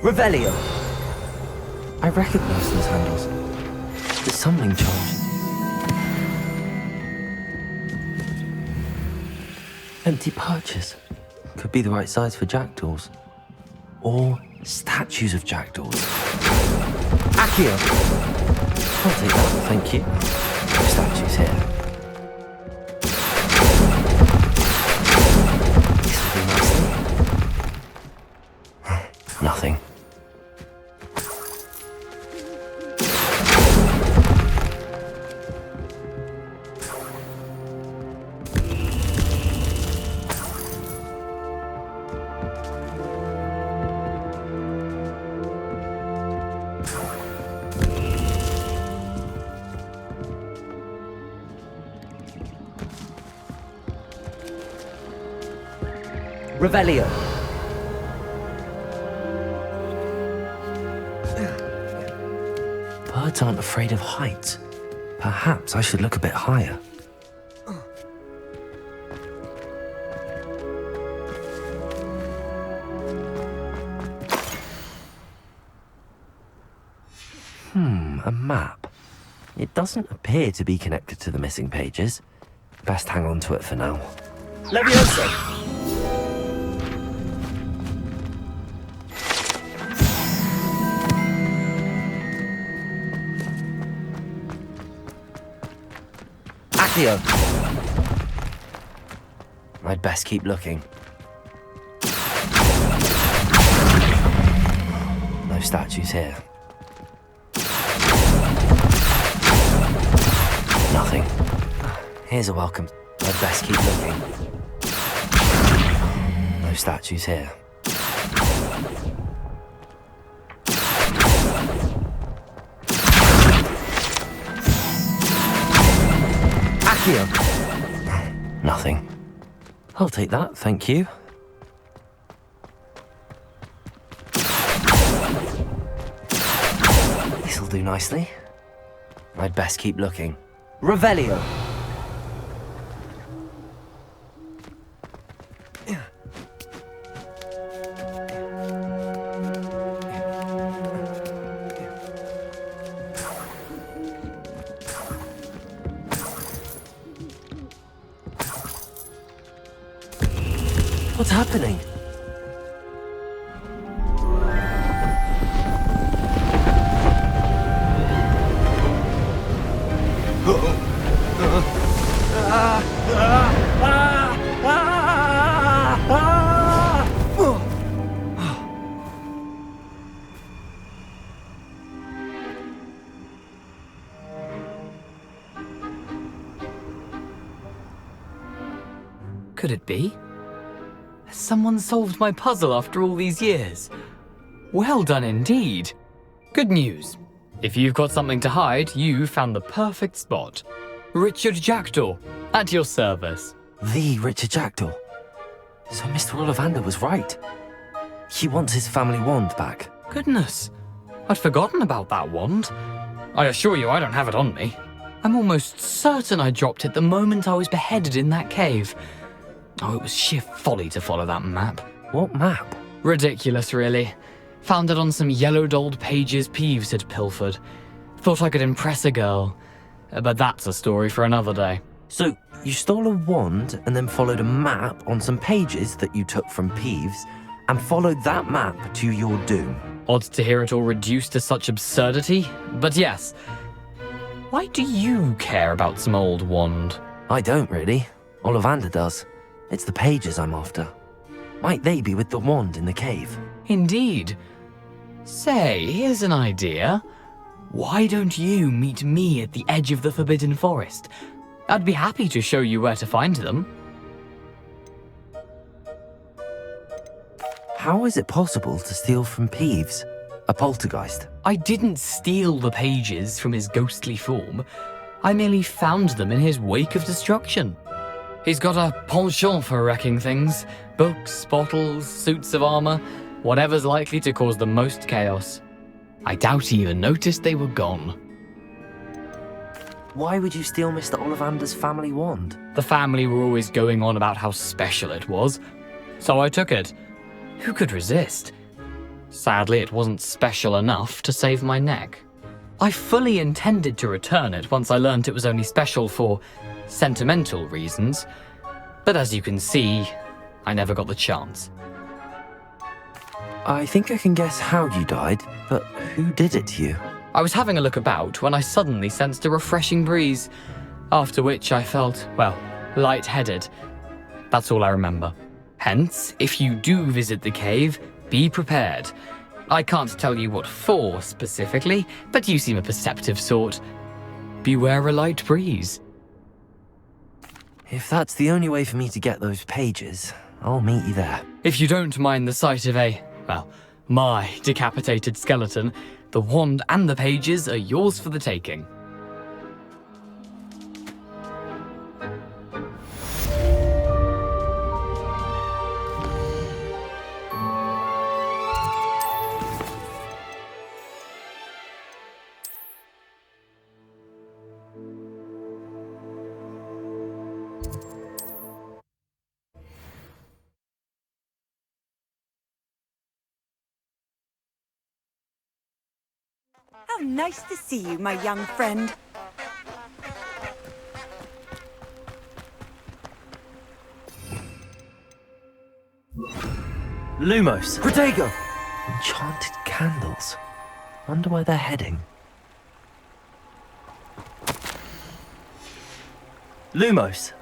Revelio! I recognize those handles. There's something charged. Empty perches. Could be the right size for jackdaws. Or statues of jackdaws. Accio! I'll take that, thank you. No statues here. This will be nicely. Nothing. Revelio. Birds aren't afraid of heights. Perhaps I should look a bit higher. A map. It doesn't appear to be connected to the missing pages. Best hang on to it for now. Leviosa! I'd best keep looking. No statues here. Nothing. Here's a welcome. I'd best keep looking. No statues here. Nothing. I'll take that, thank you. That'll do nicely. I'd best keep looking. Revelio! What's happening? Could it be? Has someone solved my puzzle after all these years? Well done indeed. Good news. If you've got something to hide, you found the perfect spot. Richard Jackdaw, at your service. The Richard Jackdaw. So Mr. Ollivander was right. He wants his family wand back. Goodness, I'd forgotten about that wand. I assure you I don't have it on me. I'm almost certain I dropped it the moment I was beheaded in that cave. Oh, it was sheer folly to follow that map. What map? Ridiculous, really. Found it on some yellowed old pages Peeves had pilfered. Thought I could impress a girl. But that's a story for another day. So, you stole a wand and then followed a map on some pages that you took from Peeves and followed that map to your doom. Odd to hear it all reduced to such absurdity, but yes. Why do you care about some old wand? I don't really. Ollivander does. It's the pages I'm after. Might they be with the wand in the cave? Indeed. Say, here's an idea. Why don't you meet me at the edge of the Forbidden Forest? I'd be happy to show you where to find them. How is it possible to steal from Peeves, a poltergeist? I didn't steal the pages from his ghostly form. I merely found them in his wake of destruction. He's got a penchant for wrecking things. Books, bottles, suits of armor, whatever's likely to cause the most chaos. I doubt he even noticed they were gone. Why would you steal Mr. Ollivander's family wand? The family were always going on about how special it was, so I took it. Who could resist? Sadly, it wasn't special enough to save my neck. I fully intended to return it once I learned it was only special for sentimental reasons, but as you can see, I never got the chance. I think I can guess how you died, but who did it to you? I was having a look about when I suddenly sensed a refreshing breeze, after which I felt, well, lightheaded. That's all I remember. Hence, if you do visit the cave, be prepared. I can't tell you what for specifically, but you seem a perceptive sort. Beware a light breeze. If that's the only way for me to get those pages, I'll meet you there. If you don't mind the sight of my decapitated skeleton, the wand and the pages are yours for the taking. How nice to see you, my young friend. Lumos! Protego! Enchanted candles. Wonder where they're heading. Lumos!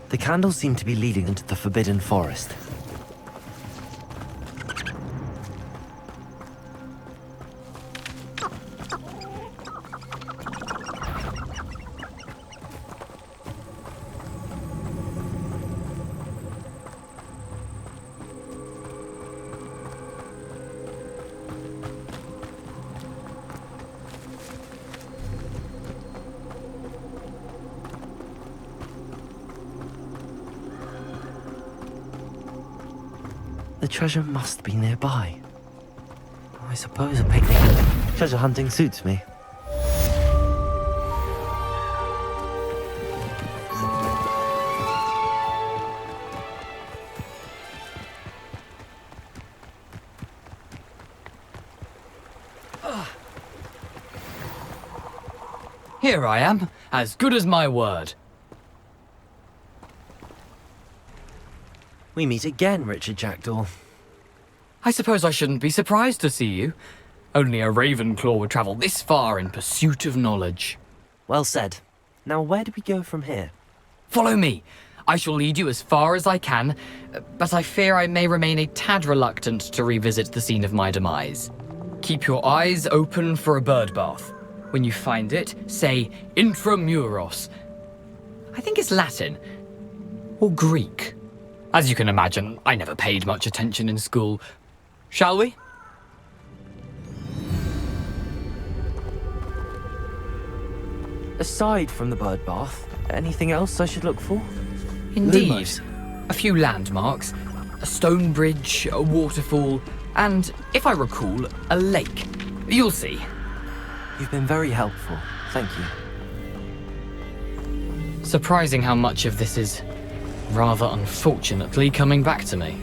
The candles seem to be leading into the Forbidden Forest. The treasure must be nearby. I suppose a picnic and treasure hunting suits me. Here I am, as good as my word. We meet again, Richard Jackdaw. I suppose I shouldn't be surprised to see you. Only a Ravenclaw would travel this far in pursuit of knowledge. Well said. Now where do we go from here? Follow me. I shall lead you as far as I can, but I fear I may remain a tad reluctant to revisit the scene of my demise. Keep your eyes open for a bird bath. When you find it, say intramuros. I think it's Latin. Or Greek. As you can imagine, I never paid much attention in school. Shall we? Aside from the bird bath, anything else I should look for? Indeed. Lumos. A few landmarks, a stone bridge, a waterfall, and, if I recall, a lake. You'll see. You've been very helpful. Thank you. Surprising how much of this is, rather unfortunately, coming back to me.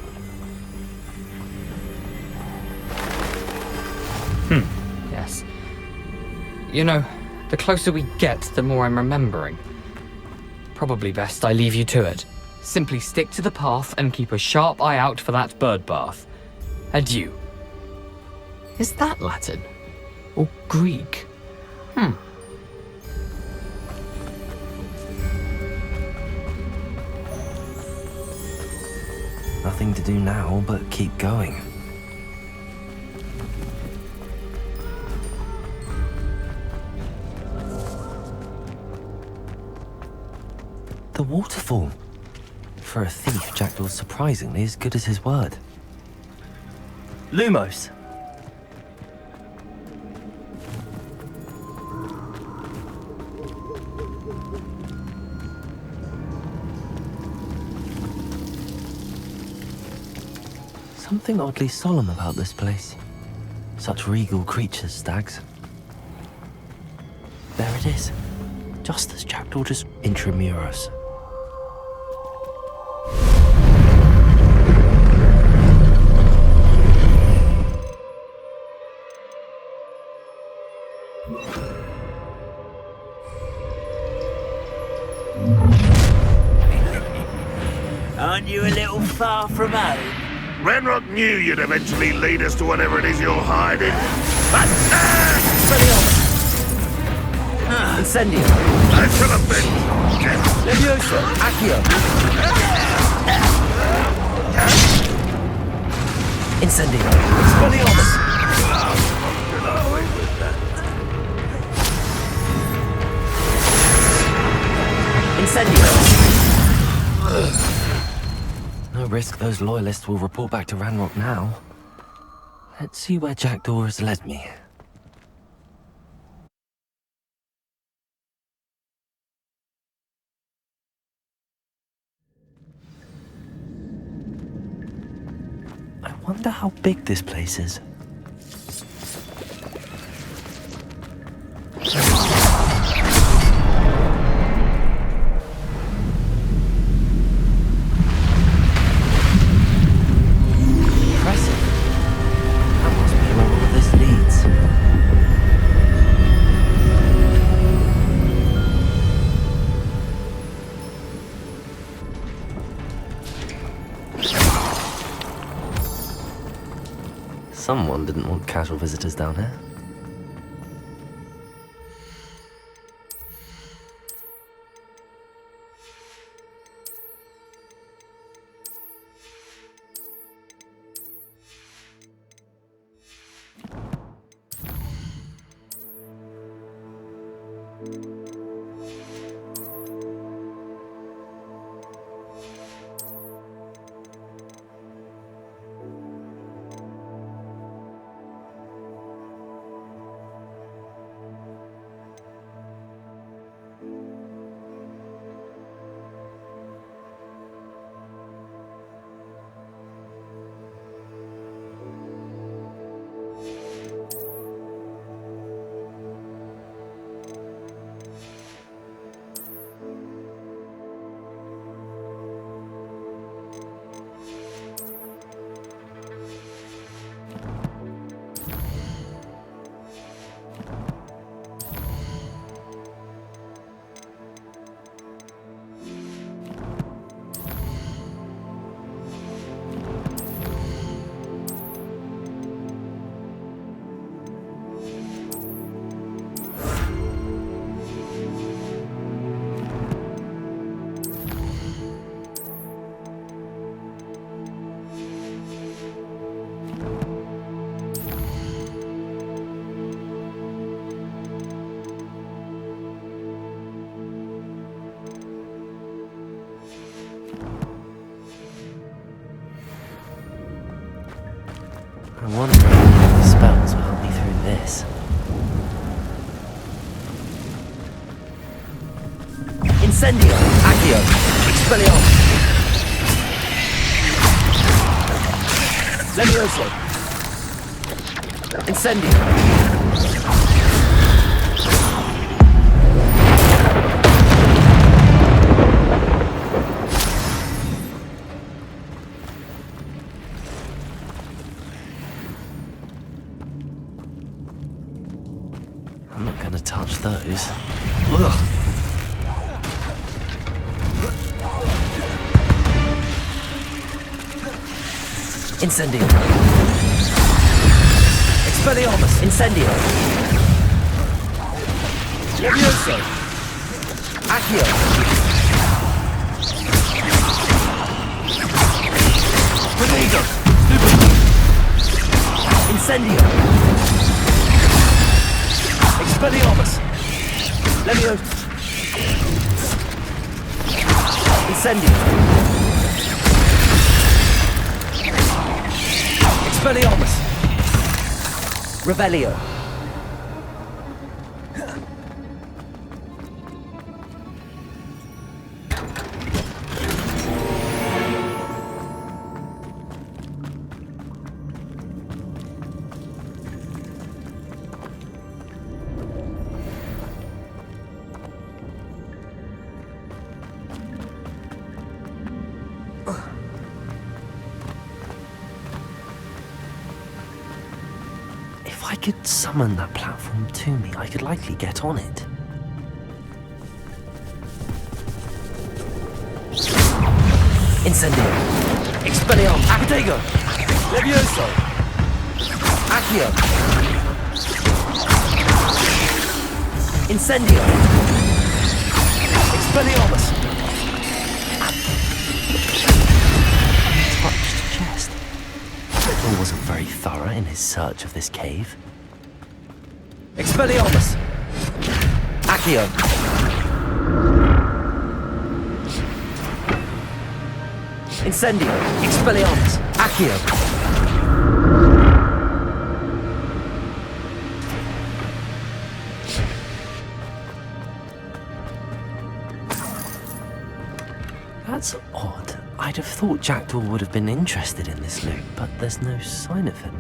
Yes. You know, the closer we get, the more I'm remembering. Probably best I leave you to it. Simply stick to the path and keep a sharp eye out for that bird bath. Adieu. Is that Latin? Or Greek? Nothing to do now but keep going. The waterfall. For a thief, Jackdaw's surprisingly as good as his word. Lumos! Something oddly solemn about this place. Such regal creatures, stags. There it is. Just as Jackdaw just intramuros. Aren't you a little far from home? Ranrock knew you'd eventually lead us to whatever it is you're hiding. But, Incendio! I should have been... Leviosa! Accio! Incendio! Expelliarmus! Incendio! No risk those loyalists will report back to Ranrock now. Let's see where Jackdaw has led me. I wonder how big this place is. Impressive. That must be where all this leads. Someone didn't want casual visitors down here. I wonder if the spells will help me through this. Incendio! Accio! Expelliarmus! Levioso! Incendio! I'm not gonna touch those. Ugh. Incendio! Expelliarmus! Incendio! Levioso! Accio! Prodigo! Incendio! Expelliarmus! Levioso! Incendio! Expelliarmus! Revelio! If I could summon that platform to me, I could likely get on it. Incendio! Expelliarmus! Acatego! Levioso! Accio! Incendio! Expelliarmus! Touched chest. He wasn't very thorough in his search of this cave. Expelliarmus! Accio! Incendio! Expelliarmus! Accio! That's odd. I'd have thought Jackdaw would have been interested in this loot, but there's no sign of him.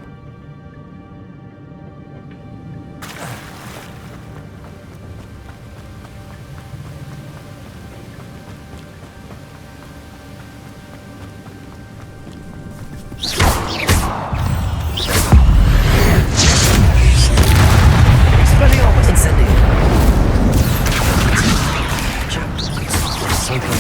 Expelliarmus! Incendio! Jackdaw, so good.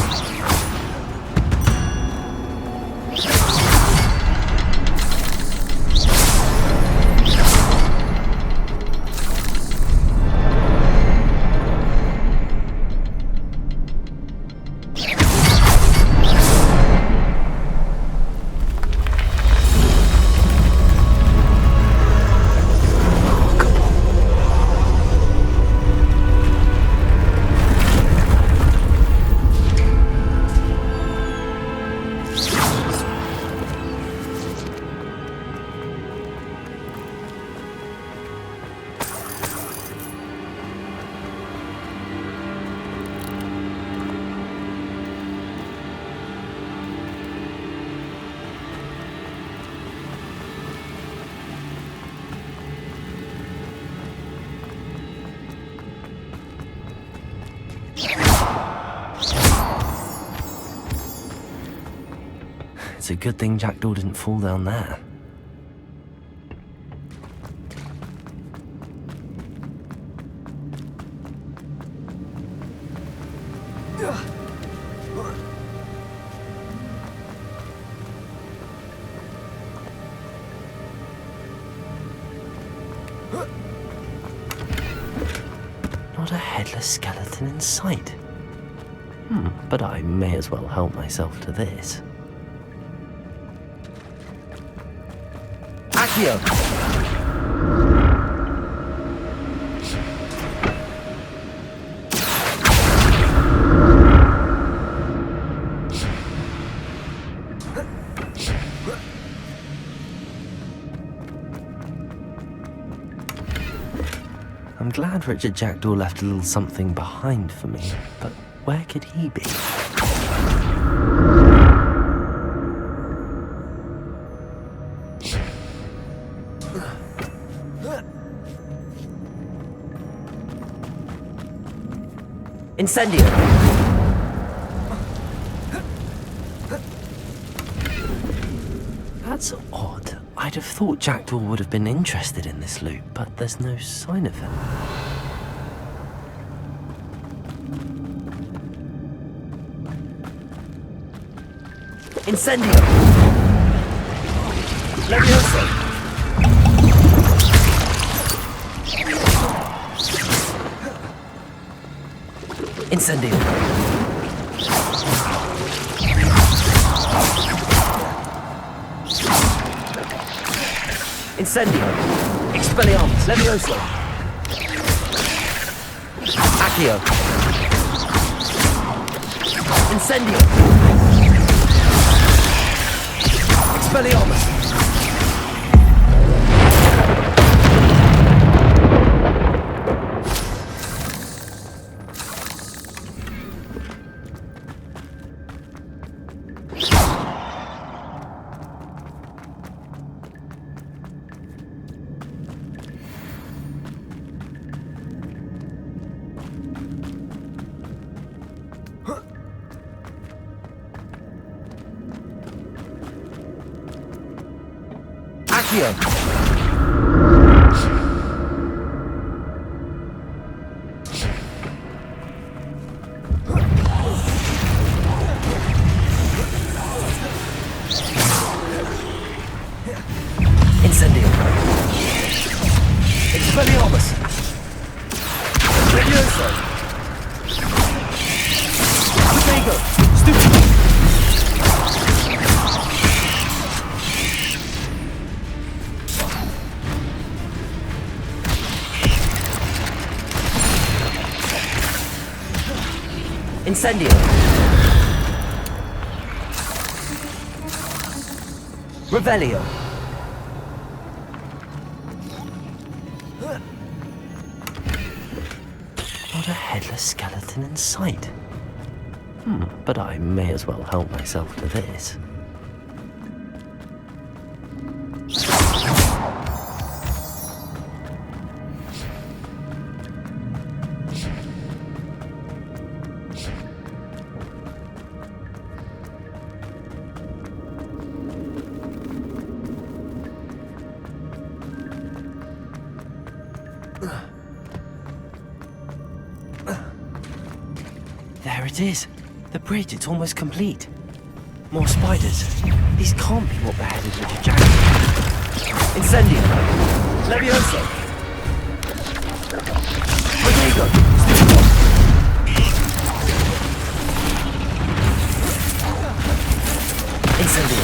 It's a good thing Jackdaw didn't fall down there. Not a headless skeleton in sight. But I may as well help myself to this. Accio! glad Richard Jackdaw left a little something behind for me, but where could he be? Incendio! That's odd. I'd have thought Jackdaw would have been interested in this loot, but there's no sign of him. Incendio! Levioso! Incendio! Incendio! Expelliarmus! Levioso! Accio! Incendio! Expelliarmus! Accio! Incendio! Expelliarmus! Levioso! Protego! Stupid! Incendio! Revelio! Not a headless skeleton in sight. But I may as well help myself to this. There it is. The bridge, it's almost complete. More spiders. These can't be what beheaded Richard Jackdaw. Incendio! Levioso! Protego! Incendio!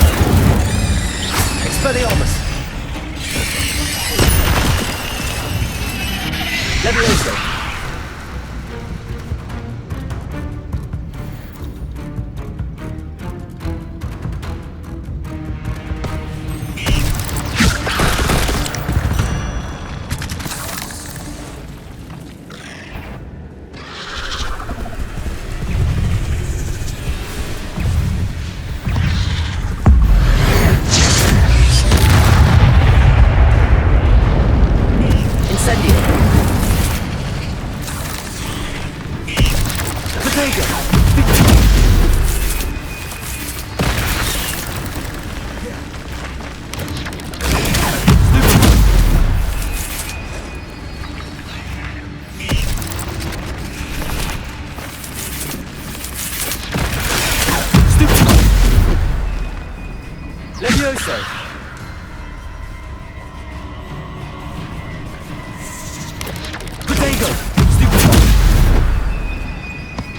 Expelliarmus! Levioso! Levioso! Protego! Stupefy!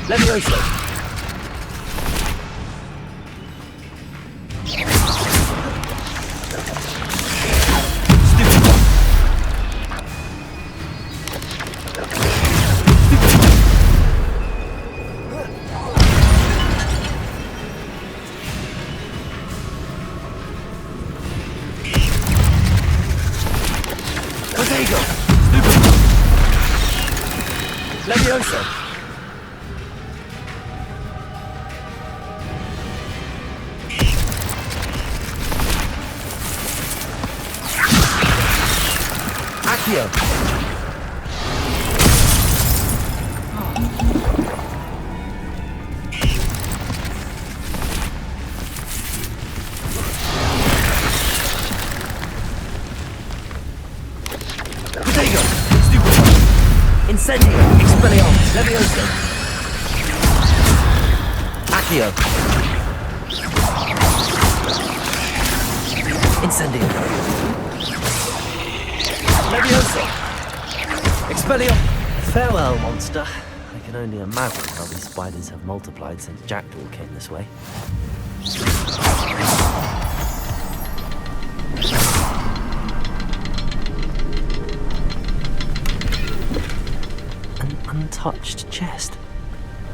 Levioso! Protego! Stupefy! Accio! Protego! Stupefy! Incendio! Expelliarmus! Levioso! Accio! Incendio! Levioso! Expelliarmus! Farewell, monster. I can only imagine how these spiders have multiplied since Jackdaw came this way. An untouched chest.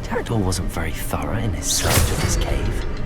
Jackdaw wasn't very thorough in his search of this cave.